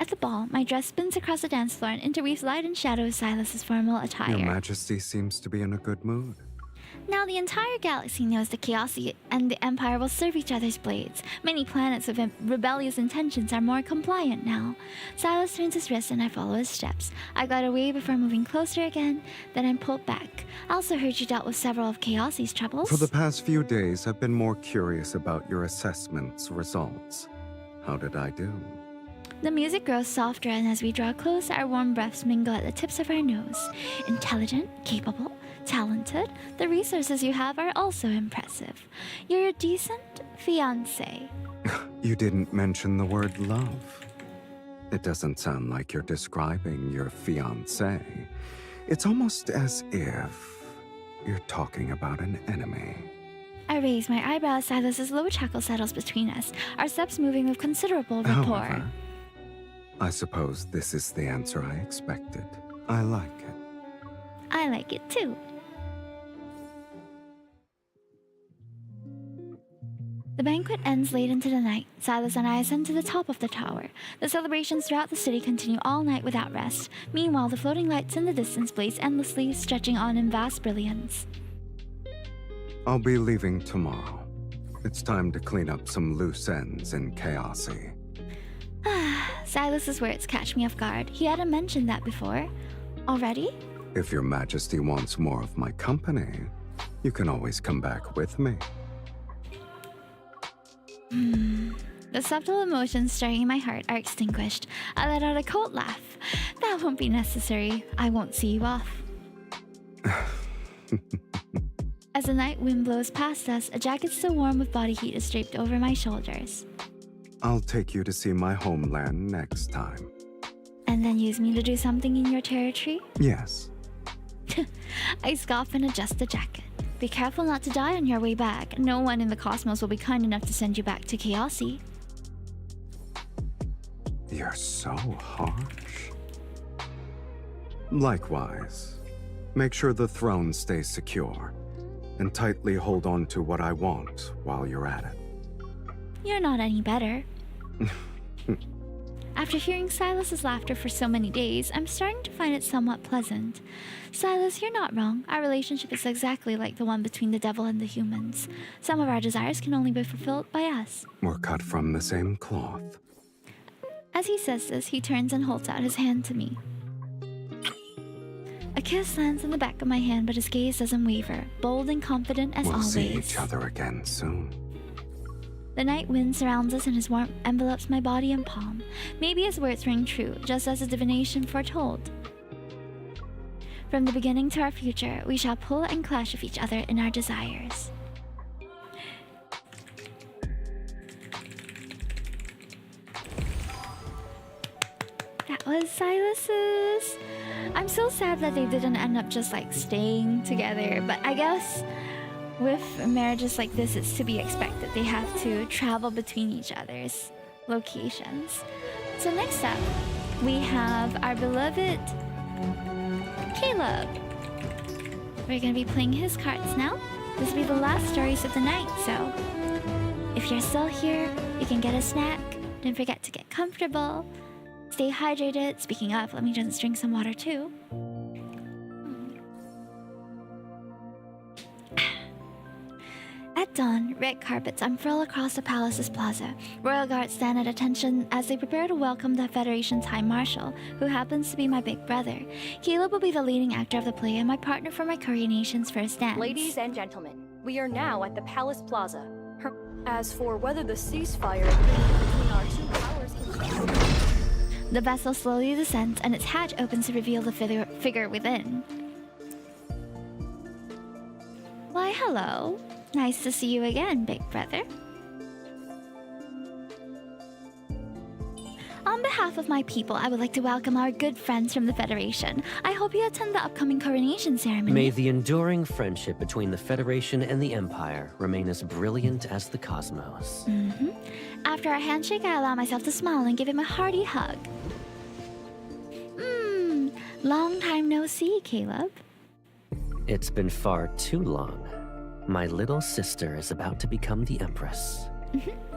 At the ball, my dress spins across the dance floor and interweaves light and shadow with Sylus' formal attire. Your Majesty seems to be in a good mood. Now the entire galaxy knows the Chaosi and the Empire will serve each other's blades. Many planets with rebellious intentions are more compliant now. Sylus turns his wrist and I follow his steps. I glide away before moving closer again, then I'm pulled back. I also heard you dealt with several of Chaosi's troubles. For the past few days, I've been more curious about your assessment's results. How did I do? The music grows softer, and as we draw close, our warm breaths mingle at the tips of our nose. Intelligent, capable, talented, the resources you have are also impressive. You're a decent fiancé. You didn't mention the word love. It doesn't sound like you're describing your fiancé. It's almost as if you're talking about an enemy. I raise my eyebrows. Sylus' low chuckle settles between us, our steps moving with considerable rapport. However, I suppose this is the answer I expected. I like it. I like it too. The banquet ends late into the night. Sylus and I ascend to the top of the tower. The celebrations throughout the city continue all night without rest. Meanwhile, the floating lights in the distance blaze endlessly, stretching on in vast brilliance. I'll be leaving tomorrow. It's time to clean up some loose ends in Chaosy. Sylus' words catch me off guard. He hadn't mentioned that before. Already? If your majesty wants more of my company, you can always come back with me. The subtle emotions stirring in my heart are extinguished. I let out a cold laugh. That won't be necessary. I won't see you off. As the night wind blows past us, a jacket still warm with body heat is draped over my shoulders. I'll take you to see my homeland next time. And then use me to do something in your territory? Yes. I scoff and adjust the jacket. Be careful not to die on your way back. No one in the cosmos will be kind enough to send you back to Chaosy. You're so harsh. Likewise. Make sure the throne stays secure, and tightly hold on to what I want while you're at it. You're not any better. After hearing Sylus' laughter for so many days, I'm starting to find it somewhat pleasant. Sylus, you're not wrong. Our relationship is exactly like the one between the devil and the humans. Some of our desires can only be fulfilled by us. We're cut from the same cloth. As he says this, he turns and holds out his hand to me. A kiss lands in the back of my hand, but his gaze doesn't waver, bold and confident as always. We'll see each other again soon. The night wind surrounds us and his warmth envelops my body and palm. Maybe his words ring true, just as the divination foretold. From the beginning to our future, we shall pull and clash with each other in our desires. That was Sylus's. I'm so sad that they didn't end up just like staying together, but I guess with marriages like this, it's to be expected. They have to travel between each other's locations. So next up, we have our beloved Caleb. We're gonna be playing his cards now. This will be the last stories of the night, so if you're still here, you can get a snack. Don't forget to get comfortable. Stay hydrated. Speaking of, let me just drink some water too. At dawn, red carpets unfurl across the palace's plaza. Royal guards stand at attention as they prepare to welcome the Federation's High Marshal, who happens to be my big brother. Caleb will be the leading actor of the play and my partner for my Coronation's first dance. Ladies and gentlemen, we are now at the Palace Plaza. As for whether the ceasefire agreement between our two powers can... The vessel slowly descends and its hatch opens to reveal the figure within. Why, hello. Nice to see you again, big brother. On behalf of my people, I would like to welcome our good friends from the Federation. I hope you attend the upcoming coronation ceremony. May the enduring friendship between the Federation and the Empire remain as brilliant as the cosmos. After our handshake, I allow myself to smile and give him a hearty hug. Long time no see, Caleb. It's been far too long. My little sister is about to become the Empress.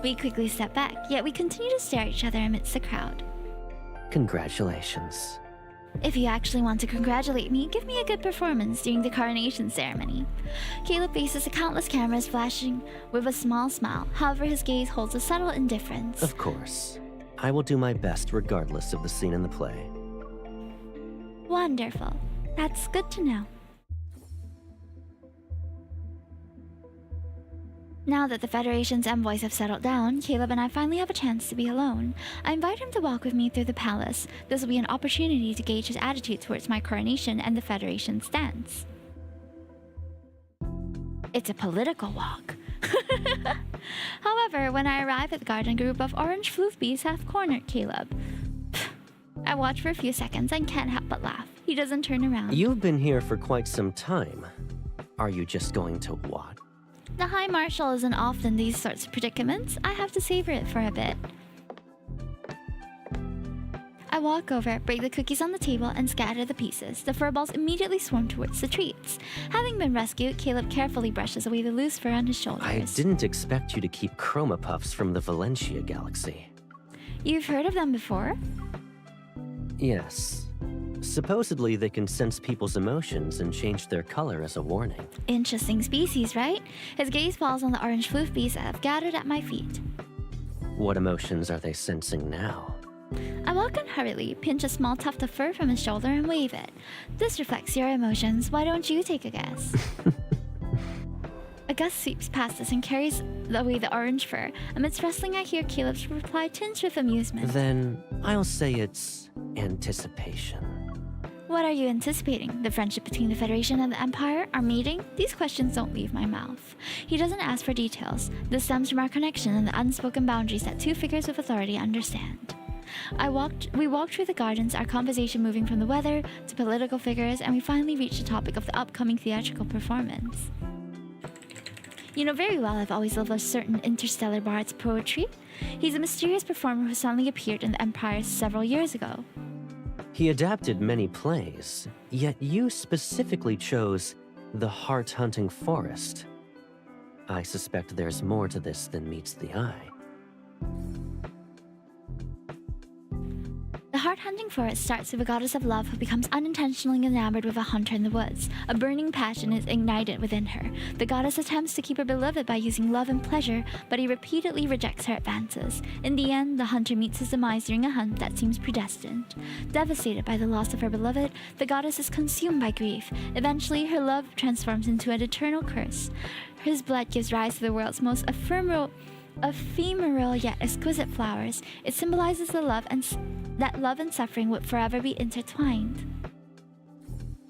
We quickly step back, yet we continue to stare at each other amidst the crowd. Congratulations. If you actually want to congratulate me, give me a good performance during the coronation ceremony. Caleb faces the countless cameras flashing with a small smile. However, his gaze holds a subtle indifference. Of course. I will do my best regardless of the scene in the play. Wonderful. That's good to know. Now that the Federation's envoys have settled down, Caleb and I finally have a chance to be alone. I invite him to walk with me through the palace. This will be an opportunity to gauge his attitude towards my coronation and the Federation's stance. It's a political walk. However, when I arrive at the garden, a group of orange floofbees have cornered Caleb. I watch for a few seconds and can't help but laugh. He doesn't turn around. You've been here for quite some time. Are you just going to watch? The High Marshal isn't often these sorts of predicaments. I have to savor it for a bit. I walk over, break the cookies on the table, and scatter the pieces. The furballs immediately swarm towards the treats. Having been rescued, Caleb carefully brushes away the loose fur on his shoulders. I didn't expect you to keep chroma puffs from the Valencia galaxy. You've heard of them before? Yes. Supposedly they can sense people's emotions and change their color as a warning. Interesting species, right? His gaze falls on the orange floof bees that have gathered at my feet. What emotions are they sensing now? I walk in hurriedly, pinch a small tuft of fur from his shoulder, and wave it. This reflects your emotions. Why don't you take a guess? A gust sweeps past us and carries away the orange fur. Amidst rustling, I hear Caleb's reply tinged with amusement. Then I'll say it's anticipation. What are you anticipating? The friendship between the Federation and the Empire? Our meeting? These questions don't leave my mouth. He doesn't ask for details. This stems from our connection and the unspoken boundaries that two figures with authority understand. We walked through the gardens, our conversation moving from the weather to political figures, and we finally reached the topic of the upcoming theatrical performance. You know very well I've always loved a certain interstellar bard's poetry. He's a mysterious performer who suddenly appeared in the Empire several years ago. He adapted many plays, yet you specifically chose The Heart-Hunting Forest. I suspect there's more to this than meets the eye. The heart-hunting forest starts with a goddess of love who becomes unintentionally enamored with a hunter in the woods. A burning passion is ignited within her. The goddess attempts to keep her beloved by using love and pleasure, but he repeatedly rejects her advances. In the end, the hunter meets his demise during a hunt that seems predestined. Devastated by the loss of her beloved, the goddess is consumed by grief. Eventually, her love transforms into an eternal curse. His blood gives rise to the world's most ephemeral yet exquisite flowers. It symbolizes the that love and suffering would forever be intertwined.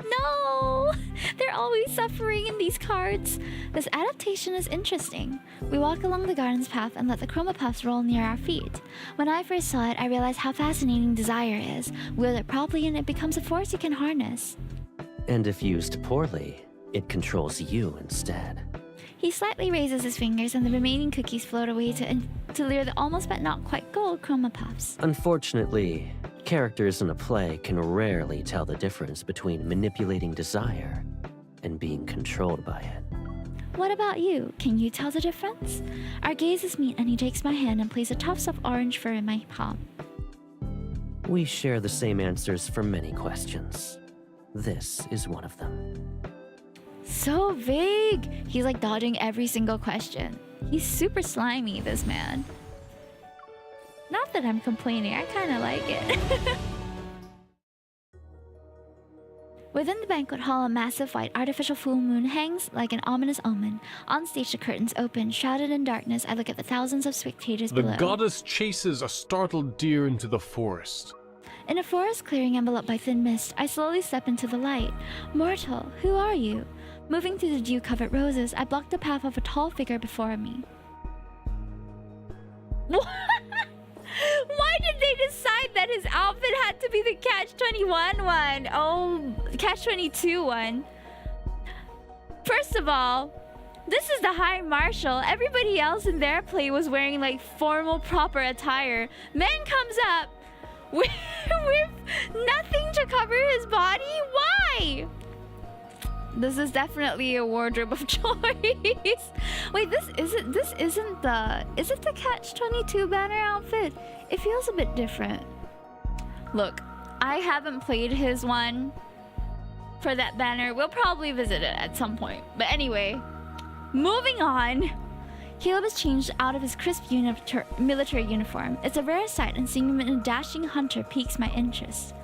No! They're always suffering in these cards. This adaptation is interesting. We walk along the garden's path and let the chroma puffs roll near our feet. When I first saw it, I realized how fascinating desire is. Wield it properly and it becomes a force you can harness. And if used poorly, it controls you instead. He slightly raises his fingers and the remaining cookies float away to lure the almost but not quite gold chroma puffs. Unfortunately, characters in a play can rarely tell the difference between manipulating desire and being controlled by it. What about you? Can you tell the difference? Our gazes meet and he takes my hand and places a tuft of orange fur in my palm. We share the same answers for many questions. This is one of them. So vague! He's like dodging every single question. He's super slimy, this man. Not that I'm complaining, I kinda like it. Within the banquet hall, a massive white artificial full moon hangs like an ominous omen. On stage, the curtains open. Shrouded in darkness, I look at the thousands of spectators below. The goddess chases a startled deer into the forest. In a forest clearing enveloped by thin mist, I slowly step into the light. Mortal, who are you? Moving through the dew-covered roses, I block the path of a tall figure before me. Why did they decide that his outfit had to be the Catch-22 one? Oh, Catch-22 one. First of all, this is the High Marshal. Everybody else in their play was wearing like formal, proper attire. Man comes up with nothing to cover his body. Why? This is definitely a wardrobe of choice. Wait, is it the Catch-22 banner outfit? It feels a bit different. Look, I haven't played his one for that banner. We'll probably visit it at some point. But anyway, moving on. Caleb has changed out of his crisp military uniform. It's a rare sight, and seeing him in a dashing hunter piques my interest.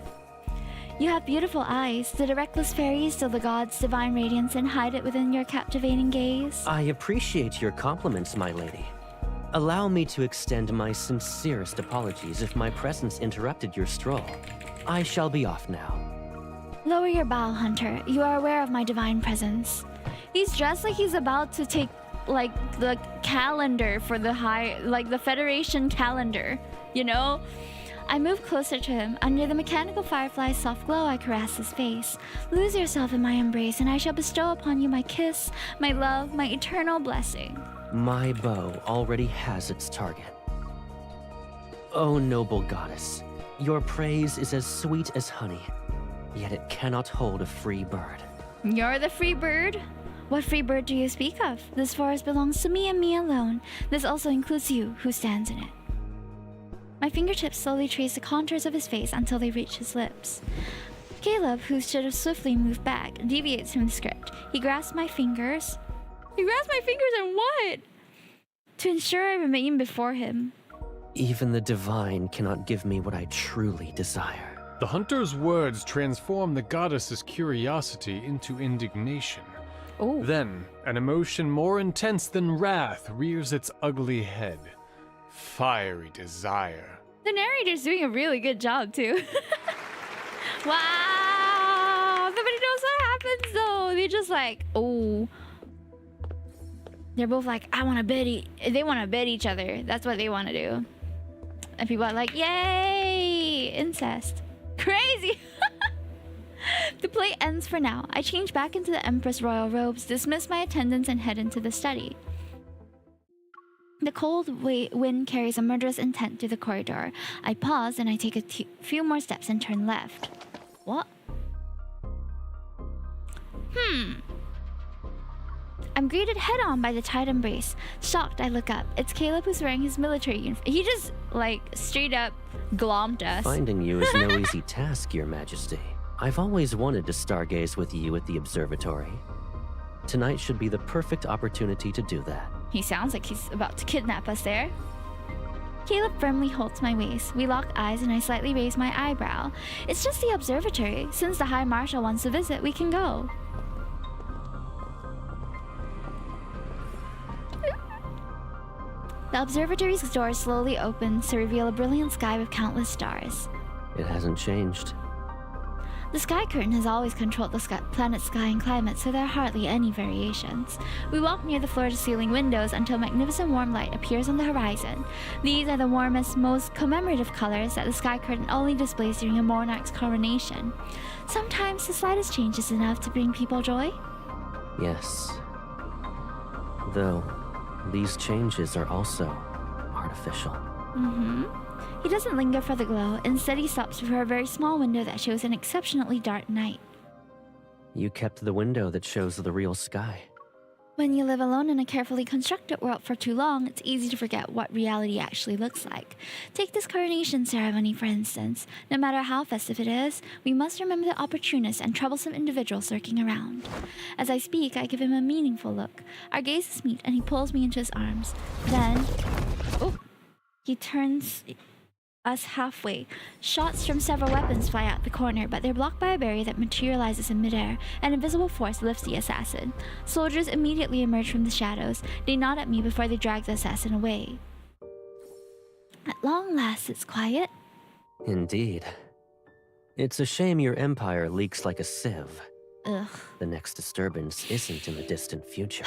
You have beautiful eyes. Did a reckless fairy steal the god's divine radiance and hide it within your captivating gaze? I appreciate your compliments, my lady. Allow me to extend my sincerest apologies if my presence interrupted your stroll. I shall be off now. Lower your bow, Hunter. You are aware of my divine presence. He's dressed like he's about to take, like, the calendar for the the Federation calendar, you know? I move closer to him. Under the mechanical firefly's soft glow, I caress his face. Lose yourself in my embrace, and I shall bestow upon you my kiss, my love, my eternal blessing. My bow already has its target. Oh, noble goddess, Your praise is as sweet as honey, yet it cannot hold a free bird. You're the free bird? What free bird do you speak of? This forest belongs to me and me alone. This also includes you, who stands in it. My fingertips slowly trace the contours of his face until they reach his lips. Caleb, who should have swiftly moved back, deviates from the script. He grasps my fingers. He grasps my fingers and what? To ensure I remain before him. Even the divine cannot give me what I truly desire. The hunter's words transform the goddess's curiosity into indignation. Oh. Then, an emotion more intense than wrath rears its ugly head. Fiery desire. The narrator's doing a really good job, too. Wow! Nobody knows what happens, though. They're just like, oh. They're both like, I want to they want to bed each other. That's what they want to do. And people are like, yay! Incest. Crazy! The play ends for now. I change back into the Empress royal robes, dismiss my attendants, and head into the study. The cold wind carries a murderous intent through the corridor. I pause and I take a few more steps and turn left. What? I'm greeted head-on by the tight embrace. Shocked, I look up. It's Caleb who's wearing his military uniform. He just, like, straight up glommed us. Finding you is no easy task, Your Majesty. I've always wanted to stargaze with you at the observatory. Tonight should be the perfect opportunity to do that. He sounds like he's about to kidnap us there. Caleb firmly holds my waist. We lock eyes and I slightly raise my eyebrow. It's just the observatory. Since the High Marshal wants to visit, we can go. The observatory's door slowly opens to reveal a brilliant sky with countless stars. It hasn't changed. The sky curtain has always controlled the planet's sky and climate, so there are hardly any variations. We walk near the floor-to-ceiling windows until magnificent warm light appears on the horizon. These are the warmest, most commemorative colors that the sky curtain only displays during a monarch's coronation. Sometimes the slightest change is enough to bring people joy. Yes. Though, these changes are also artificial. He doesn't linger for the glow. Instead, he stops before a very small window that shows an exceptionally dark night. You kept the window that shows the real sky. When you live alone in a carefully constructed world for too long, it's easy to forget what reality actually looks like. Take this coronation ceremony, for instance. No matter how festive it is, we must remember the opportunist and troublesome individuals lurking around. As I speak, I give him a meaningful look. Our gazes meet, and he pulls me into his arms. Then, he turns us halfway. Shots from several weapons fly out the corner, but they're blocked by a barrier that materializes in midair. An invisible force lifts the assassin. Soldiers immediately emerge from the shadows. They nod at me before they drag the assassin away. At long last, it's quiet. Indeed. It's a shame your empire leaks like a sieve. Ugh. The next disturbance isn't in the distant future.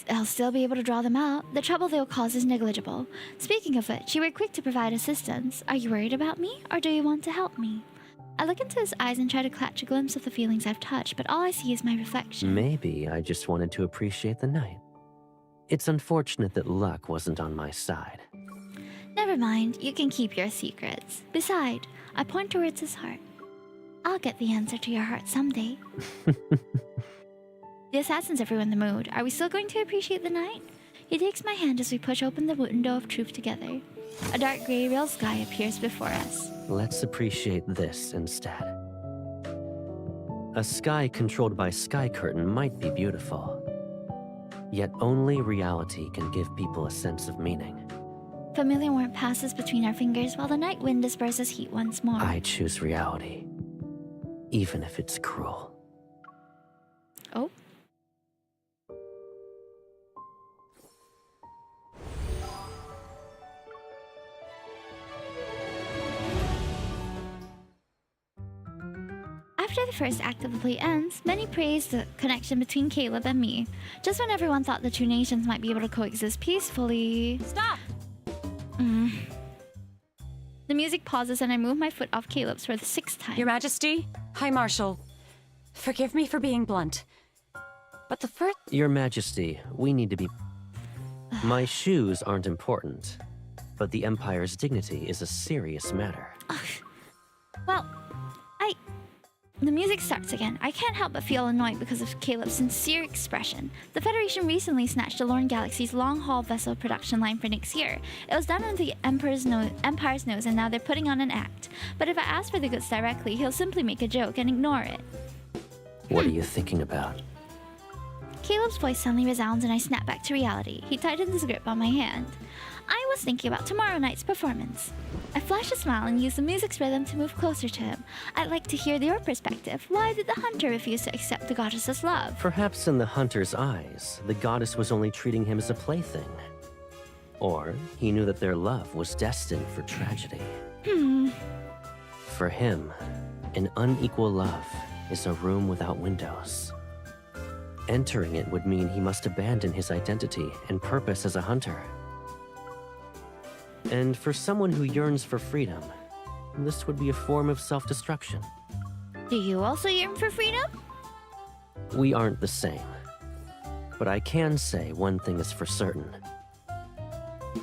I'll still be able to draw them out. The trouble they'll cause is negligible. Speaking of which, you were quick to provide assistance. Are you worried about me, or do you want to help me? I look into his eyes and try to catch a glimpse of the feelings I've touched, but all I see is my reflection. Maybe I just wanted to appreciate the night. It's unfortunate that luck wasn't on my side. Never mind, you can keep your secrets. Besides, I point towards his heart. I'll get the answer to your heart someday. The assassin's ever in the mood. Are we still going to appreciate the night? He takes my hand as we push open the window of truth together. A dark gray real sky appears before us. Let's appreciate this instead. A sky controlled by sky curtain might be beautiful. Yet only reality can give people a sense of meaning. Familiar warmth passes between our fingers while the night wind disperses heat once more. I choose reality, even if it's cruel. Oh? After the first act of the play ends, many praise the connection between Caleb and me. Just when everyone thought the two nations might be able to coexist peacefully... Stop! The music pauses and I move my foot off Caleb's for the 6th time. Your Majesty, High Marshal, forgive me for being blunt, but the first... Your Majesty, we need to be... My shoes aren't important. but the Empire's dignity is a serious matter. Well, the music starts again. I can't help but feel annoyed because of Caleb's sincere expression. The Federation recently snatched the Lorne Galaxy's long-haul vessel production line for next year. It was done under the Empire's nose, and now they're putting on an act. But if I ask for the goods directly, he'll simply make a joke and ignore it. What are you thinking about? Caleb's voice suddenly resounds and I snap back to reality. He tightens his grip on my hand. I was thinking about tomorrow night's performance. I flash a smile and use the music's rhythm to move closer to him. I'd like to hear your perspective. Why did the hunter refuse to accept the goddess's love? Perhaps in the hunter's eyes, the goddess was only treating him as a plaything. Or he knew that their love was destined for tragedy. For him, an unequal love is a room without windows. Entering it would mean he must abandon his identity and purpose as a hunter. And for someone who yearns for freedom, this would be a form of self-destruction. Do you also yearn for freedom? We aren't the same. But I can say one thing is for certain.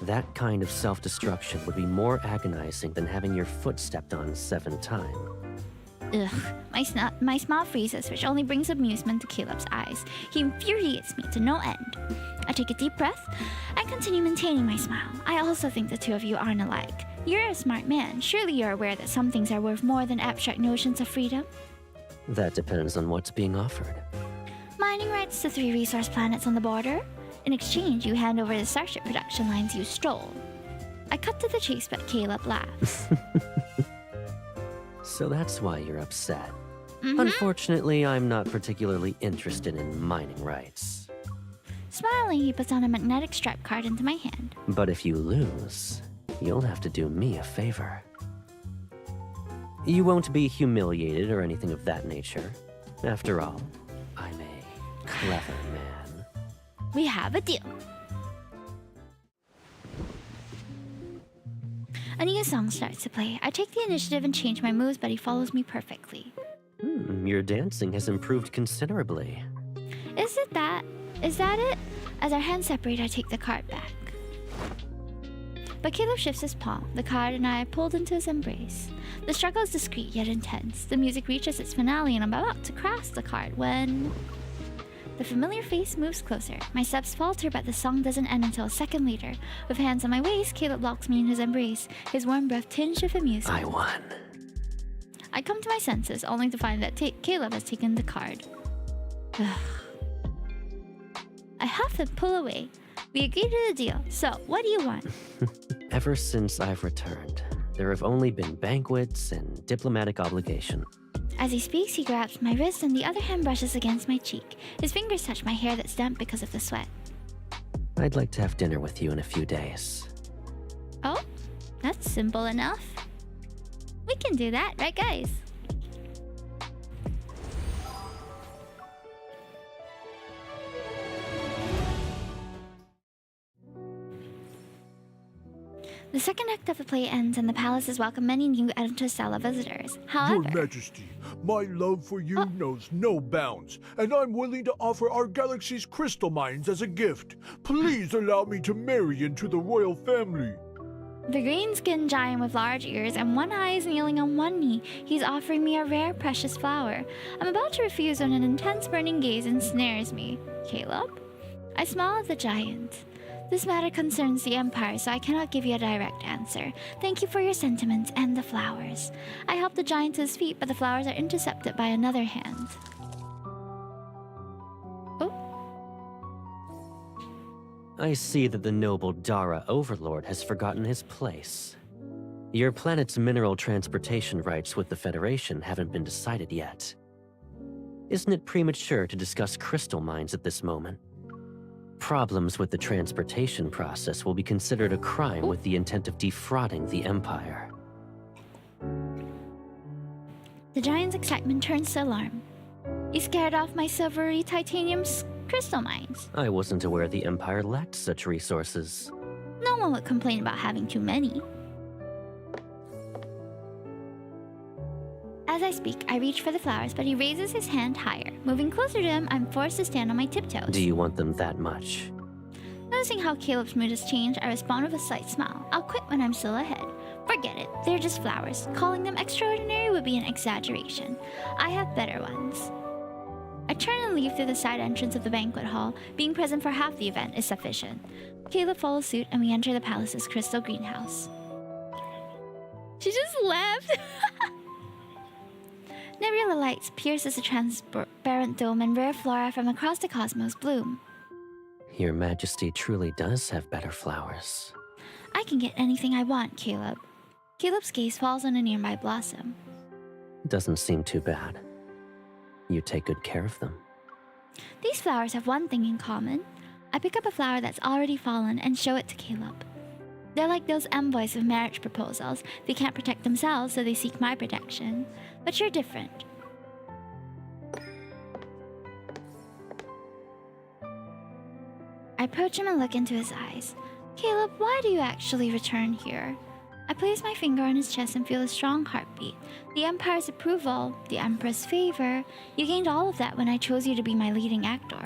That kind of self-destruction would be more agonizing than having your foot stepped on 7 times. Ugh, my smile freezes, which only brings amusement to Caleb's eyes. He infuriates me to no end. I take a deep breath and continue maintaining my smile. I also think the two of you aren't alike. You're a smart man. Surely you're aware that some things are worth more than abstract notions of freedom? That depends on what's being offered. Mining rights to 3 resource planets on the border? In exchange, you hand over the starship production lines you stole. I cut to the chase, but Caleb laughs. So that's why you're upset. Unfortunately, I'm not particularly interested in mining rights. Smiling, he puts on a magnetic stripe card into my hand. But if you lose, you'll have to do me a favor. You won't be humiliated or anything of that nature. After all, I'm a clever man. We have a deal. A new song starts to play. I take the initiative and change my moves, but he follows me perfectly. Your dancing has improved considerably. Is that it? As our hands separate, I take the card back. But Caleb shifts his palm. The card and I are pulled into his embrace. The struggle is discreet yet intense. The music reaches its finale and I'm about to cross the card when... The familiar face moves closer. My steps falter, but the song doesn't end until a second later. With hands on my waist, Caleb locks me in his embrace, his warm breath tinged with amusement. I won. I come to my senses, only to find that Caleb has taken the card. I huff and pull away. We agree to the deal, so what do you want? Ever since I've returned, there have only been banquets and diplomatic obligation. As he speaks, he grabs my wrist and the other hand brushes against my cheek. His fingers touch my hair that's damp because of the sweat. I'd like to have dinner with you in a few days. Oh, that's simple enough. We can do that, right guys? The second act of the play ends and the palace has welcomed many new Interstellar visitors. However... Your Majesty, my love for you knows no bounds, and I'm willing to offer our galaxy's crystal mines as a gift. Please allow me to marry into the royal family. The green-skinned giant with large ears and one eye is kneeling on one knee. He's offering me a rare, precious flower. I'm about to refuse when an intense burning gaze ensnares me. Caleb? I smile at the giant. This matter concerns the Empire, so I cannot give you a direct answer. Thank you for your sentiments and the flowers. I help the giant to his feet, but the flowers are intercepted by another hand. Oh. I see that the noble Dara Overlord has forgotten his place. Your planet's mineral transportation rights with the Federation haven't been decided yet. Isn't it premature to discuss crystal mines at this moment? Problems with the transportation process will be considered a crime with the intent of defrauding the Empire. The giant's excitement turns to alarm. He scared off my silvery titanium crystal mines. I wasn't aware the Empire lacked such resources. No one would complain about having too many. As I speak, I reach for the flowers, but he raises his hand higher. Moving closer to him, I'm forced to stand on my tiptoes. Do you want them that much? Noticing how Caleb's mood has changed, I respond with a slight smile. I'll quit when I'm still ahead. Forget it, they're just flowers. Calling them extraordinary would be an exaggeration. I have better ones. I turn and leave through the side entrance of the banquet hall. Being present for half the event is sufficient. Caleb follows suit and we enter the palace's crystal greenhouse. She just left! Nebula lights pierce as a transparent dome and rare flora from across the cosmos bloom. Your Majesty truly does have better flowers. I can get anything I want, Caleb. Caleb's gaze falls on a nearby blossom. Doesn't seem too bad. You take good care of them. These flowers have one thing in common. I pick up a flower that's already fallen and show it to Caleb. They're like those envoys of marriage proposals. They can't protect themselves, so they seek my protection. But you're different. I approach him and look into his eyes. Caleb, why do you actually return here? I place my finger on his chest and feel a strong heartbeat. The Empire's approval, the Emperor's favor. You gained all of that when I chose you to be my leading actor.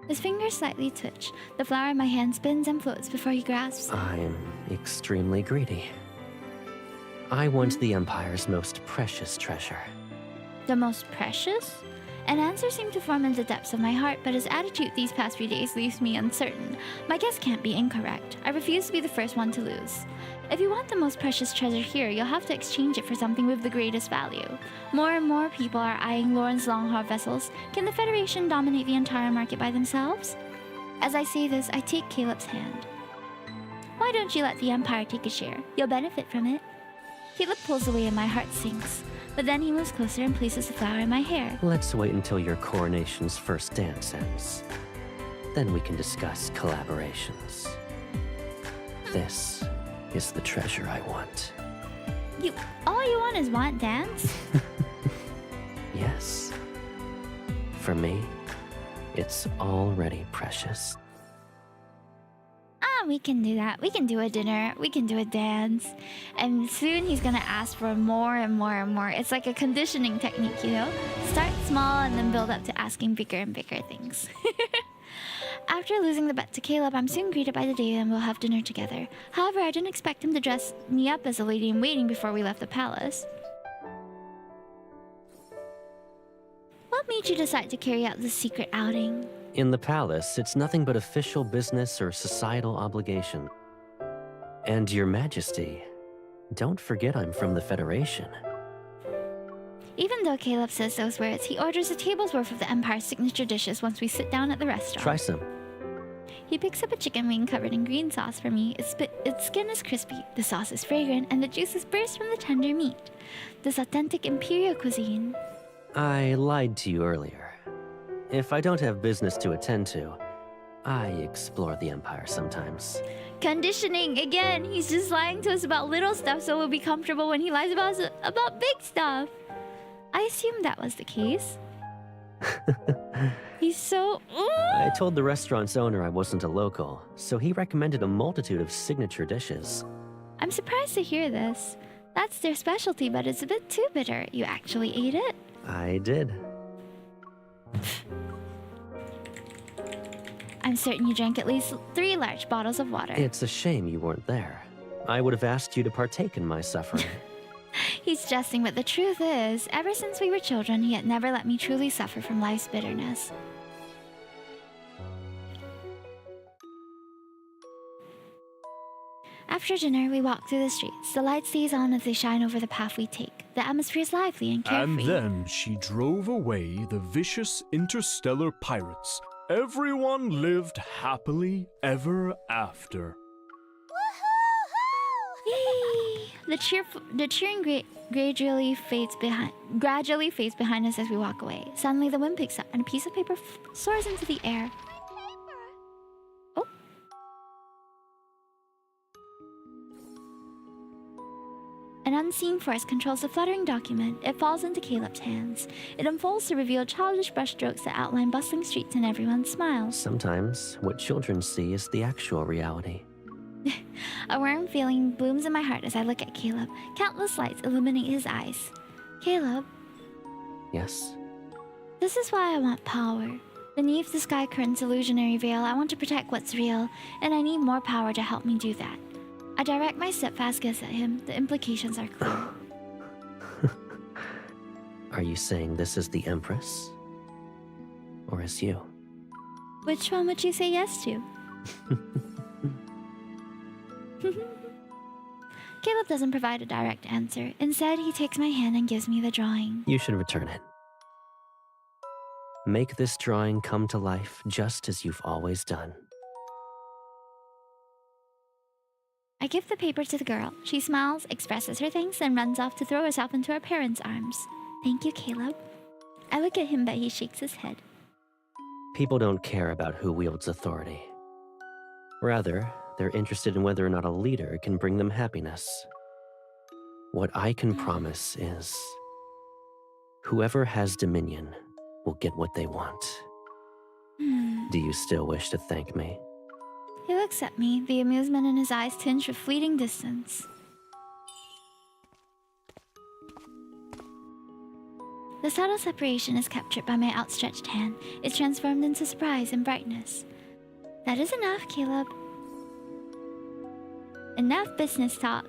His fingers slightly touch. The flower in my hand spins and floats before he grasps it. I'm extremely greedy. I want the Empire's most precious treasure. The most precious? An answer seemed to form in the depths of my heart, but his attitude these past few days leaves me uncertain. My guess can't be incorrect. I refuse to be the first one to lose. If you want the most precious treasure here, you'll have to exchange it for something with the greatest value. More and more people are eyeing Lawrence long-haul vessels. Can the Federation dominate the entire market by themselves? As I say this, I take Caleb's hand. Why don't you let the Empire take a share? You'll benefit from it. Caleb pulls away and my heart sinks. But then he moves closer and places the flower in my hair. Let's wait until your coronation's first dance ends. Then we can discuss collaborations. This is the treasure I want. All you want is dance? Yes. For me, it's already precious. We can do that. We can do a dinner. We can do a dance. And soon he's gonna ask for more and more and more. It's like a conditioning technique, you know? Start small and then build up to asking bigger and bigger things. After losing the bet to Caleb, I'm soon greeted by the day and we'll have dinner together. However, I didn't expect him to dress me up as a lady-in-waiting before we left the palace. What made you decide to carry out this secret outing? In the palace, it's nothing but official business or societal obligation. And Your Majesty, don't forget I'm from the Federation. Even though Caleb says those words, he orders a table's worth of the Empire's signature dishes once we sit down at the restaurant. Try some. He picks up a chicken wing covered in green sauce for me. Its skin is crispy, the sauce is fragrant, and the juices burst from the tender meat. This authentic imperial cuisine. I lied to you earlier. If I don't have business to attend to, I explore the Empire sometimes. Conditioning! Again, he's just lying to us about little stuff so we'll be comfortable when he lies about big stuff. I assumed that was the case. He's so... I told the restaurant's owner I wasn't a local, so he recommended a multitude of signature dishes. I'm surprised to hear this. That's their specialty, but it's a bit too bitter. You actually ate it? I did. I'm certain you drank at least 3 large bottles of water. It's a shame you weren't there. I would have asked you to partake in my suffering. He's jesting, but the truth is, ever since we were children, he had never let me truly suffer from life's bitterness. After dinner, we walk through the streets. The light stays on as they shine over the path we take. The atmosphere is lively and carefree. And then she drove away the vicious interstellar pirates. Everyone lived happily ever after. Yay! The cheering gradually fades behind us as we walk away. Suddenly, the wind picks up and a piece of paper soars into the air. Oh. An unseen force controls the fluttering document. It falls into Caleb's hands. It unfolds to reveal childish brushstrokes that outline bustling streets and everyone's smiles. Sometimes, what children see is the actual reality. A warm feeling blooms in my heart as I look at Caleb. Countless lights illuminate his eyes. Caleb? Yes? This is why I want power. The Beneath the sky curtain's illusionary veil, I want to protect what's real, and I need more power to help me do that. I direct my steadfast gaze at him. The implications are clear. Are you saying this is the Empress? Or is you? Which one would you say yes to? Caleb doesn't provide a direct answer. Instead, he takes my hand and gives me the drawing. You should return it. Make this drawing come to life just as you've always done. I give the paper to the girl. She smiles, expresses her thanks, and runs off to throw herself into her parents' arms. Thank you, Caleb. I look at him, but he shakes his head. People don't care about who wields authority. Rather, they're interested in whether or not a leader can bring them happiness. What I can promise is, whoever has dominion will get what they want. Do you still wish to thank me? He looks at me, the amusement in his eyes tinged with fleeting distance. The subtle separation is captured by my outstretched hand. It's transformed into surprise and brightness. That is enough, Caleb. Enough business talk.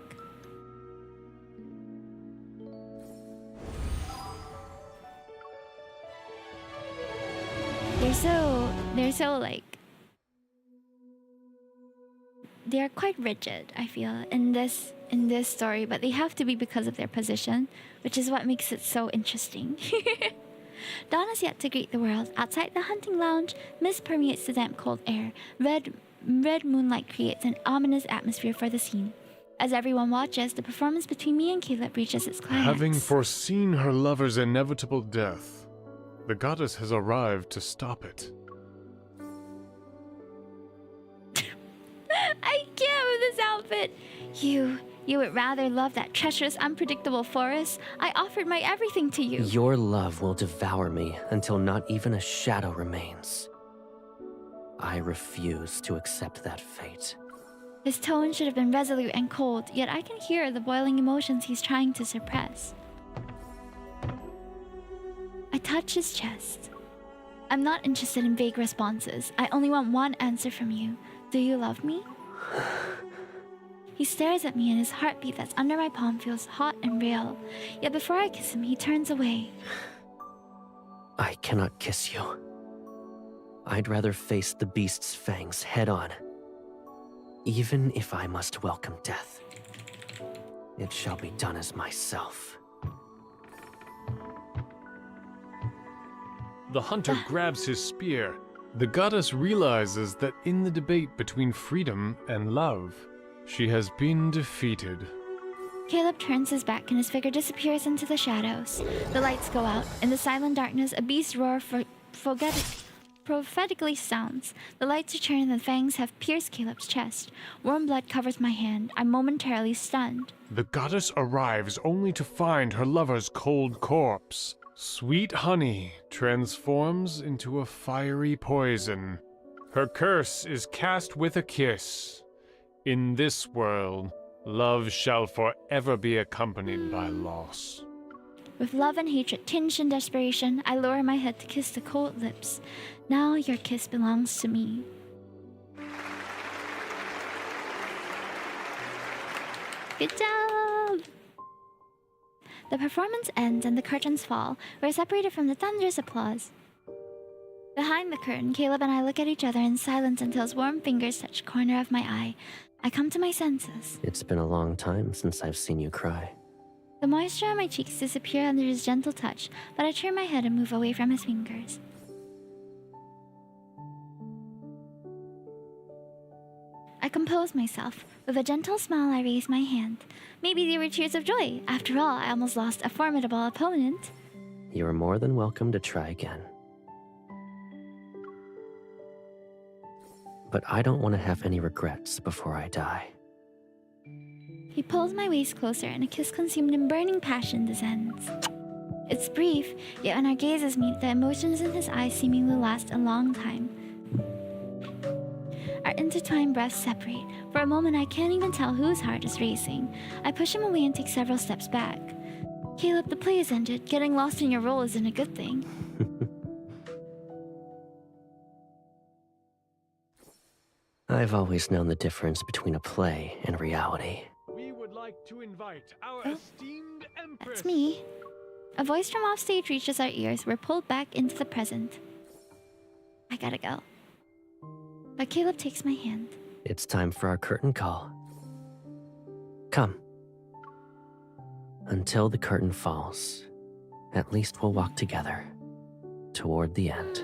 They're so like, they're quite rigid, I feel, in this story, but they have to be because of their position, which is what makes it so interesting. Dawn is yet to greet the world. Outside the hunting lounge, mist permeates the damp cold air. Red moonlight creates an ominous atmosphere for the scene. As everyone watches, the performance between me and Caleb reaches its climax. Having foreseen her lover's inevitable death, the goddess has arrived to stop it. I can't with this outfit. You would rather love that treacherous, unpredictable forest? I offered my everything to you. Your love will devour me until not even a shadow remains. I refuse to accept that fate. His tone should have been resolute and cold, yet I can hear the boiling emotions he's trying to suppress. I touch his chest. I'm not interested in vague responses. I only want one answer from you. Do you love me? He stares at me and his heartbeat that's under my palm feels hot and real. Yet before I kiss him, he turns away. I cannot kiss you. I'd rather face the beast's fangs head on. Even if I must welcome death, it shall be done as myself. The hunter grabs his spear. The goddess realizes that in the debate between freedom and love, she has been defeated. Caleb turns his back and his figure disappears into the shadows. The lights go out. In the silent darkness, a beast's roar prophetically sounds. The lights return and the fangs have pierced Caleb's chest. Warm blood covers my hand. I'm momentarily stunned. The goddess arrives only to find her lover's cold corpse. Sweet honey transforms into a fiery poison. Her curse is cast with a kiss. In this world, love shall forever be accompanied by loss. With love and hatred tinged in desperation, I lower my head to kiss the cold lips. Now your kiss belongs to me. Good job! The performance ends and the curtains fall. We're separated from the thunderous applause. Behind the curtain, Caleb and I look at each other in silence until his warm fingers touch the corner of my eye. I come to my senses. It's been a long time since I've seen you cry. The moisture on my cheeks disappear under his gentle touch, but I turn my head and move away from his fingers. I compose myself. With a gentle smile, I raise my hand. Maybe they were tears of joy. After all, I almost lost a formidable opponent. You're more than welcome to try again. But I don't want to have any regrets before I die. He pulls my waist closer and a kiss consumed in burning passion descends. It's brief, yet when our gazes meet, the emotions in his eyes seemingly last a long time. Our intertwined breaths separate. For a moment, I can't even tell whose heart is racing. I push him away and take several steps back. Caleb, the play is ended. Getting lost in your role isn't a good thing. I've always known the difference between a play and reality. We would like to invite our esteemed Empress. That's me. A voice from offstage reaches our ears. We're pulled back into the present. I gotta go. But Caleb takes my hand. It's time for our curtain call. Come. Until the curtain falls, at least we'll walk together toward the end.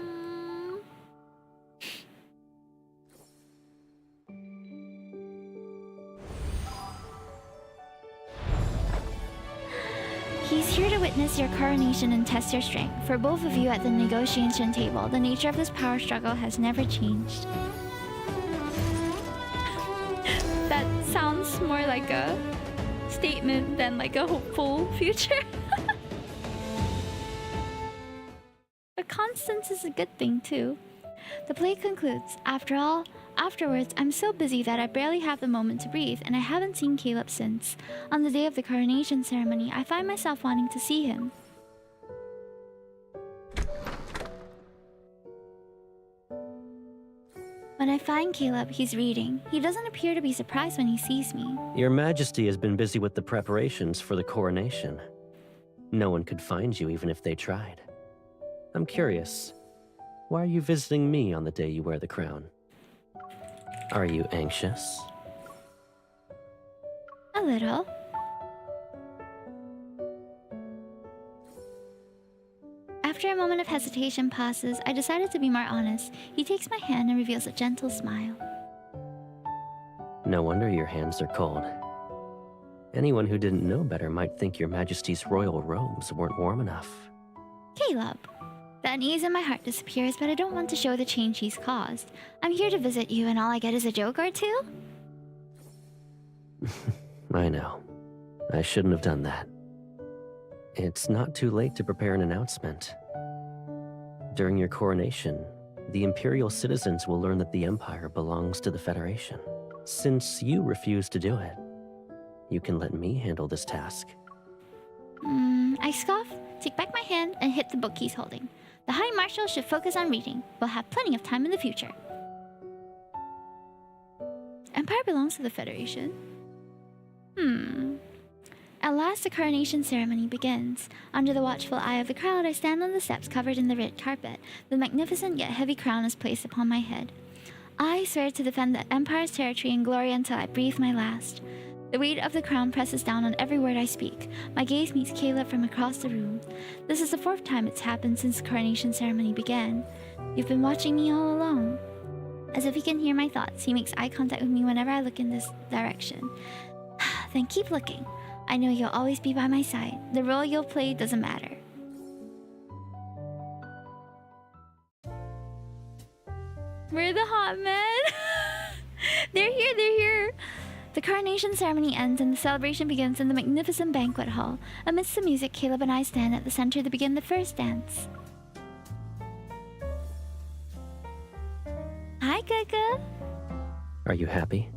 He's here to witness your coronation and test your strength. For both of you at the negotiation table, the nature of this power struggle has never changed. That sounds more like a statement than like a hopeful future. But constance is a good thing too. The play concludes. After all, afterwards, I'm so busy that I barely have the moment to breathe, and I haven't seen Caleb since. On the day of the coronation ceremony, I find myself wanting to see him. When I find Caleb, he's reading. He doesn't appear to be surprised when he sees me. Your Majesty has been busy with the preparations for the coronation. No one could find you even if they tried. I'm curious, why are you visiting me on the day you wear the crown? Are you anxious? A little. After a moment of hesitation passes, I decided to be more honest. He takes my hand and reveals a gentle smile. No wonder your hands are cold. Anyone who didn't know better might think your Majesty's royal robes weren't warm enough. Caleb. The unease in my heart disappears, but I don't want to show the change he's caused. I'm here to visit you, and all I get is a joke or two? I know. I shouldn't have done that. It's not too late to prepare an announcement. During your coronation, the Imperial citizens will learn that the Empire belongs to the Federation. Since you refuse to do it, you can let me handle this task. I scoff, take back my hand, and hit the book he's holding. The High Marshal should focus on reading. We'll have plenty of time in the future. Empire belongs to the Federation. At last, the coronation ceremony begins. Under the watchful eye of the crowd, I stand on the steps covered in the red carpet. The magnificent yet heavy crown is placed upon my head. I swear to defend the Empire's territory and glory until I breathe my last. The weight of the crown presses down on every word I speak. My gaze meets Caleb from across the room. This is the 4th time it's happened since the coronation ceremony began. You've been watching me all along. As if he can hear my thoughts, he makes eye contact with me whenever I look in this direction. Then keep looking. I know you'll always be by my side. The role you'll play doesn't matter. We're the hot men. They're here. The coronation ceremony ends and the celebration begins in the magnificent banquet hall. Amidst the music, Caleb and I stand at the center to begin the first dance. Hi, Gaga. Are you happy?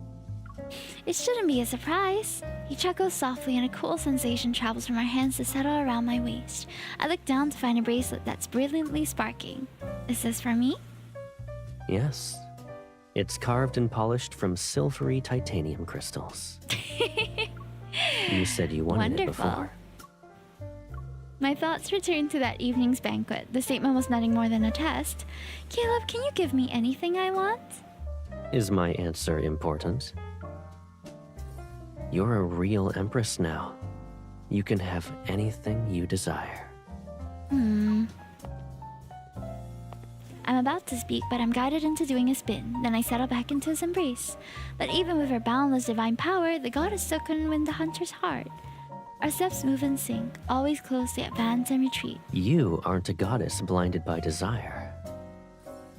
It shouldn't be a surprise. He chuckles softly and a cool sensation travels from our hands to settle around my waist. I look down to find a bracelet that's brilliantly sparking. Is this for me? Yes. It's carved and polished from silvery titanium crystals. You said you wanted it before. My thoughts return to that evening's banquet. The statement was nothing more than a test. Caleb, can you give me anything I want? Is my answer important? You're a real empress now. You can have anything you desire. I'm about to speak, but I'm guided into doing a spin. Then I settle back into his embrace. But even with her boundless divine power, the goddess still couldn't win the hunter's heart. Our steps move in sync, always close to advance and retreat. You aren't a goddess blinded by desire.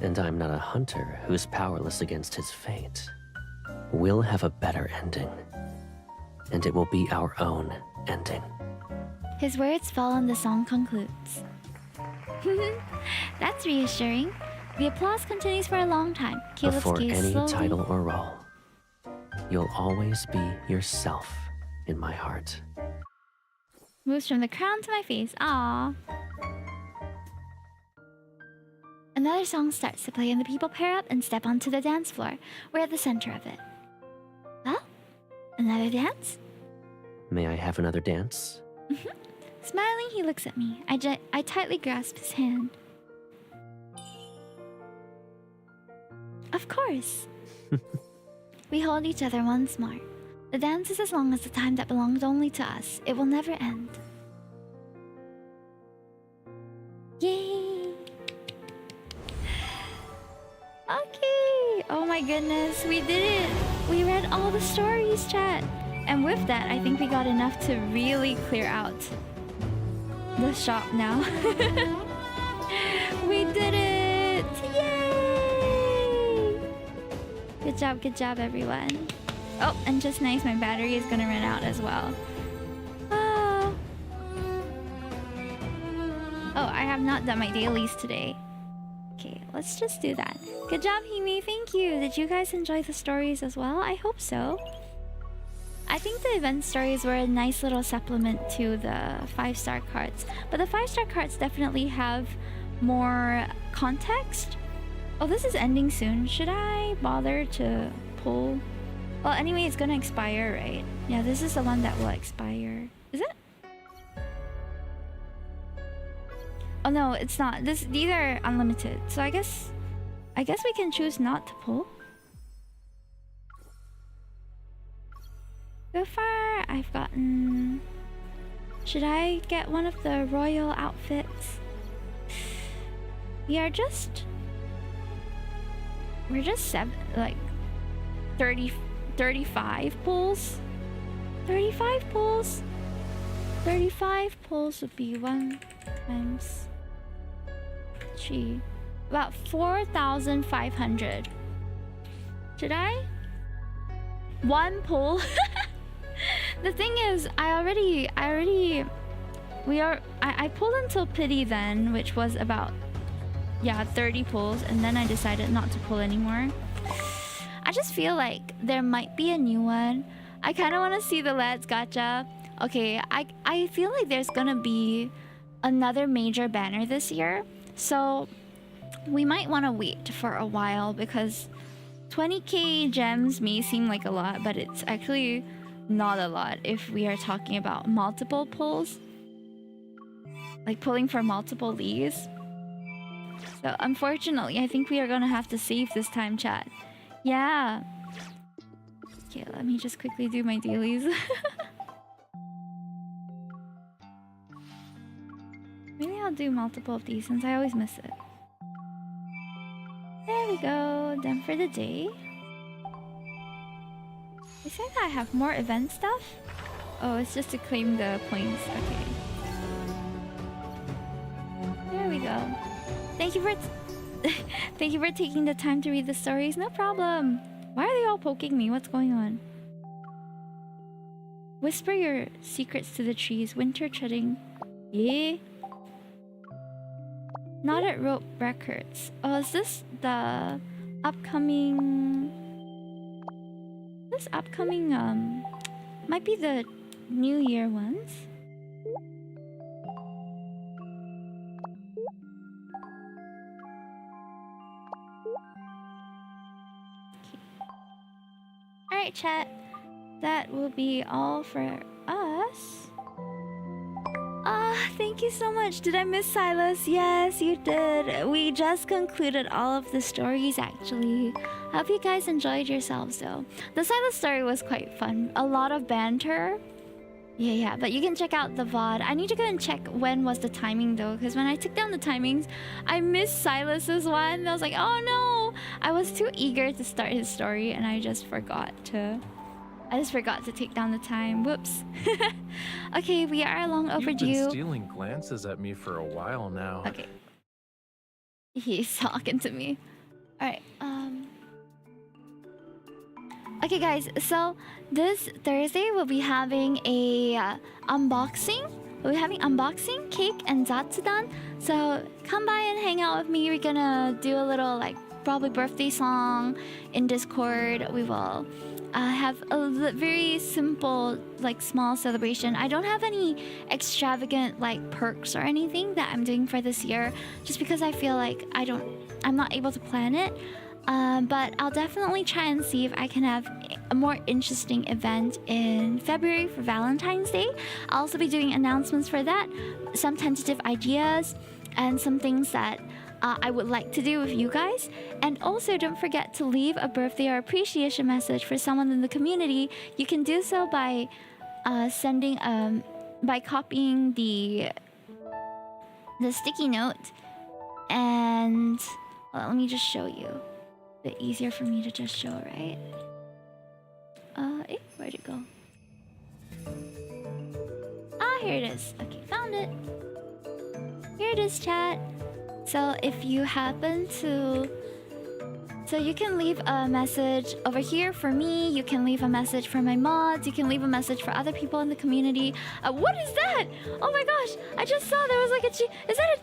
And I'm not a hunter who's powerless against his fate. We'll have a better ending. And it will be our own ending. His words fall and the song concludes. That's reassuring. The applause continues for a long time. Caleb's Before gaze any slowly... title or role, you'll always be yourself in my heart. Moves from the crown to my face. Aww. Another song starts to play and the people pair up and step onto the dance floor. We're at the center of it. Well, another dance? May I have another dance? Smiling, he looks at me. I tightly grasp his hand. Of course. We hold each other once more. The dance is as long as the time that belongs only to us. It will never end. Yay! Okay! Oh my goodness, we did it! We read all the stories, chat! And with that, I think we got enough to really clear out the shop now. We did it! Yay! Good job, everyone. Oh, and just nice, my battery is gonna run out as well. Oh, I have not done my dailies today. Okay, let's just do that. Good job, Hime. Thank you. Did you guys enjoy the stories as well? I hope so. I think the event stories were a nice little supplement to the 5-star cards. But the 5-star cards definitely have more context. Oh, this is ending soon. Should I bother to pull? Well, anyway, it's gonna expire, right? Yeah, this is the one that will expire. Is it? Oh no, it's not. These are unlimited. So I guess we can choose not to pull. So far, I've gotten... Should I get one of the royal outfits? We're just 35 pulls. 35 pulls. 35 pulls would be 1 times 3. About 4,500. Should I? One pull. The thing is, I pulled until pity then, which was about 30 pulls, and then I decided not to pull anymore. I just feel like there might be a new one. I kind of want to see the Let's Gacha. Okay, I feel like there's gonna be another major banner this year, so we might want to wait for a while because 20k gems may seem like a lot, but it's actually not a lot if we are talking about multiple pulls, like pulling for multiple leads. So unfortunately, I think we are gonna have to save this time, chat. Yeah. Okay, let me just quickly do my dailies. Maybe I'll do multiple of these since I always miss it. There we go, done for the day. They say that I have more event stuff? Oh, it's just to claim the points. Okay. There we go. Thank you for thank you for taking the time to read the stories. No problem. Why are they all poking me? What's going on? Whisper your secrets to the trees. Winter treading. Yeah. Not at Rope Records. Oh, is this the upcoming... This upcoming, might be the New Year ones. Alright, chat. That will be all for us. Thank you so much. Did I miss Sylus? Yes, you did. We just concluded all of the stories, actually. Hope you guys enjoyed yourselves, though. The Sylus story was quite fun. A lot of banter. Yeah, but you can check out the VOD. I need to go and check when was the timing, though, because when I took down the timings, I missed Sylus's one. I was like, oh no! I was too eager to start his story, and I just forgot to take down the time. Whoops. Okay, we are long overdue. You've been stealing glances at me for a while now. Okay. He's talking to me. Alright, okay guys, so this Thursday we'll be having a unboxing. We'll be having unboxing, cake, and Zatsudan. So come by and hang out with me. We're gonna do a little, like, probably birthday song in Discord. We will have a very simple, like, small celebration. I don't have any extravagant, like, perks or anything that I'm doing for this year, just because I feel like I'm not able to plan it. But I'll definitely try and see if I can have a more interesting event in February for Valentine's Day. I'll also be doing announcements for that, some tentative ideas, and some things that I would like to do with you guys. And also, don't forget to leave a birthday or appreciation message for someone in the community. You can do so by by copying the sticky note, and well, let me just show you. A bit easier for me to just show, right? Where'd it go? Ah, here it is. Okay, found it. Here it is, chat. So if you happen to... So you can leave a message over here for me, you can leave a message for my mods, you can leave a message for other people in the community. What is that? Oh my gosh, I just saw there was like a is that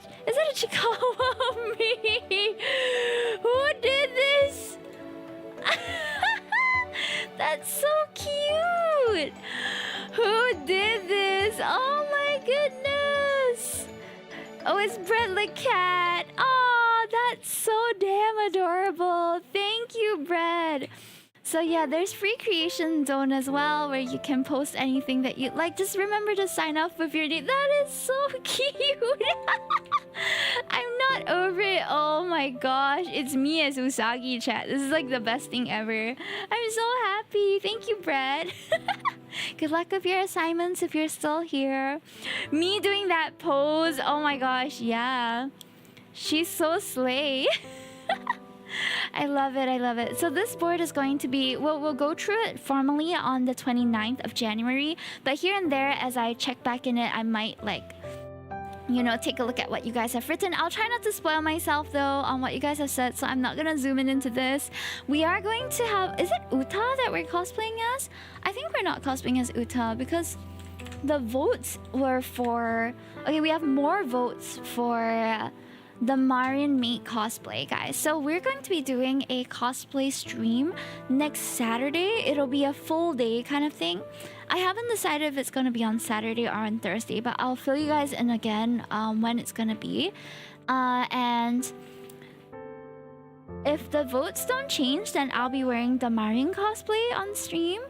a Chihuahua me? Who did this? That's so cute! Who did this? Oh my goodness! Oh, it's Brett the cat. Oh, that's so damn adorable. Thank you, Brett. So yeah, there's free creation zone as well, where you can post anything that you like. Just remember to sign off with your name. That is so cute. I'm not over it. Oh my gosh, it's me as Usagi, chat. This is like the best thing ever. I'm so happy. Thank you, Brett. Good luck with your assignments if you're still here. Me doing that pose. Oh my gosh, yeah. She's so slay. I love it, I love it. So this board is going to be, we'll go through it formally on the 29th of January. But here and there, as I check back in it, I might like, you know, take a look at what you guys have written. I'll try not to spoil myself though on what you guys have said, so I'm not gonna zoom in into this. We are going to have, is it Uta that we're cosplaying as? I think we're not cosplaying as Uta because the votes were for, okay, we have more votes for the Marian Mate cosplay, guys. So we're going to be doing a cosplay stream next Saturday. It'll be a full day kind of thing. I haven't decided if it's going to be on Saturday or on Thursday, but I'll fill you guys in again when it's going to be. And if the votes don't change, then I'll be wearing the Marian cosplay on stream.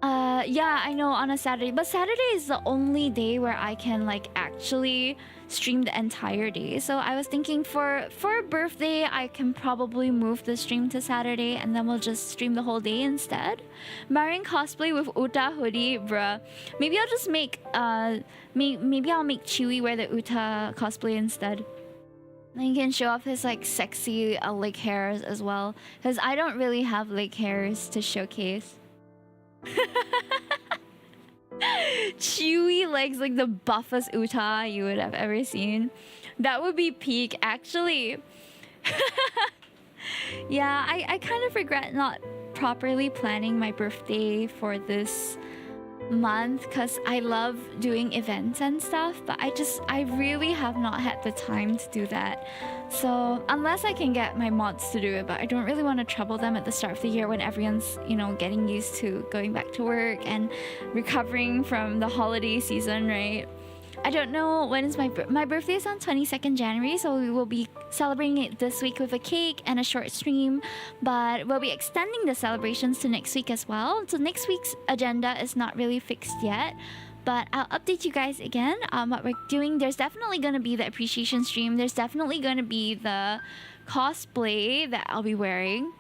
Yeah, I know, on a Saturday. But Saturday is the only day where I can like actually stream the entire day. So I was thinking for a birthday, I can probably move the stream to Saturday and then we'll just stream the whole day instead. Marian cosplay with Uta hoodie, bruh. Maybe I'll just make maybe I'll make Chewy wear the Uta cosplay instead. Then he can show off his like sexy leg hairs as well, because I don't really have leg hairs to showcase. Chewy legs, like the buffest Uta you would have ever seen. That would be peak, actually. Yeah, I kind of regret not properly planning my birthday for this month because I love doing events and stuff, but I really have not had the time to do that. So unless I can get my mods to do it, but I don't really want to trouble them at the start of the year when everyone's, you know, getting used to going back to work and recovering from the holiday season, right? I don't know when is my birthday is on 22nd January, so we will be celebrating it this week with a cake and a short stream, but we'll be extending the celebrations to next week as well. So next week's agenda is not really fixed yet, but I'll update you guys again on what we're doing. There's definitely going to be the appreciation stream. There's definitely going to be the cosplay that I'll be wearing.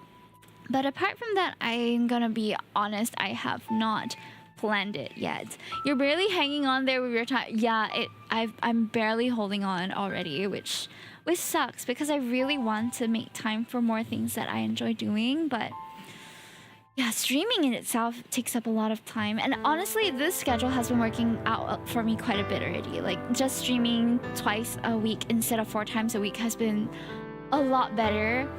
But apart from that, I'm going to be honest, I have not planned it yet. You're barely hanging on there with your time. Yeah, I'm barely holding on already, which sucks because I really want to make time for more things that I enjoy doing, but yeah, streaming in itself takes up a lot of time. And honestly, this schedule has been working out for me quite a bit already. Like just streaming twice a week instead of 4 times a week has been a lot better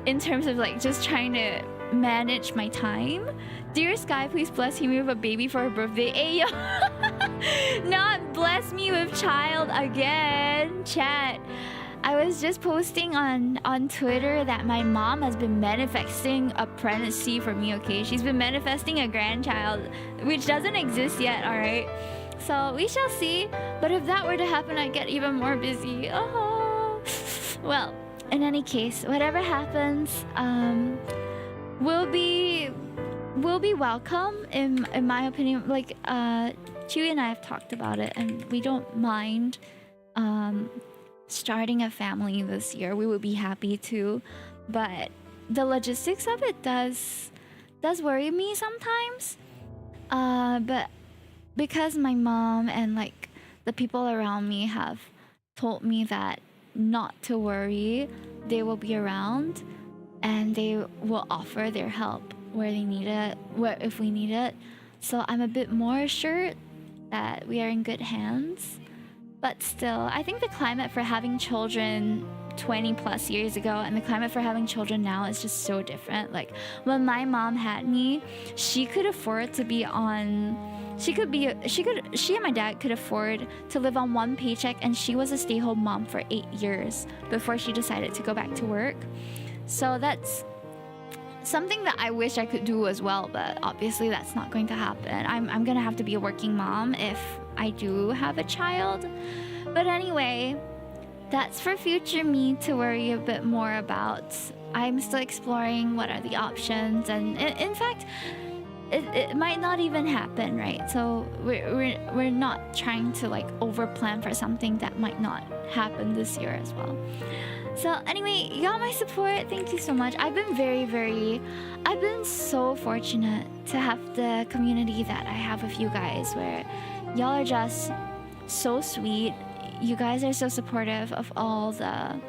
in terms of like just trying to manage my time. Dear Sky, please bless me with a baby for her birthday. Ayo! Not bless me with child again. Chat. I was just posting on Twitter that my mom has been manifesting a pregnancy for me, okay? She's been manifesting a grandchild, which doesn't exist yet, alright? So we shall see. But if that were to happen, I'd get even more busy. Oh. Well, in any case, whatever happens, will be welcome in my opinion. Like Chewy and I have talked about it, and we don't mind starting a family this year. We would be happy to, but the logistics of it does worry me sometimes. But because my mom and like the people around me have told me that not to worry, they will be around and they will offer their help where they need it, if we need it. So I'm a bit more assured that we are in good hands. But still, I think the climate for having children 20 plus years ago and the climate for having children now is just so different. Like when my mom had me, she could afford to be on, she and my dad could afford to live on one paycheck, and she was a stay-home mom for 8 years before she decided to go back to work. So that's something that I wish I could do as well, but obviously that's not going to happen. I'm gonna have to be a working mom if I do have a child. But anyway, that's for future me to worry a bit more about. I'm still exploring what are the options, and in fact, it might not even happen, right? So we're not trying to like over plan for something that might not happen this year as well. So anyway, you got my support. Thank you so much. I've been so fortunate to have the community that I have with you guys, where y'all are just so sweet. You guys are so supportive of all the...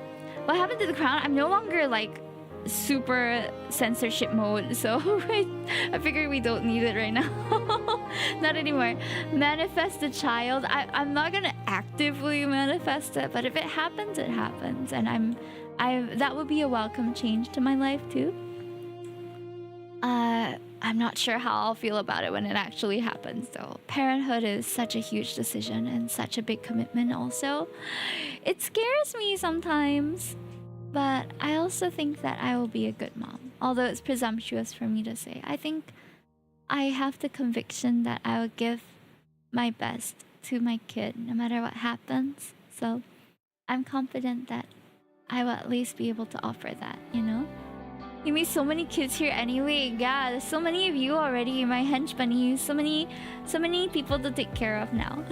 What happened to the crown? I'm no longer like super censorship mode, so I figured we don't need it right now. Not anymore. Manifest a child. I'm not gonna actively manifest it, but if it happens, it happens, and that would be a welcome change to my life too. I'm not sure how I'll feel about it when it actually happens though. Parenthood is such a huge decision and such a big commitment also. It scares me sometimes, but I also think that I will be a good mom. Although it's presumptuous for me to say. I think I have the conviction that I will give my best to my kid no matter what happens. So I'm confident that I will at least be able to offer that, you know? You meet so many kids here anyway. Yeah, there's so many of you already, my hench bunnies. So many people to take care of now.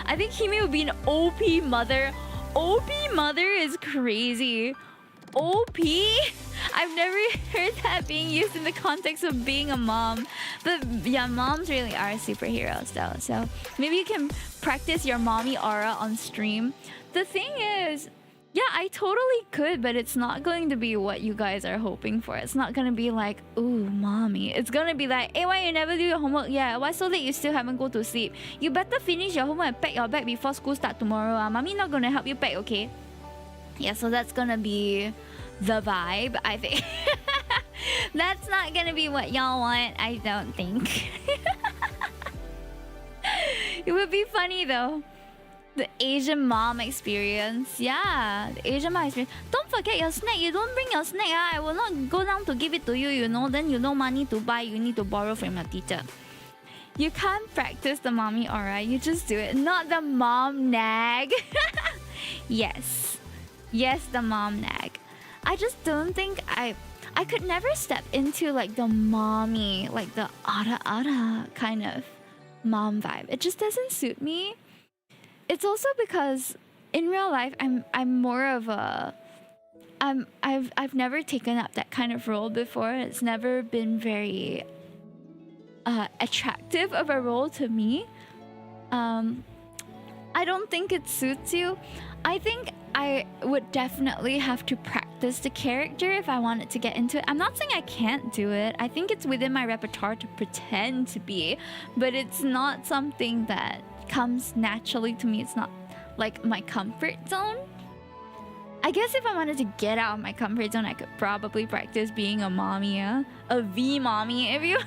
I think Hime would be an OP mother. OP mother is crazy. OP? I've never heard that being used in the context of being a mom. But yeah, moms really are superheroes though. So maybe you can practice your mommy aura on stream. The thing is, yeah, I totally could, but it's not going to be what you guys are hoping for. It's not going to be like, ooh, mommy. It's going to be like, hey, why you never do your homework? Yeah, why so late you still haven't go to sleep? You better finish your homework and pack your bag before school start tomorrow. Mommy not going to help you pack, okay? Yeah, so that's going to be the vibe, I think. That's not going to be what y'all want, I don't think. It would be funny though. The Asian mom experience. Yeah, the Asian mom experience. Don't forget your snack. You don't bring your snack. I will not go down to give it to you, you know. Then you no money to buy. You need to borrow from your teacher. You can't practice the mommy aura. You just do it. Not the mom nag. Yes. Yes, the mom nag. I just don't think I could never step into like the mommy, like the ara kind of mom vibe. It just doesn't suit me. It's also because in real life I'm more of a I've never taken up that kind of role before. It's never been very attractive of a role to me. I don't think it suits you. I think I would definitely have to practice the character if I wanted to get into it. I'm not saying I can't do it. I think it's within my repertoire to pretend to be, but it's not something that comes naturally to me. It's not like my comfort zone. I guess if I wanted to get out of my comfort zone, I could probably practice being a mommy, a V mommy. If you,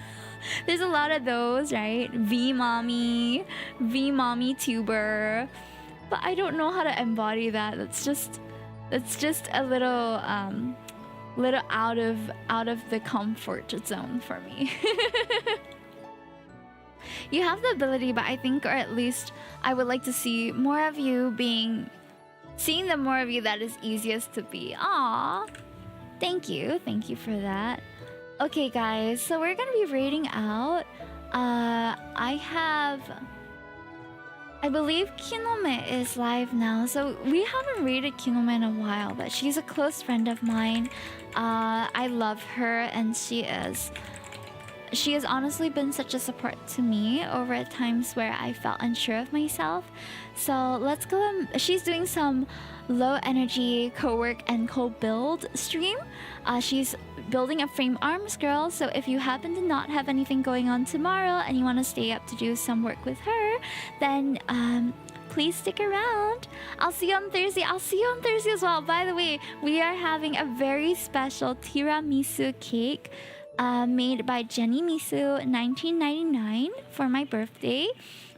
there's a lot of those, right? V mommy tuber. But I don't know how to embody that. It's just, That's just a little out of the comfort zone for me. You have the ability, but I think, or at least I would like to see more of you seeing the more of you that is easiest to be. Aww. Thank you for that. Okay guys, so we're gonna be rating out. I believe Kinome is live now, so we haven't rated Kinome in a while, but she's a close friend of mine. I love her, and she has honestly been such a support to me over at times where I felt unsure of myself. So let's go. She's doing some low energy co-work and co-build stream. She's building a frame arms girl, so if you happen to not have anything going on tomorrow and you want to stay up to do some work with her, then please stick around. I'll see you on Thursday. I'll see you on Thursday as well. By the way, we are having a very special tiramisu cake made by Jenny Misu 1999 for my birthday.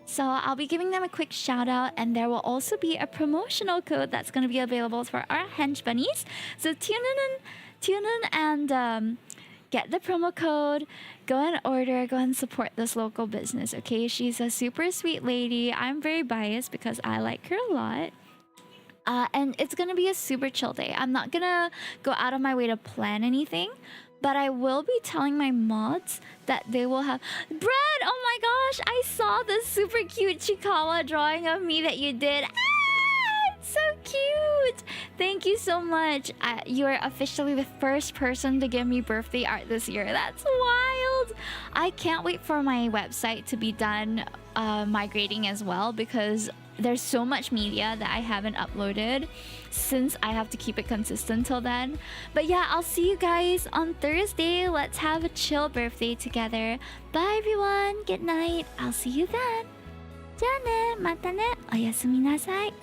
So I'll be giving them a quick shout out, and there will also be a promotional code that's going to be available for our hench bunnies. So tune in and get the promo code. Go and order. Go and support this local business. Okay, she's a super sweet lady. I'm very biased because I like her a lot. And it's gonna be a super chill day. I'm not gonna go out of my way to plan anything, but I will be telling my mods that they will have bread. Oh my gosh, I saw this super cute Chikawa drawing of me that you did. It's so cute. Thank you so much. You are officially the first person to give me birthday art this year. That's wild. I can't wait for my website to be done migrating as well, because there's so much media that I haven't uploaded since I have to keep it consistent till then. But yeah, I'll see you guys on Thursday. Let's have a chill birthday together. Bye everyone. Good night. I'll see you then. じゃあね。またね。おやすみなさい。